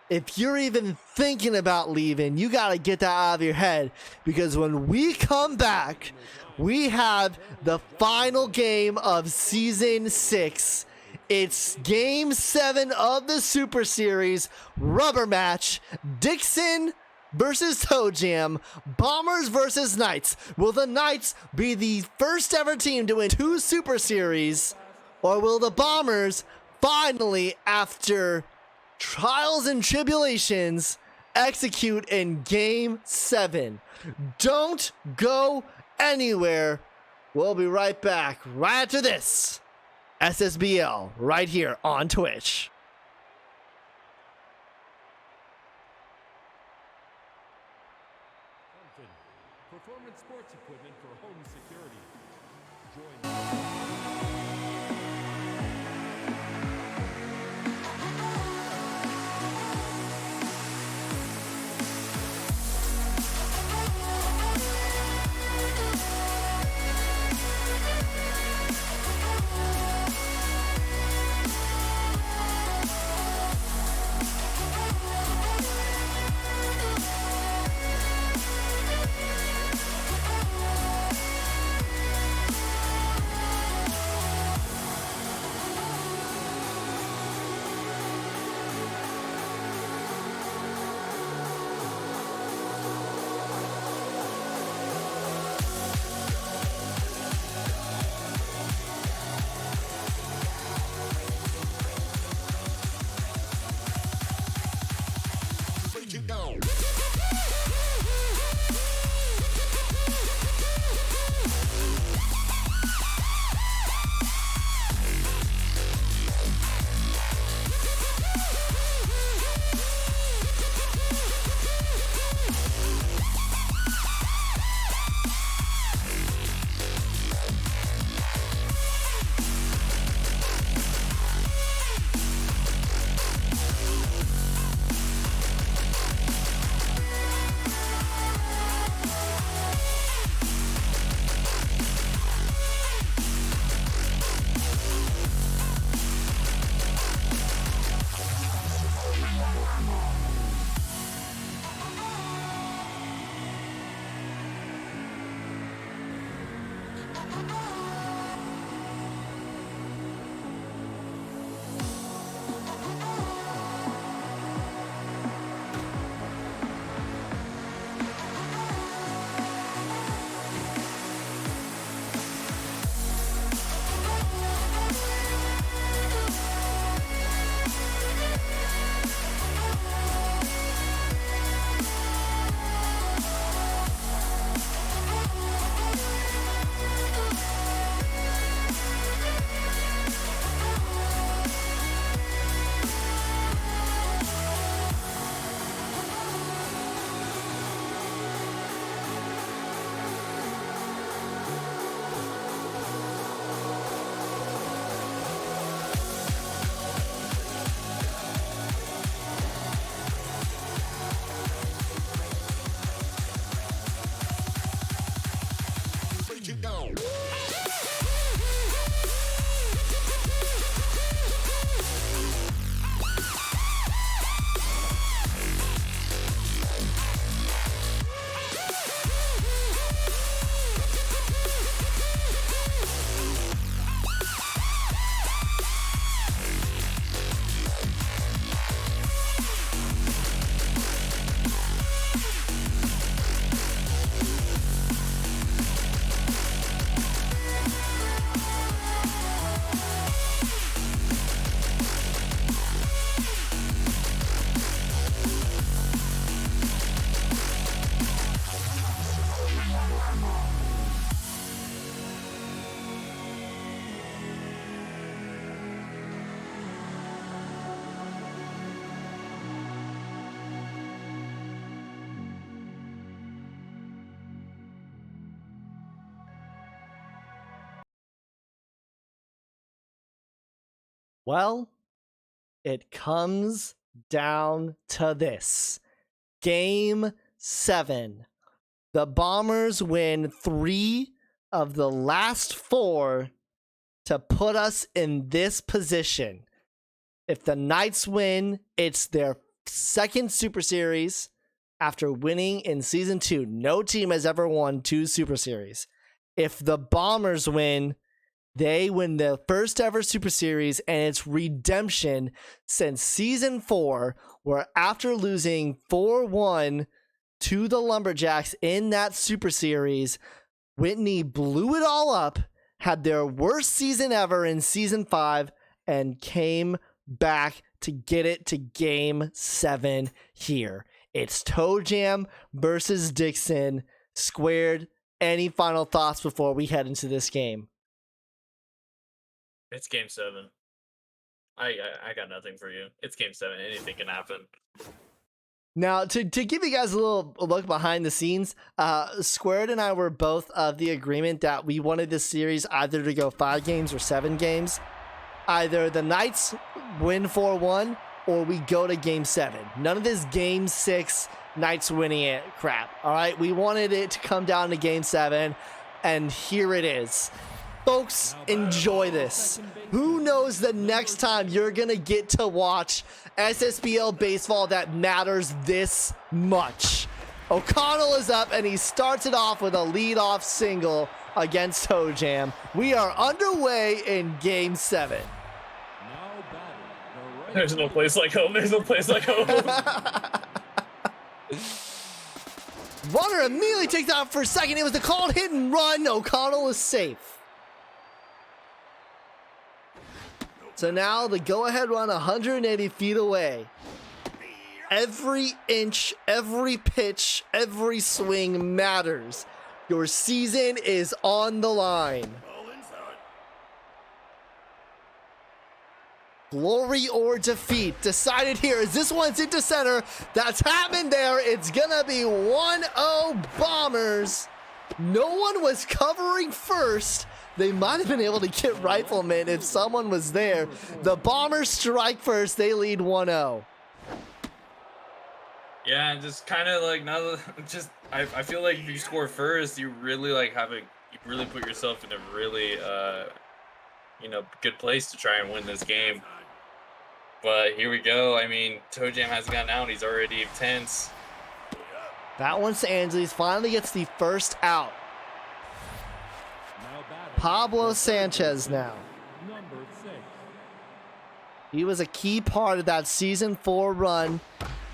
if you're even thinking about leaving, you got to get that out of your head, because when we come back, we have the final game of Season 6. It's Game 7 of the Super Series rubber match. Dixon versus Toe Jam, Bombers versus Knights. Will the Knights be the first ever team to win 2 Super Series, or will the Bombers finally, after trials and tribulations, execute in Game 7? Don't go anywhere. We'll be right back right after this. SSBL right here on Twitch. Compton, performance sports equipment for home security. Join Well, it comes down to this. Game 7. The Bombers win 3 of the last 4 to put us in this position. If the Knights win, it's their second Super Series after winning in Season 2. No team has ever won 2 Super Series. If the Bombers win, they win the first ever Super Series, and it's redemption since Season 4, where after losing 4-1 to the Lumberjacks in that Super Series, Whitney blew it all up, had their worst season ever in Season 5, and came back to get it to Game 7 here. It's Toe Jam versus Dixon squared. Any final thoughts before we head into this game? It's Game 7. I got nothing for you. It's Game 7. Anything can happen. Now, to give you guys a little look behind the scenes, Squared and I were both of the agreement that we wanted this series either to go 5 games or 7 games. Either the Knights win 4-1 or we go to Game 7. None of this Game 6 Knights winning it crap. All right, we wanted it to come down to Game 7, and here it is. Folks, enjoy this. Who knows the next time you're going to get to watch SSBL baseball that matters this much. O'Connell is up, and he starts it off with a leadoff single against Toe Jam. We are underway in Game 7. There's no place like home. There's no place like home. Runner immediately takes out for a second. It was a called hit and run. O'Connell is safe. So now the go-ahead run 180 feet away. Every inch, every pitch, every swing matters. Your season is on the line. Glory or defeat decided here as this one's into center. That's happened there. It's gonna be 1-0 Bombers. No one was covering first. They might have been able to get Rifleman if someone was there. The Bombers strike first. They lead 1-0. Yeah, and just kind of like now, just I feel like if you score first, you really like you really put yourself in a really good place to try and win this game. But here we go. I mean, Toe Jam hasn't gotten out. He's already tense. That one's to Angeles. Finally gets the first out. Pablo Sanchez now. Number 6. He was a key part of that Season 4 run.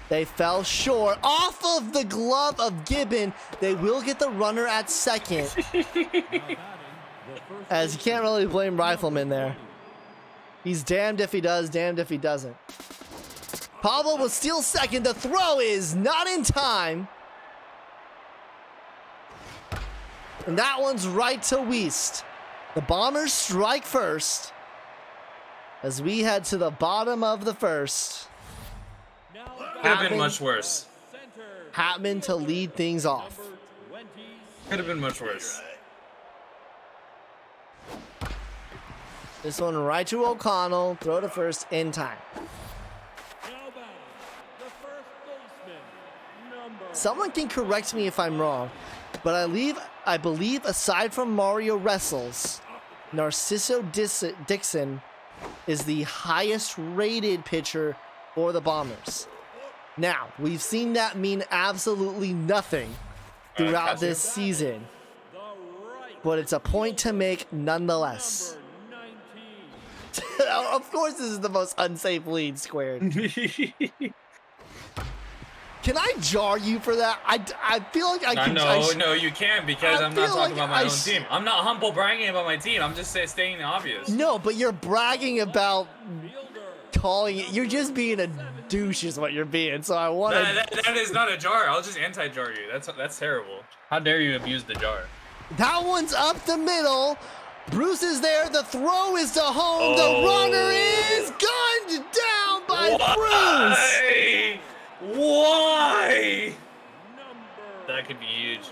They fell short. Off of the glove of Gibbon. They will get the runner at second. As you can't really blame Rifleman there. He's damned if he does, damned if he doesn't. Pablo will steal second. The throw is not in time. And that one's right to Wiest. The Bombers strike first as we head to the bottom of the first. Could have been much worse. Hatman to lead things off. Could have been much worse. This one right to O'Connell. Throw to first in time. Someone can correct me if I'm wrong, but I believe aside from Mario Wrestles, Narciso Dixon is the highest rated pitcher for the Bombers. Now, we've seen that mean absolutely nothing throughout this season, but it's a point to make nonetheless. Of course, this is the most unsafe lead, Squared. Can I jar you for that? I feel like I can. No, you can't because I'm not talking about my own team. I'm not humble bragging about my team. I'm just stating obvious. No, but you're bragging about calling it. You're just being a douche is what you're being. So I want to. That is not a jar. I'll just anti-jar you. That's terrible. How dare you abuse the jar? That one's up the middle. Bruce is there. The throw is to home. The runner is gunned down by Bruce. Why? That could be huge.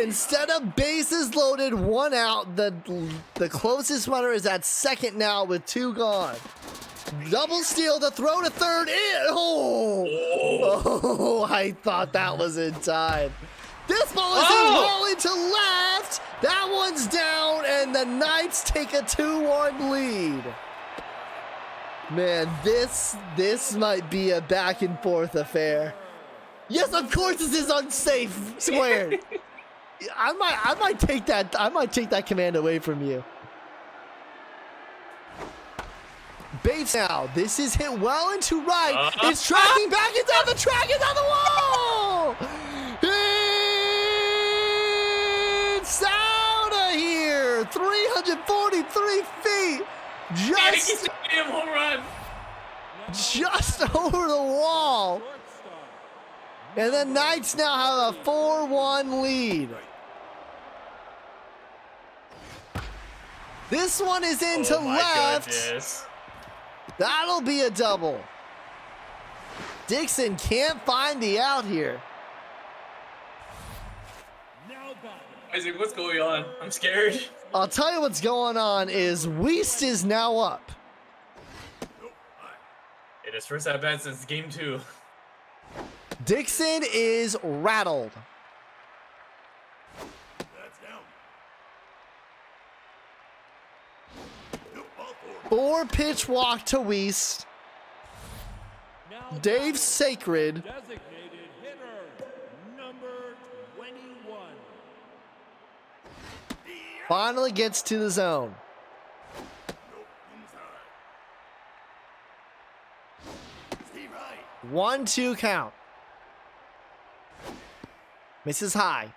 Instead of bases loaded, 1 out, the closest runner is at second now with 2 gone. Double steal, the throw to third. Oh, I thought that was in time. This ball is rolling to left. That one's down, and the Knights take a 2-1 lead. Man, this might be a back and forth affair. Yes, of course this is unsafe, squared. I might take that command away from you. Bates now. This is hit well into right. It's tracking back. It's on the track. It's on the wall. It's out of here. 343 feet. Just over the wall. And the Knights now have a 4-1 lead. This one is into left. Goodness. That'll be a double. Dixon can't find the out here. Isaac, what's going on? I'm scared. I'll tell you what's going on is Weist is now up. It is first at bat since game 2. Dixon is rattled. 4-pitch walk to Weist. Dave Sacred. Designated hitter, number 21. Finally gets to the zone. One, 2 count. Misses high.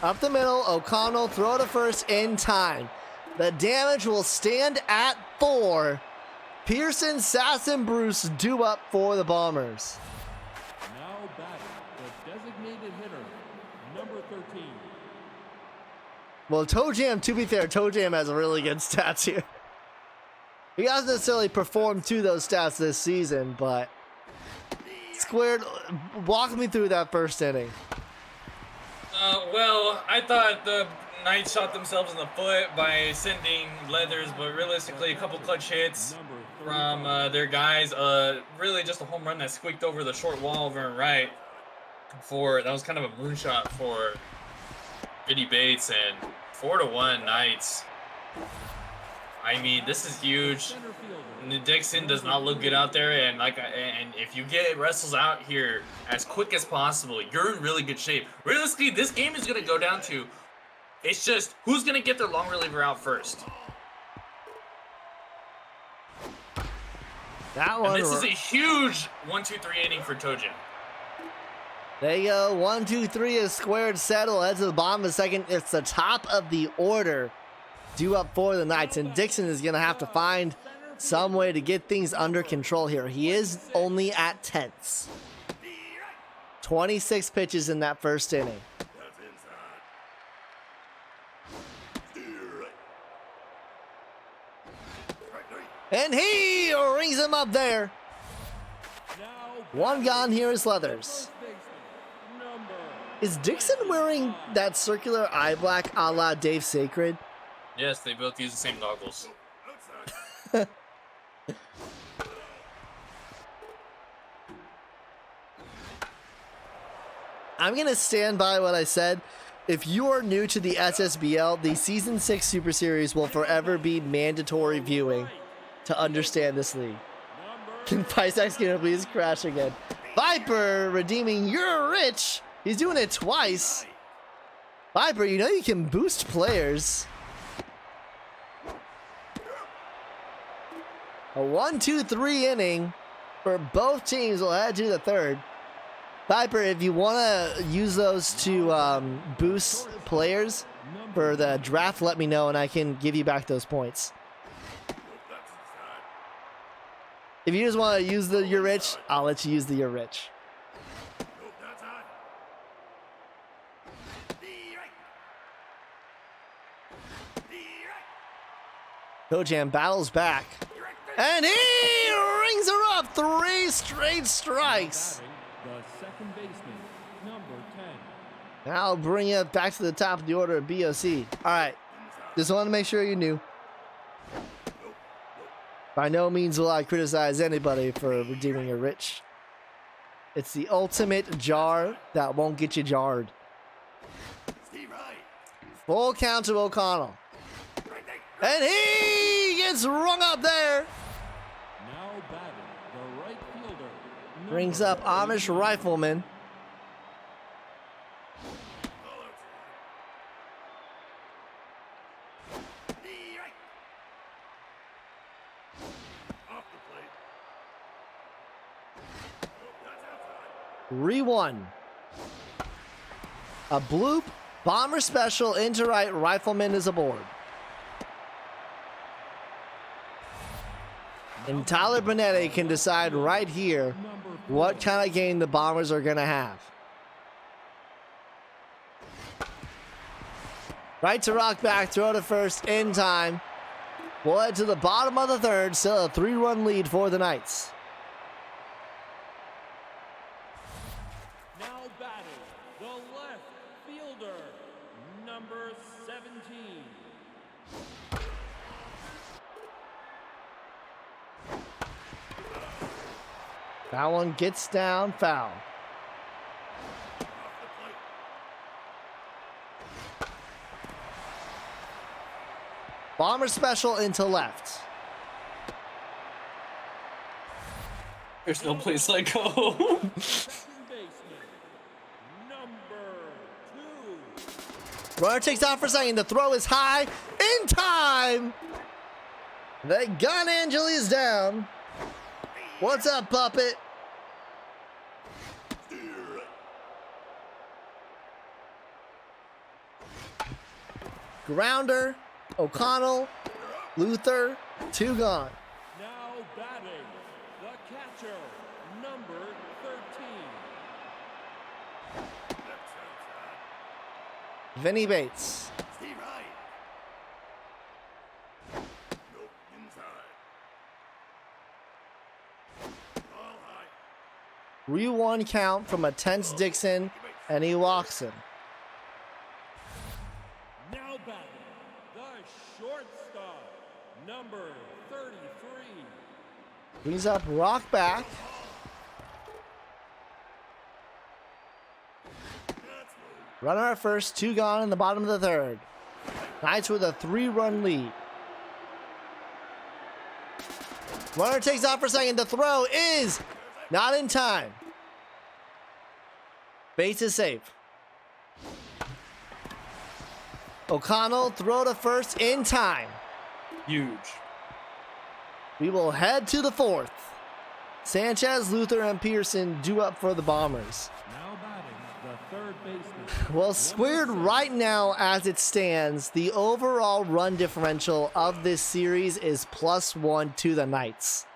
Up the middle, O'Connell throw to first in time. The damage will stand at 4. Pearson, Sass, and Bruce due up for the Bombers. Now batting, the designated hitter, number 13. Well, Toe Jam, to be fair, Toe Jam has really good stats here. He hasn't necessarily performed to those stats this season, but Squared, walk me through that first inning. Well, I thought the Knights shot themselves in the foot by sending Leathers, but realistically, a couple clutch hits from their guys. Really just a home run that squeaked over the short wall over and right. That was kind of a moonshot for Vinny Bates, and 4-1 Knights. I mean, this is huge. Dixon does not look good out there, and if you get wrestles out here as quick as possible, you're in really good shape. Realistically, this game is going to go down to, it's just who's going to get their long reliever out first. That one. And this is a huge 1-2-3 inning for Toe Jam. There you go. 1, 2, 3 is Squared settle. Heads to the bottom of the second. It's the top of the order. Due up for the Knights, and Dixon is going to have to find some way to get things under control here. He is only at 10ths. 26 pitches in that first inning. And he rings him up there. 1 gone here is Leathers. Is Dixon wearing that circular eye black a la Dave Sacred? Yes, they both use the same goggles. I'm going to stand by what I said. If you are new to the SSBL, the Season 6 Super Series will forever be mandatory viewing to understand this league. Can Pysax gonna please crash again? Viper redeeming You're Rich. He's doing it twice. Viper, you know you can boost players. A 1-2-3 inning for both teams. Will head to the third. Viper, if you want to use those to boost players for the draft, let me know and I can give you back those points. If you just want to use the You're Rich, I'll let you use the You're Rich. Toe Jam battles back. And he rings her up. 3 straight strikes. The second baseman, Now I'll bring you back to the top of the order of BOC. All right. Just want to make sure you knew. By no means will I criticize anybody for redeeming a rich. It's the ultimate jar that won't get you jarred. Full count to O'Connell. And he gets rung up there. Now batting, the right fielder. Brings up Amish Rifleman. Re-1. A bloop. Bomber special into right. Rifleman is aboard. And Tyler Benetti can decide right here what kind of game the Bombers are going to have. Right to rock back, throw to first in time. We'll head to the bottom of the third, still a 3-run lead for the Knights. Now batting, the left fielder, number 17. That one gets down, foul. Bomber special into left. There's no place like home. Second baseman, number 2. Runner takes off for a second. The throw is high in time. The gun Angeli is down. What's up, puppet? Grounder, O'Connell, Luther, 2 gone. Now batting, the catcher, number 13. Vinny Bates. Re-1 count from a tense Dixon, and he walks him. Now batting, the shortstop, number 33. Brings up rock back. Runner at first, 2 gone in the bottom of the third. Knights with a 3-run lead. Runner takes off for a second. The throw is not in time. Bates is safe. O'Connell, throw to first in time. Huge. We will head to the 4th. Sanchez, Luther, and Pearson due up for the Bombers. Now batting, the third baseman. Well, squared right now as it stands, the overall run differential of this series is +1 to the Knights.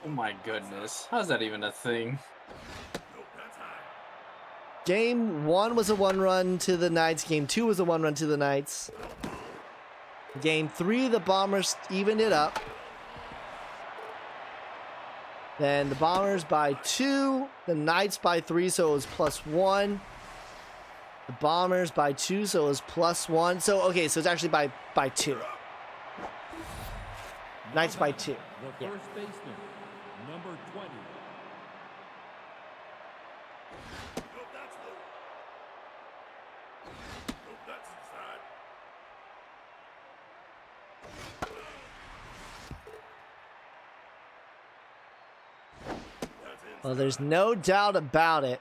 Oh my goodness. How's that even a thing? Game 1 was a 1-run to the Knights. Game 2 was a 1-run to the Knights. Game 3, the Bombers evened it up. Then the Bombers by 2, the Knights by 3, so it was +1. The Bombers by 2, so it was +1. So, okay, so it's actually by 2. Knights by 2. The Yeah. first baseman, number 20. Well, there's no doubt about it.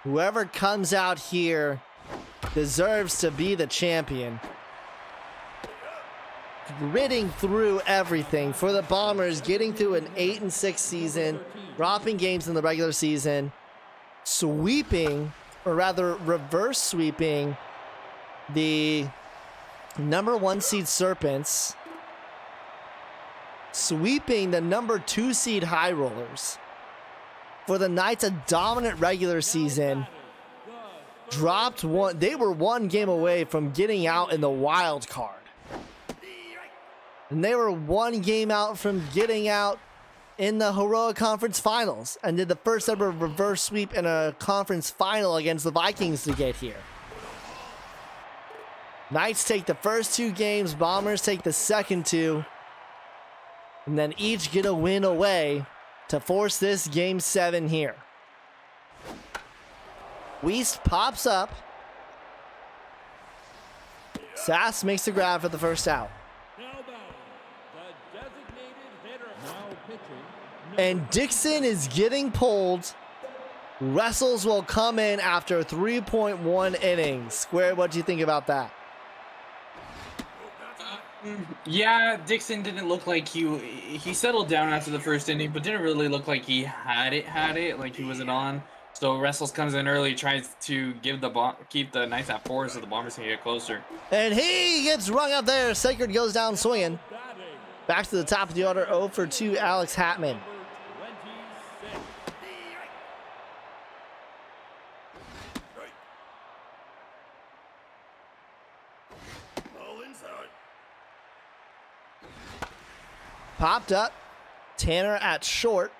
Whoever comes out here deserves to be the champion. Ridding through everything for the Bombers, getting through an 8-6 season, dropping games in the regular season, sweeping, or rather reverse sweeping, the number 1 seed Serpents, sweeping the number 2 seed High Rollers. For the Knights, a dominant regular season. Dropped one. They were 1 game away from getting out in the wild card. And they were 1 game out from getting out in the Heroic Conference Finals and did the first ever reverse sweep in a conference final against the Vikings to get here. Knights take the first 2 games, Bombers take the second 2, and then each get a win away to force this game 7 here. Weist pops up. Sass makes the grab for the first out. Now batting, the designated hitter. Now pitching. And Dixon is getting pulled. Wrestles will come in after 3.1 innings. Square, what do you think about that? Yeah, Dixon didn't look like he settled down after the first inning, but didn't really look like he had it, like he wasn't on. So Wrestles comes in early, tries to keep the Knights at 4 so the Bombers can get closer. And he gets rung up there. Sacred goes down swinging. Batting, Back to the top of the order, 0 for 2, Alex Hatman. number 26. Popped up. Tanner at short.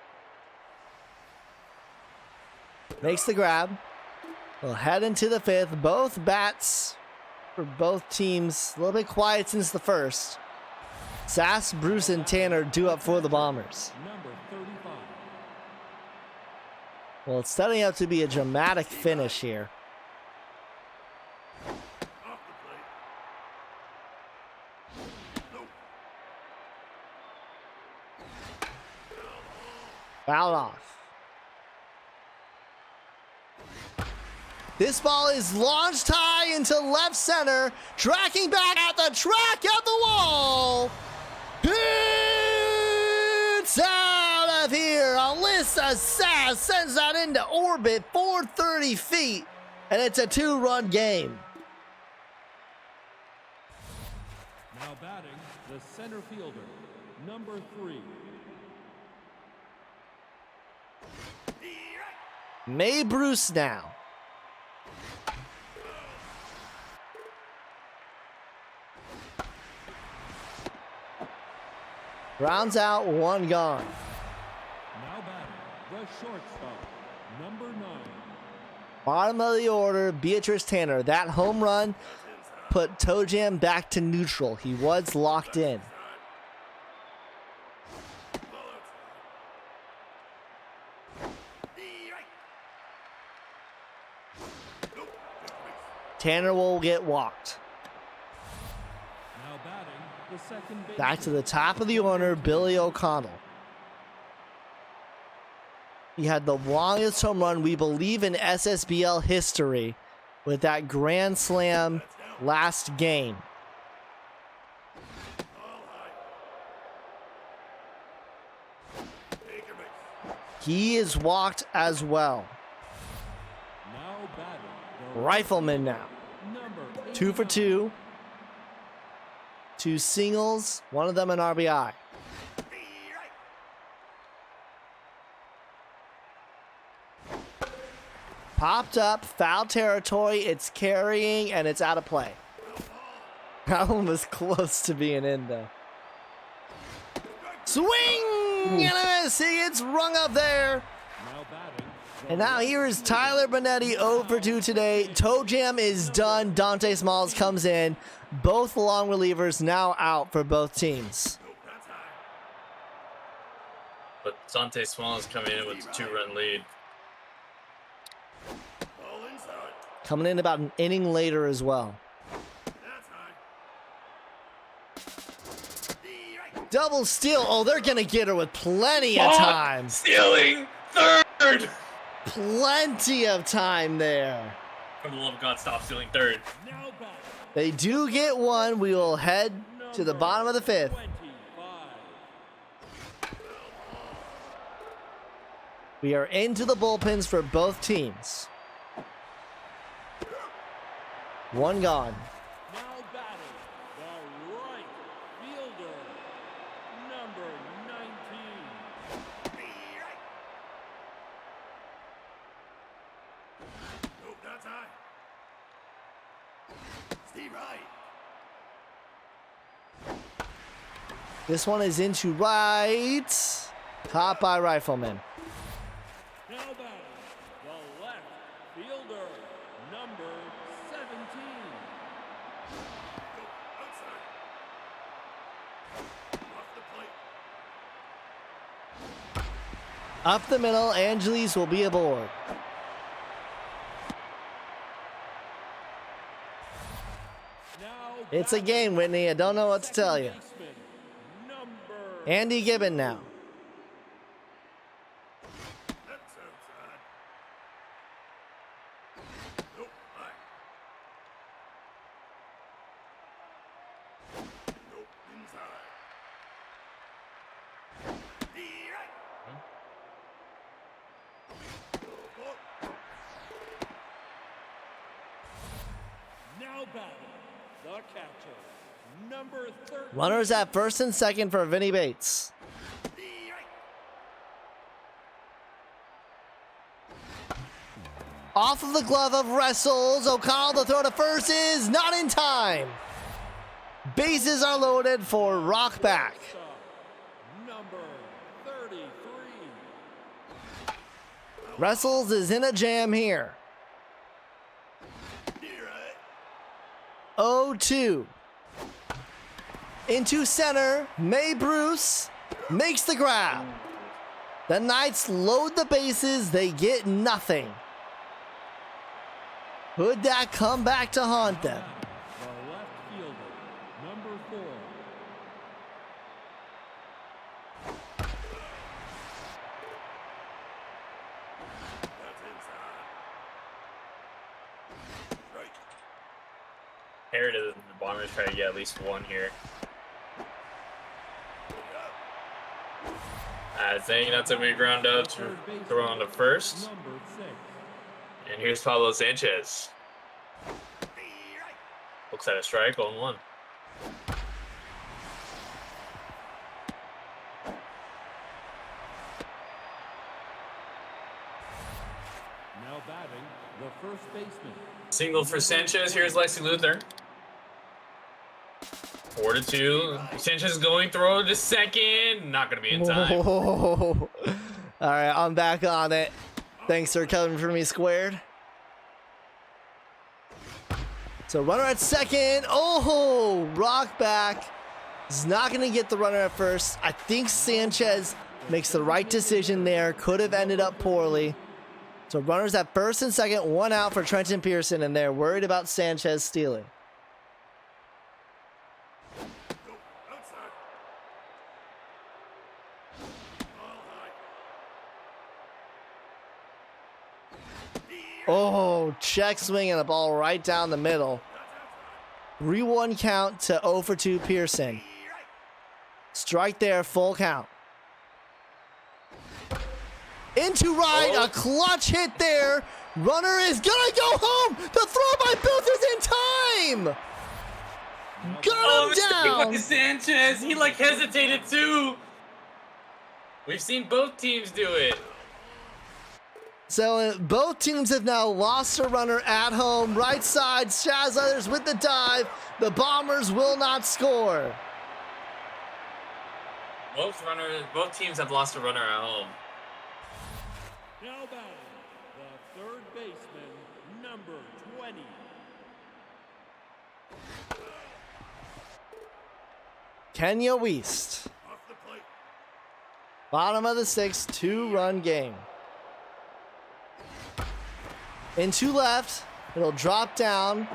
Makes the grab. We'll head into the 5th. Both bats for both teams. A little bit quiet since the first. Sass, Bruce, and Tanner due up for the Bombers. Number 35. Well, it's setting up to be a dramatic finish here. Fouled off. This ball is launched high into left center, tracking back at the track at the wall. It's out of here. Alyssa Sass sends that into orbit, 430 feet, and it's a 2-run game. Now batting, the center fielder, number 3. May Bruce now. Rounds out, 1 gone. Now batting, the shortstop, number 9. Bottom of the order, Beatrice Tanner. That home run put Toe Jam back to neutral. He was locked in. Tanner will get walked. Now batting, the second baseman. Back to the top of the order, Billy O'Connell. He had the longest home run, we believe, in SSBL history with that grand slam last game. He is walked as well. Now batting, the Rifleman now. number 2 for 2. 2 singles, one of them an RBI. Popped up, foul territory, it's carrying, and it's out of play. That one was close to being in, though. Swing! And a miss. He gets rung up there. Now batting, the And now here is Tyler Benetti, 0 for 2 today. Toe Jam is done. Dante Smalls comes in. Both long relievers now out for both teams. But Dante Smalls coming in with a 2-run lead. Coming in about an inning later as well. Double steal. Oh, they're going to get her with plenty of time. Stealing third! Plenty of time there. For the love of God, stop stealing third. now batting, They do get one. We will head to the bottom of the 5th. 25. We are into the bullpens for both teams. 1 gone. Now batting, the right fielder, number 19. This one is into right. Caught by Rifleman. Now batting, the left fielder, number 17. Up the middle, Angeles will be aboard. Now It's a game, Whitney. I don't know what to tell you. baseman, number Andy Gibbon now. now batting, the catcher, number 13. Runners at first and second for Vinny Bates. Off of the glove of Wrestles. O'Connell, the throw to first is not in time. Bases are loaded for Rock back. Number 33. Wrestles is in a jam here. 0-2. Into center, May Bruce makes the grab. The Knights load the bases, they get nothing. Could that come back to haunt them? The left fielder, number 4. Imperative that the Bombers try to get at least one here. Saying that's a big ground out to throw on to first. Number 6. And here's Pablo Sanchez. Looks at a strike, 0-1. Now batting, the first baseman. Single for Sanchez. Here's Lexi Luther. 4-2. Sanchez going throw to second. Not going to be in time. Whoa. All right, I'm back on it. Thanks for coming for me squared. So runner at second. Oh, Rock back. He's not going to get the runner at first. I think Sanchez makes the right decision there. Could have ended up poorly. So runners at first and second, one out for Trenton Pearson, and they're worried about Sanchez stealing. Oh, check swing and a ball right down the middle. 3-1 count to 0 for 2 Pearson. Strike there, full count. Into right, a clutch hit there. Runner is gonna go home. The throw by Booth is in time. Got him down. By Sanchez. He like hesitated too. We've seen both teams do it. So both teams have now lost a runner at home. Right side, Chaz Leathers with the dive. The Bombers will not score. Both teams have lost a runner at home. Now batting, the third baseman, number 20. Kenya Weast. Bottom of the sixth, 2-run game. Into left, it'll drop down.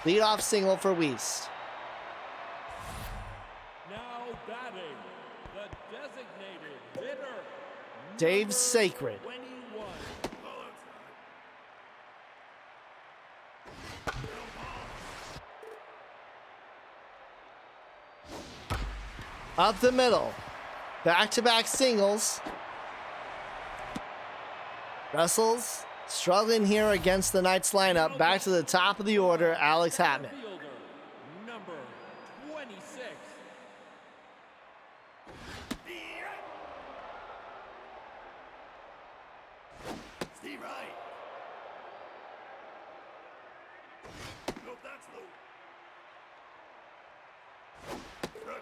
Leadoff single for Weast. Now batting, the designated hitter, Dave number Sacred. 21. Up the middle. Back-to-back singles. Wrestles struggling here against the Knights lineup. Back to the top of the order, Alex Hatman. Fielder, number 26. Steve Wright. Nope, that's low.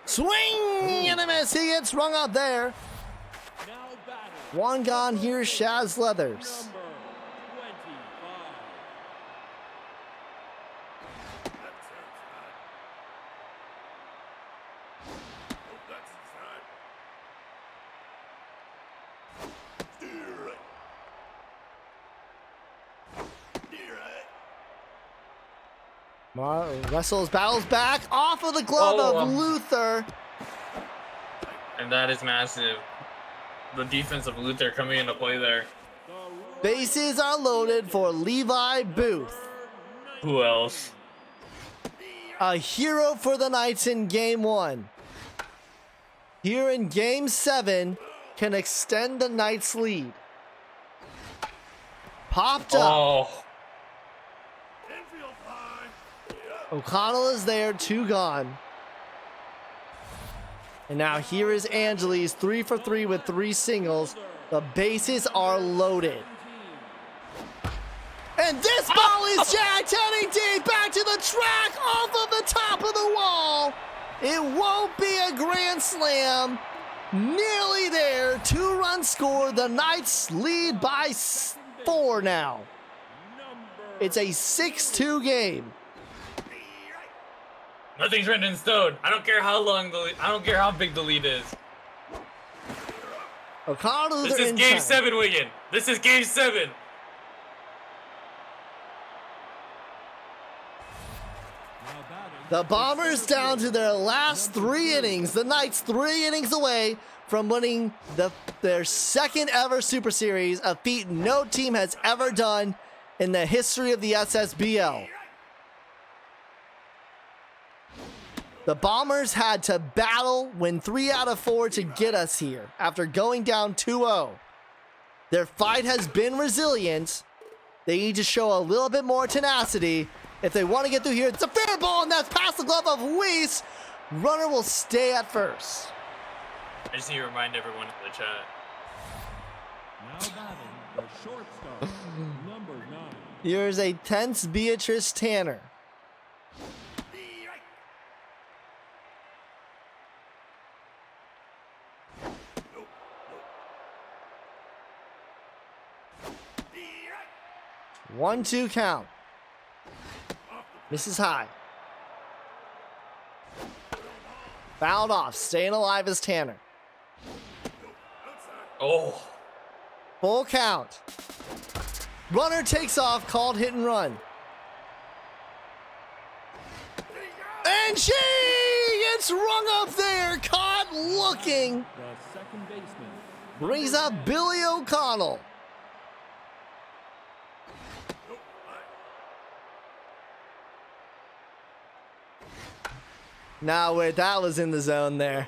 Swing and a miss. He gets rung up there. Now batting. One gone. Here's Shaz Leathers. Number 25. Wrestles, battles back off of the glove of Luther. And that is massive. The defense of Luther coming into play there. Bases are loaded for Levi Booth. Who else? A hero for the Knights in game 1. Here in game 7, can extend the Knights lead. Popped up. Oh, O'Connell is there, 2 gone. And now here is Angeles, 3 for 3 with 3 singles. The bases are loaded. And this ball is jacked, heading deep, back to the track, off of the top of the wall. It won't be a grand slam. Nearly there, 2-run score. The Knights lead by 4 now. It's a 6-2 game. nothing's written in stone. I don't care how long I don't care how big the lead is. O'Connell This is game 7, Wigan. This is game 7. The Bombers down to their last 3 innings. The Knights 3 innings away from winning their second ever Super Series, a feat no team has ever done in the history of the SSBL. The Bombers had to battle, win 3 out of 4 to get us here after going down 2-0. Their fight has been resilient. They need to show a little bit more tenacity if they want to get through here. It's a fair ball, and that's past the glove of Weiss. Runner will stay at first. I just need to remind everyone in the chat. Now batting the shortstop, number 9. Here's a tense Beatrice Tanner. One-two count. Misses high. Fouled off. Staying alive is Tanner. Oh, Full count. Runner takes off. Called hit and run. And she gets rung up there. Caught looking. The second baseman. Brings up Billy O'Connell. Now wait, that was in the zone there.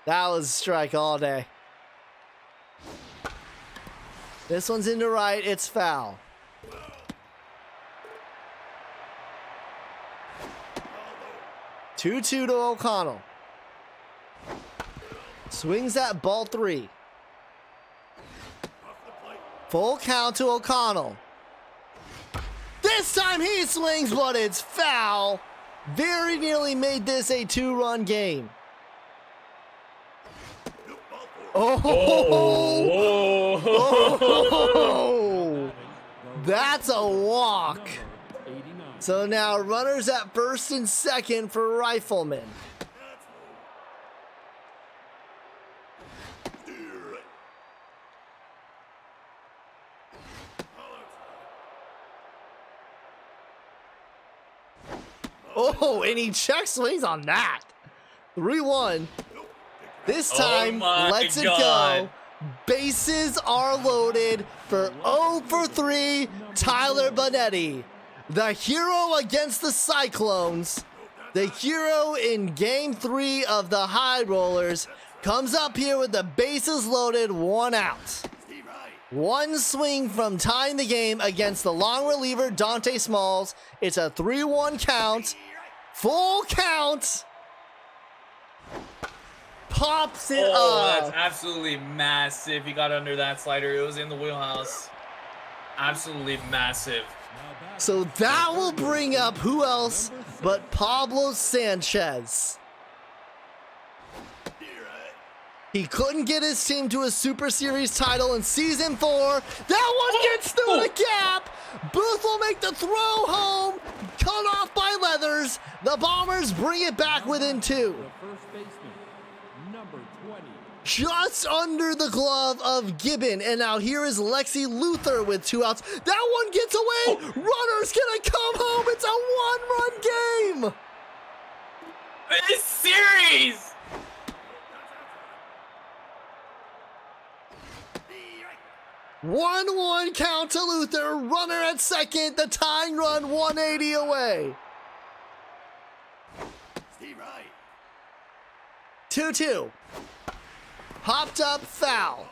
That was strike all day. This one's into right, it's foul. Two-two to O'Connell. Swings at ball 3. Full count to O'Connell. This time he swings, but it's foul. Very nearly made this a 2-run game. Oh, that's a walk. Number 89. So now runners at first and second for Rifleman. Oh, and he check swings on that. 3-1. This time, my lets it God. go. Bases are loaded for 0 for 3, Tyler Bonetti. The hero against the Cyclones. The hero in game 3 of the High Rollers comes up here with the bases loaded, 1 out. 1 swing from tying the game against the long reliever Dante Smalls. It's a 3-1 count. Full count. Pops it that's up. absolutely massive. He got under that slider. It was in the wheelhouse. Absolutely massive. So that will bring up who else but Pablo Sanchez. He couldn't get his team to a Super Series title in Season 4. That one gets through the gap. Booth will make the throw home. Cut off by Leathers. The Bombers bring it back within 2. The first baseman, number 20. Just under the glove of Gibbon. And now here is Lexi Luthor with 2 outs. That one gets away. Runner's gonna come home. It's a 1-run game. This series! 1-1 count to Luther. Runner at second. The tying run 180 away. 2-2. Popped up foul.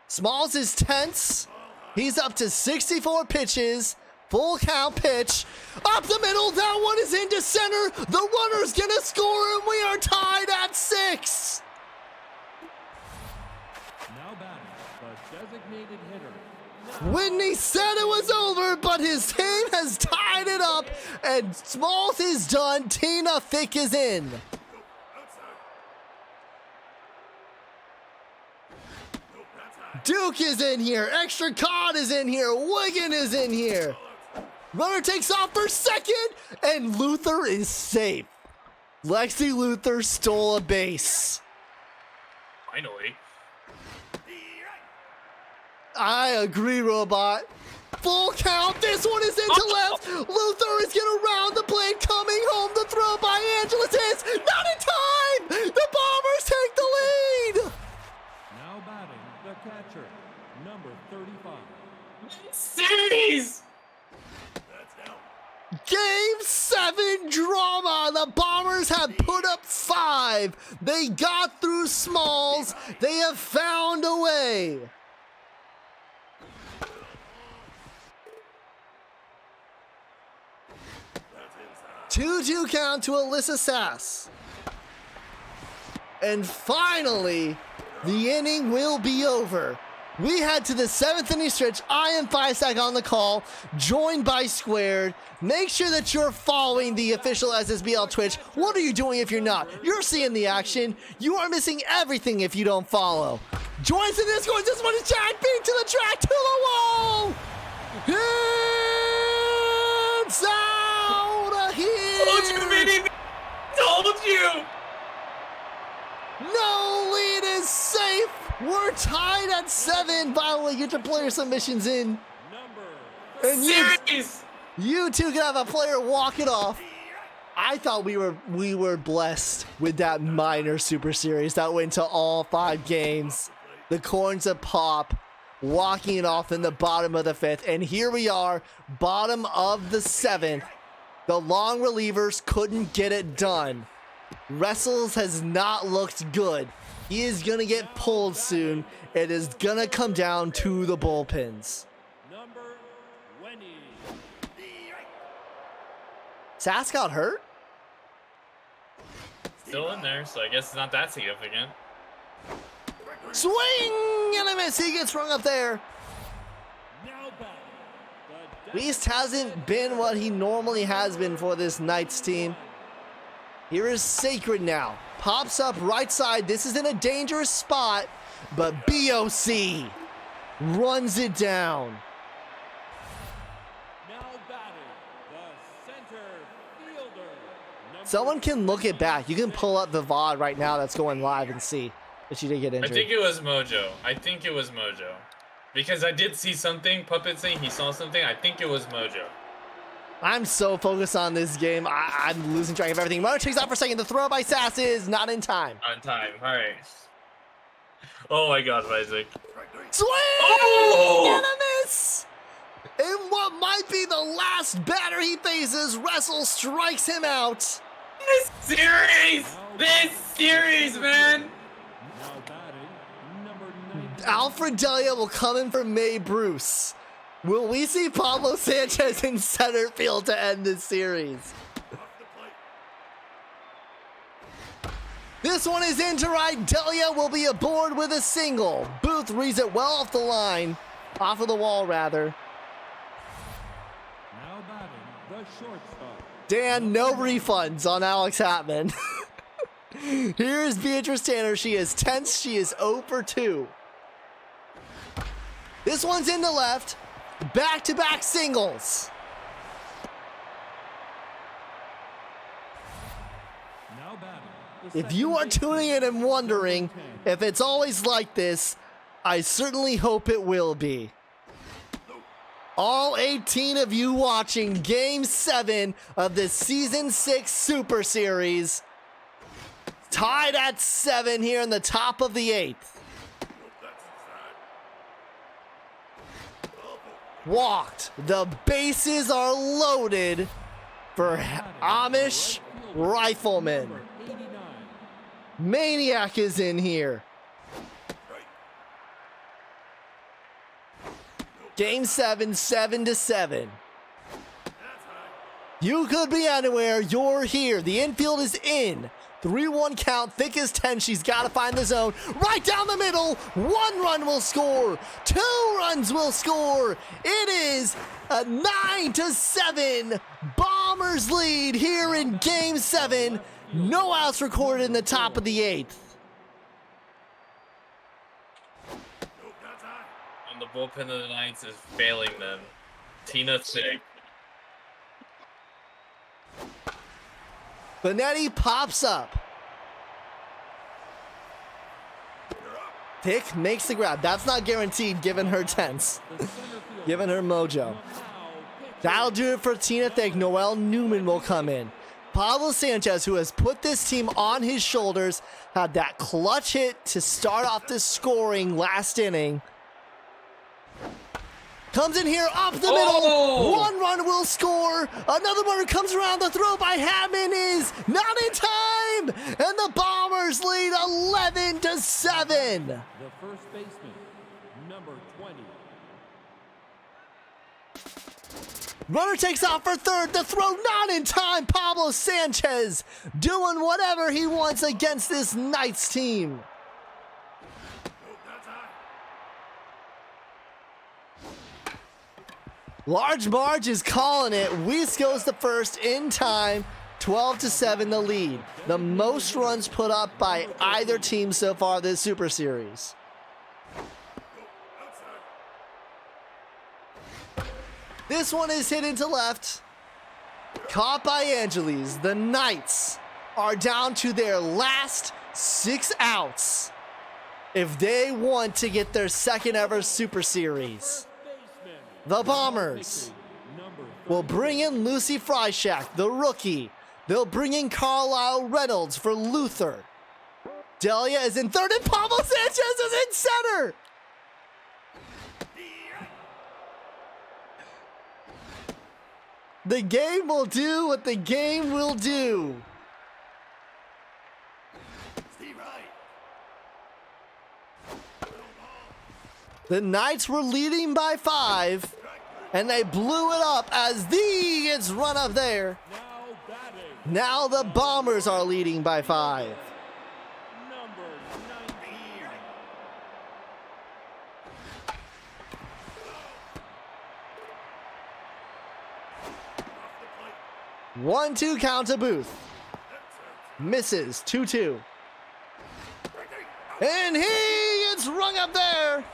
Smalls is tense. He's up to 64 pitches. Full count pitch. Up the middle. That one is into center. The runner's gonna score, and we are tied at 6. Now batting, the designated hitter. Whitney said it was over, but his team has tied it up, and Smalls is done. Tina Fick is in. Duke is in here. Extra Cod is in here. Wiggin is in here. Runner takes off for second, and Luther is safe. Lexi Luther stole a base. Finally. I agree, Robot. Full count. This one is into left. Luther is going to round the plate. Coming home. The throw by Angeles is not in time. The Bombers take the lead. Now batting, the catcher, number 35. Series! Game 7 drama. The Bombers have put up 5. They got through Smalls. They have found a way. Two count to Alyssa Sass. And finally, the inning will be over. We head to the 7th inning stretch. I am Fisac on the call, joined by Squared. Make sure that you're following the official SSBL Twitch. What are you doing if you're not? You're seeing the action. You are missing everything if you don't follow. Join us in Discord. This one is Jack. Beat to the track, to the wall. It's out of here. Told you, Vinny! Told you! No lead is safe. We're tied at 7. Violet, get your player submissions in. And Series! you two can have a player walk it off. I thought we were blessed with that minor Super Series that went to all 5 games. The Corns of Pop walking it off in the bottom of the 5th. And here we are, bottom of the 7th. The long relievers couldn't get it done. Wrestles has not looked good. He is going to get pulled soon. It is going to come down to the bullpens. Number 20. Sass got hurt? Still in there, so I guess it's not that significant. Swing and a miss. He gets rung up there. Now batting, the Weast hasn't been what he normally has been for this Knights team. Here is Sacred now. Pops up right side. This is in a dangerous spot, but BOC runs it down. now batting, the center fielder. Number Someone can look it back. You can pull up the VOD right now that's going live and see if she did get I injured. think it was Mojo. Because I did see something, Puppet saying he saw something. I think it was Mojo. I'm so focused on this game. I'm losing track of everything. Runner takes out for second. The throw by Sass is not in time. On time. All right. Oh my God, Isaac. Swing Oh! and a miss. And what might be the last batter he faces, Wrestle strikes him out. This series, man! now batting, number 90. Alfred Delia will come in for May Bruce. Will we see Pablo Sanchez in center field to end this series? This one is in to right. Delia will be aboard with a single. Booth reads it well off the line. Off of the wall, rather. Now batting, the shortstop. Dan, no refunds on Alex Hatman. Here's Beatrice Tanner. She is tense. She is 0 for 2. This one's in the left. Back-to-back singles. Now batting. The If you second are tuning in and wondering if it's always like this, I certainly hope it will be. All 18 of you watching Game 7 of the Season 6 Super Series. Tied at 7 here in the top of the 8th. Walked. The bases are loaded for Amish Rifleman. number 89. Maniac is in here. Game 7, 7-7. You could be anywhere. You're here. The infield is in. 3-1 count, thick as 10. She's got to find the zone. Right down the middle. 1 run will score. 2 runs will score. It is a 9-7. Bombers lead here in Game 7. No outs recorded in the top of the 8th. And the bullpen of the Knights is failing them. Tina sick. Benetti pops up. Thick makes the grab. That's not guaranteed given her tense. The center fielder, Given her mojo. now pitching. That'll do it for Tina Thick. Noel Newman will come in. Pablo Sanchez, who has put this team on his shoulders, had that clutch hit to start off the scoring last inning. Comes in here up the middle. Oh! 1 run will score. Another one comes around. The throw by Hammond is not in time. And the Bombers lead 11-7. The first baseman, number 20. Runner takes off for third. The throw not in time. Pablo Sanchez doing whatever he wants against this Knights team. Large Marge is calling it. Weiss goes to first in time. 12-7 the lead. The most runs put up by either team so far this Super Series. This one is hit into left. Caught by Angeles. The Knights are down to their last 6 outs if they want to get their second ever Super Series. Baseman, The Bombers number will bring in Lucy Freischack, the rookie. They'll bring in Carlisle Reynolds for Luther. Delia is in third and Pablo Sanchez is in center. The game will do what the game will do. The Knights were leading by 5, and they blew it up as the gets run up there. now batting, Now the Bombers are leading by 5. number 19. 1-2 count to Booth. Misses 2-2. And he gets rung up there.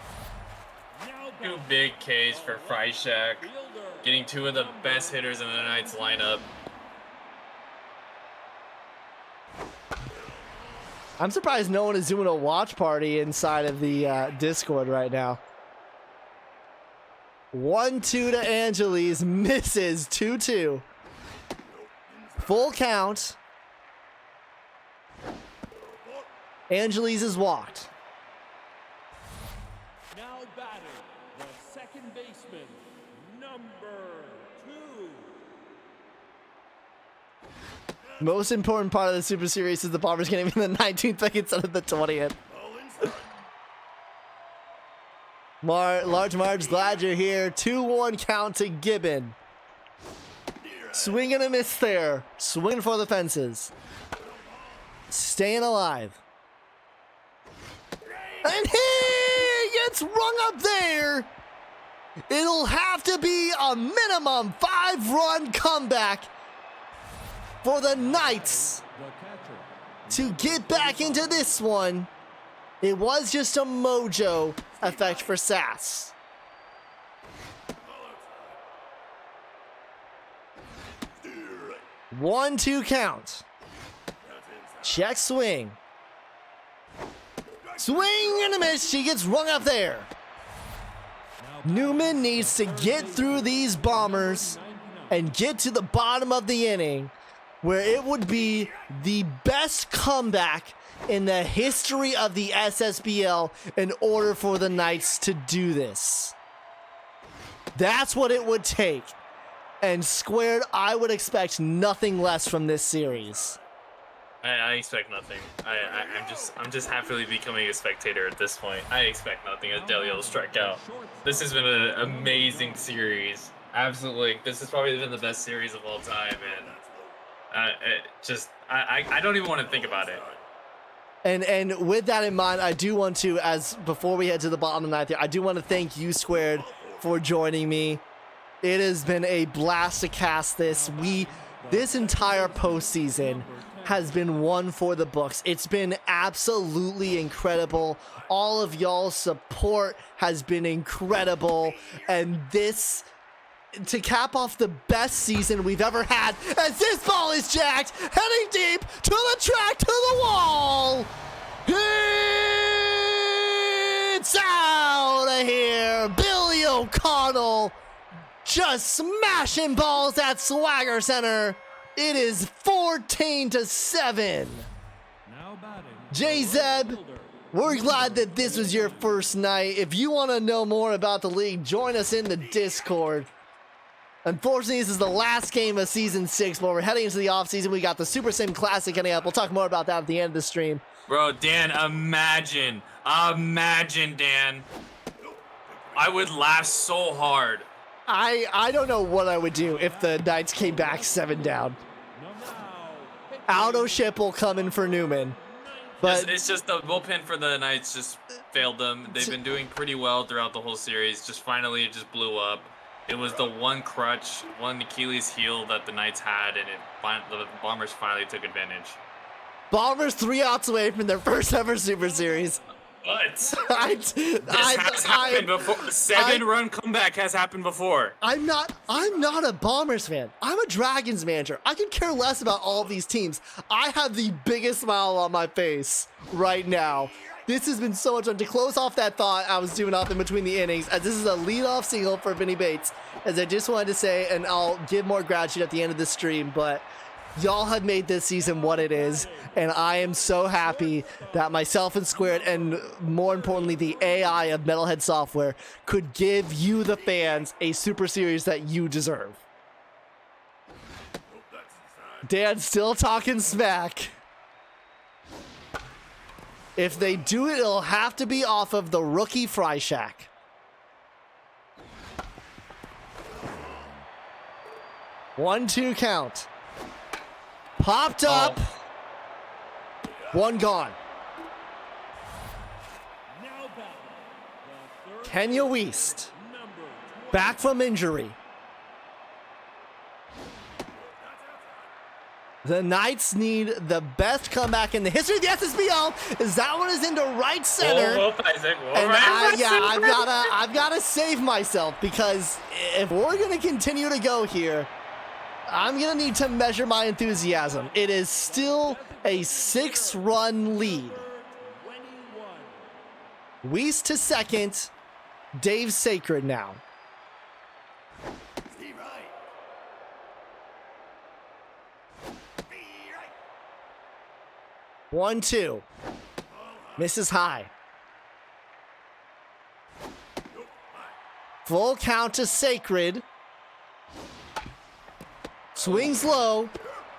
Now 2 batting, big Ks for Freischack. fielder, Getting 2 of the best hitters in the Knights lineup. I'm surprised no one is doing a watch party inside of the Discord right now. 1-2 to Angeles. Misses 2-2. Full count. Angeles is walked. now batting, the second baseman, number 2. Most important part of the Super Series is the Bombers getting in the 19th pick instead of the 20th. Large Marge, glad you're here. 2-1 count to Gibbon. Swing and a miss there. Swinging for the fences. Staying alive. And he gets rung up there. It'll have to be a minimum 5-run comeback for the Knights. The catcher, to get back into this one. It was just a mojo effect for Sass. One, 2 count. Check swing. Swing and a miss. She gets rung up there. Newman needs to get through these Bombers and get to the bottom of the inning, where it would be the best comeback in the history of the SSBL in order for the Knights to do this. That's what it would take. And Squared, I would expect nothing less from this series. I expect nothing. I'm just happily becoming a spectator at this point. I expect nothing as Delio will strike out. This has been an amazing series. Absolutely, this has probably been the best series of all time, and I don't even want to think about it. And with that in mind, I do want to, as before we head to the bottom of the ninth here, I do want to thank you, Squared, for joining me. It has been a blast to cast this. This entire postseason has been one for the books. It's been absolutely incredible. All of y'all's support has been incredible. And this, to cap off the best season we've ever had, as this ball is jacked, heading deep to the track, to the wall. It's out of here. Billy O'Connell just smashing balls at Swagger Center. It is 14-7. J-Zeb, we're glad that this was your first night. If you want to know more about the league, join us in the Discord. Unfortunately, this is the last game of Season 6, but we're heading into the offseason. We got the Super Sim Classic coming up. We'll talk more about that at the end of the stream. Bro, Dan, imagine, Dan. I would laugh so hard. I don't know what I would do if the Knights came back 7 down. Aldo Schipple coming for Newman. But It's just the bullpen for the Knights just failed them. They've been doing pretty well throughout the whole series. Just finally, it just blew up. It was the one crutch, one Achilles heel that the Knights had, and the Bombers finally took advantage. Bombers 3 outs away from their first ever Super Series. But this has happened before. 7-run comeback has happened before. I'm not a Bombers fan. I'm a Dragons manager. I could care less about all of these teams. I have the biggest smile on my face right now. This has been so much fun. To close off that thought I was doing off in between the innings, as this is a leadoff single for Vinny Bates, as I just wanted to say, and I'll give more gratitude at the end of the stream, but y'all have made this season what it is, and I am so happy that myself and Squared, and more importantly, the AI of Metalhead Software, could give you, the fans, a Super Series that you deserve. Dan's still talking smack. If they do it, it'll have to be off of the rookie Fry Shack. One, 2 count. Popped up. One gone. Kenya Weast, back from injury. The Knights need the best comeback in the history of the SSBL. As that one is into right center. And I've gotta save myself, because if we're gonna continue to go here, I'm gonna need to measure my enthusiasm. It is still a 6-run lead. Weast to second. Dave Sacred now. One, 2. Misses high. Full count to Sacred. Swings low.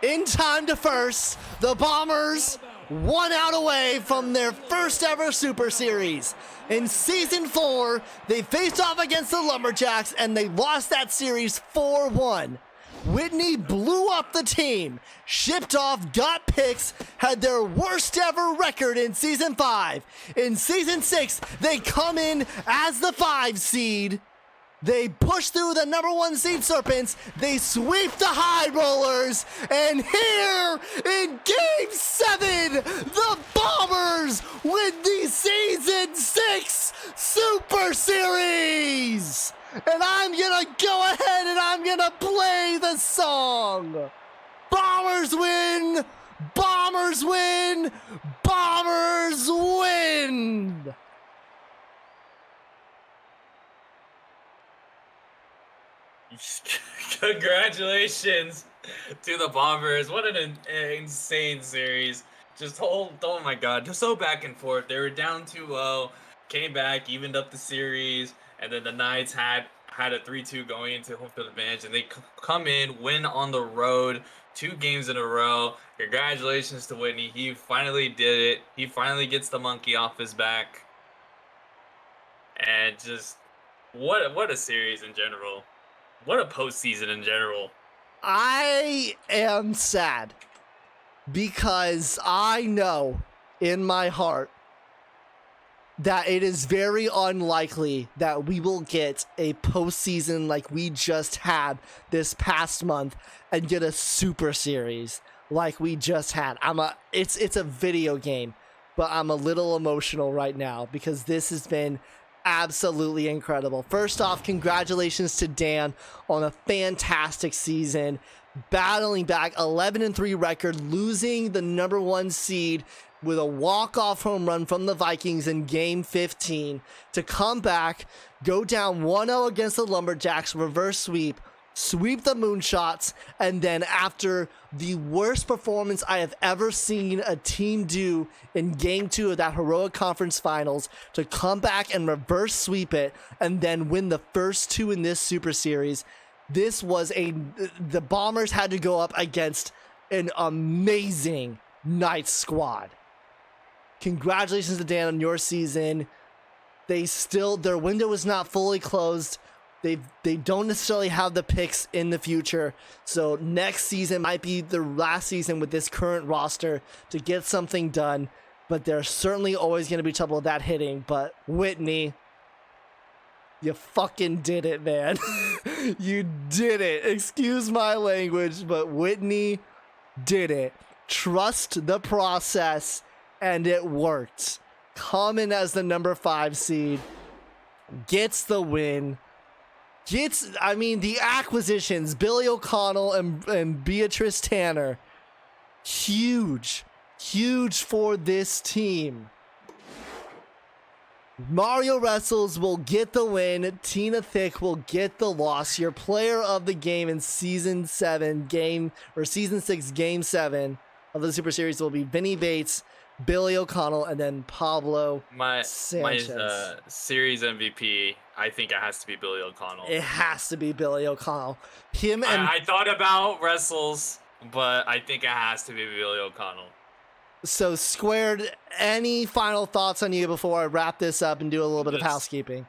In time to first. The Bombers 1 out away from their first ever Super Series. In Season 4, they faced off against the Lumberjacks and they lost that series 4-1. Whitney blew up the team, shipped off, got picks, had their worst ever record in Season 5. In Season 6, they come in as the 5 seed They push through the number 1 seed Serpents. They sweep the High Rollers. And here in Game 7, the Bombers win the Season 6 Super Series. And I'm gonna go ahead and I'm gonna play the song. Bombers win. Bombers win. Bombers win. Congratulations to the Bombers. What an insane series. Oh my God, just so back and forth. They were down 2-0, came back, evened up the series, and then the Knights had a 3-2 going into home field advantage, and they come in, win on the road, 2 games in a row. Congratulations to Whitney. He finally did it. He finally gets the monkey off his back. And just what a series in general. What a postseason in general. I am sad because I know in my heart that it is very unlikely that we will get a postseason like we just had this past month and get a super series like we just had. It's a video game, but I'm a little emotional right now because this has been absolutely incredible. First off, congratulations to Dan on a fantastic season, battling back 11-3 record, losing the number 1 seed with a walk-off home run from the Vikings in Game 15 to come back, go down 1-0 against the Lumberjacks, reverse sweep the Moonshots, and then after the worst performance I have ever seen a team do in Game 2 of that heroic conference finals, to come back and reverse sweep it and then win the first 2 in this Super Series. The Bombers had to go up against an amazing Knights squad. Congratulations to Dan on your season. Their window is not fully closed. They don't necessarily have the picks in the future, so next season might be the last season with this current roster to get something done, but there's certainly always going to be trouble with that hitting. But Whitney, you fucking did it, man. You did it. Excuse my language, but Whitney did it. Trust the process, and it worked. Coming as the number 5 seed, gets the win. The acquisitions, Billy O'Connell and Beatrice Tanner, huge for this team. Mario Wrestles will get the win. Tina Thick will get the loss. Your player of the game in Season 6, Game 7 of the Super Series will be Vinny Bates, Billy O'Connell, and then Pablo Sanchez. My series MVP, I think it has to be Billy O'Connell. It has to be Billy O'Connell. I thought about Wrestles, but I think it has to be Billy O'Connell. So, Squared, any final thoughts on you before I wrap this up and do a little bit of housekeeping?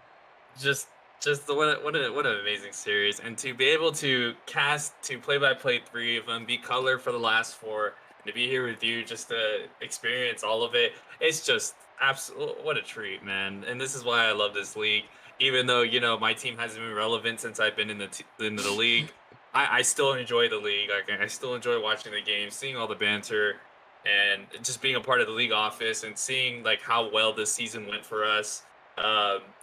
What an amazing series, and to be able to play-by-play 3 of them, be color for the last 4, and to be here with you just to experience all of it, it's just absolute. What a treat, man! And this is why I love this league. Even though my team hasn't been relevant since I've been into the league, I still enjoy the league. I still enjoy watching the games, seeing all the banter, and just being a part of the league office and seeing how well this season went for us.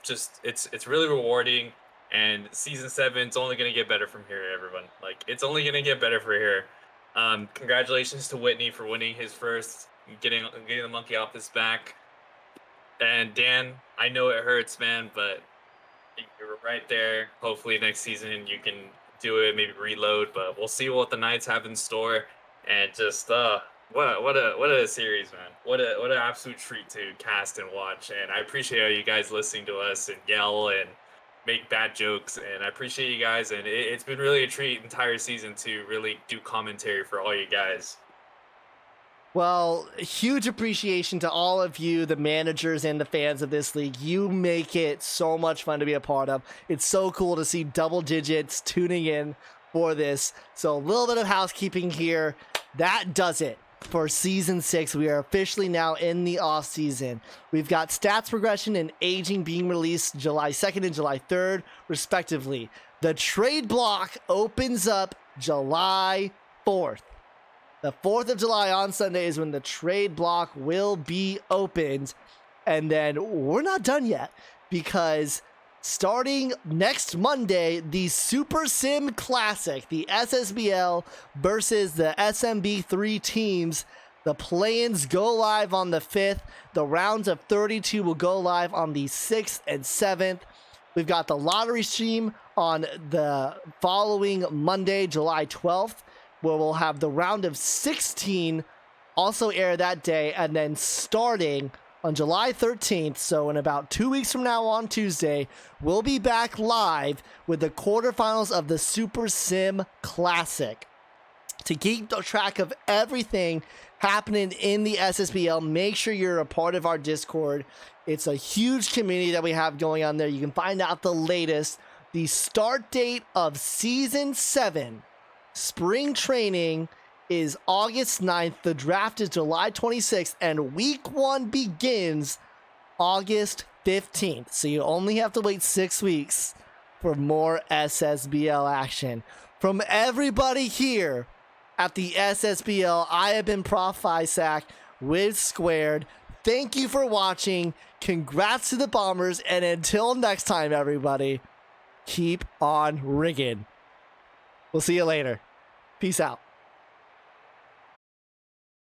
It's really rewarding. And Season 7 is only gonna get better from here, everyone. It's only gonna get better from here. Congratulations to Whitney for winning his first, getting the monkey off his back. And Dan, I know it hurts, man, but you were right there. Hopefully next season you can do it, maybe reload, but we'll see what the Knights have in store. And just what a series, man. What an absolute treat to cast and watch. And I appreciate all you guys listening to us and yell and make bad jokes, and I appreciate you guys, and it's been really a treat entire season to really do commentary for all you guys. Well, huge appreciation to all of you, the managers and the fans of this league. You make it so much fun to be a part of. It's so cool to see double digits tuning in for this. So a little bit of housekeeping here. That does it for season 6. We are officially now in the off season. We've got stats progression and aging being released July 2nd and July 3rd, respectively. The trade block opens up July 4th. The 4th of July on Sunday is when the trade block will be opened. And then we're not done yet, because starting next Monday, the Super Sim Classic, the SSBL versus the SMB3 teams, the play-ins go live on the 5th. The rounds of 32 will go live on the 6th and 7th. We've got the lottery stream on the following Monday, July 12th, where we'll have the round of 16 also air that day, and then starting on July 13th, so in about 2 weeks from now on Tuesday, we'll be back live with the quarterfinals of the Super Sim Classic. To keep track of everything happening in the SSBL, make sure you're a part of our Discord. It's a huge community that we have going on there. You can find out the latest. The start date of Season 7, Spring Training, is August 9th. The draft is July 26th, and Week 1 begins August 15th. So you only have to wait 6 weeks for more SSBL action. From everybody here at the SSBL, I have been Prof Isaac with Squared. Thank you for watching. Congrats to the Bombers, and until next time, everybody, keep on rigging. We'll see you later. Peace out.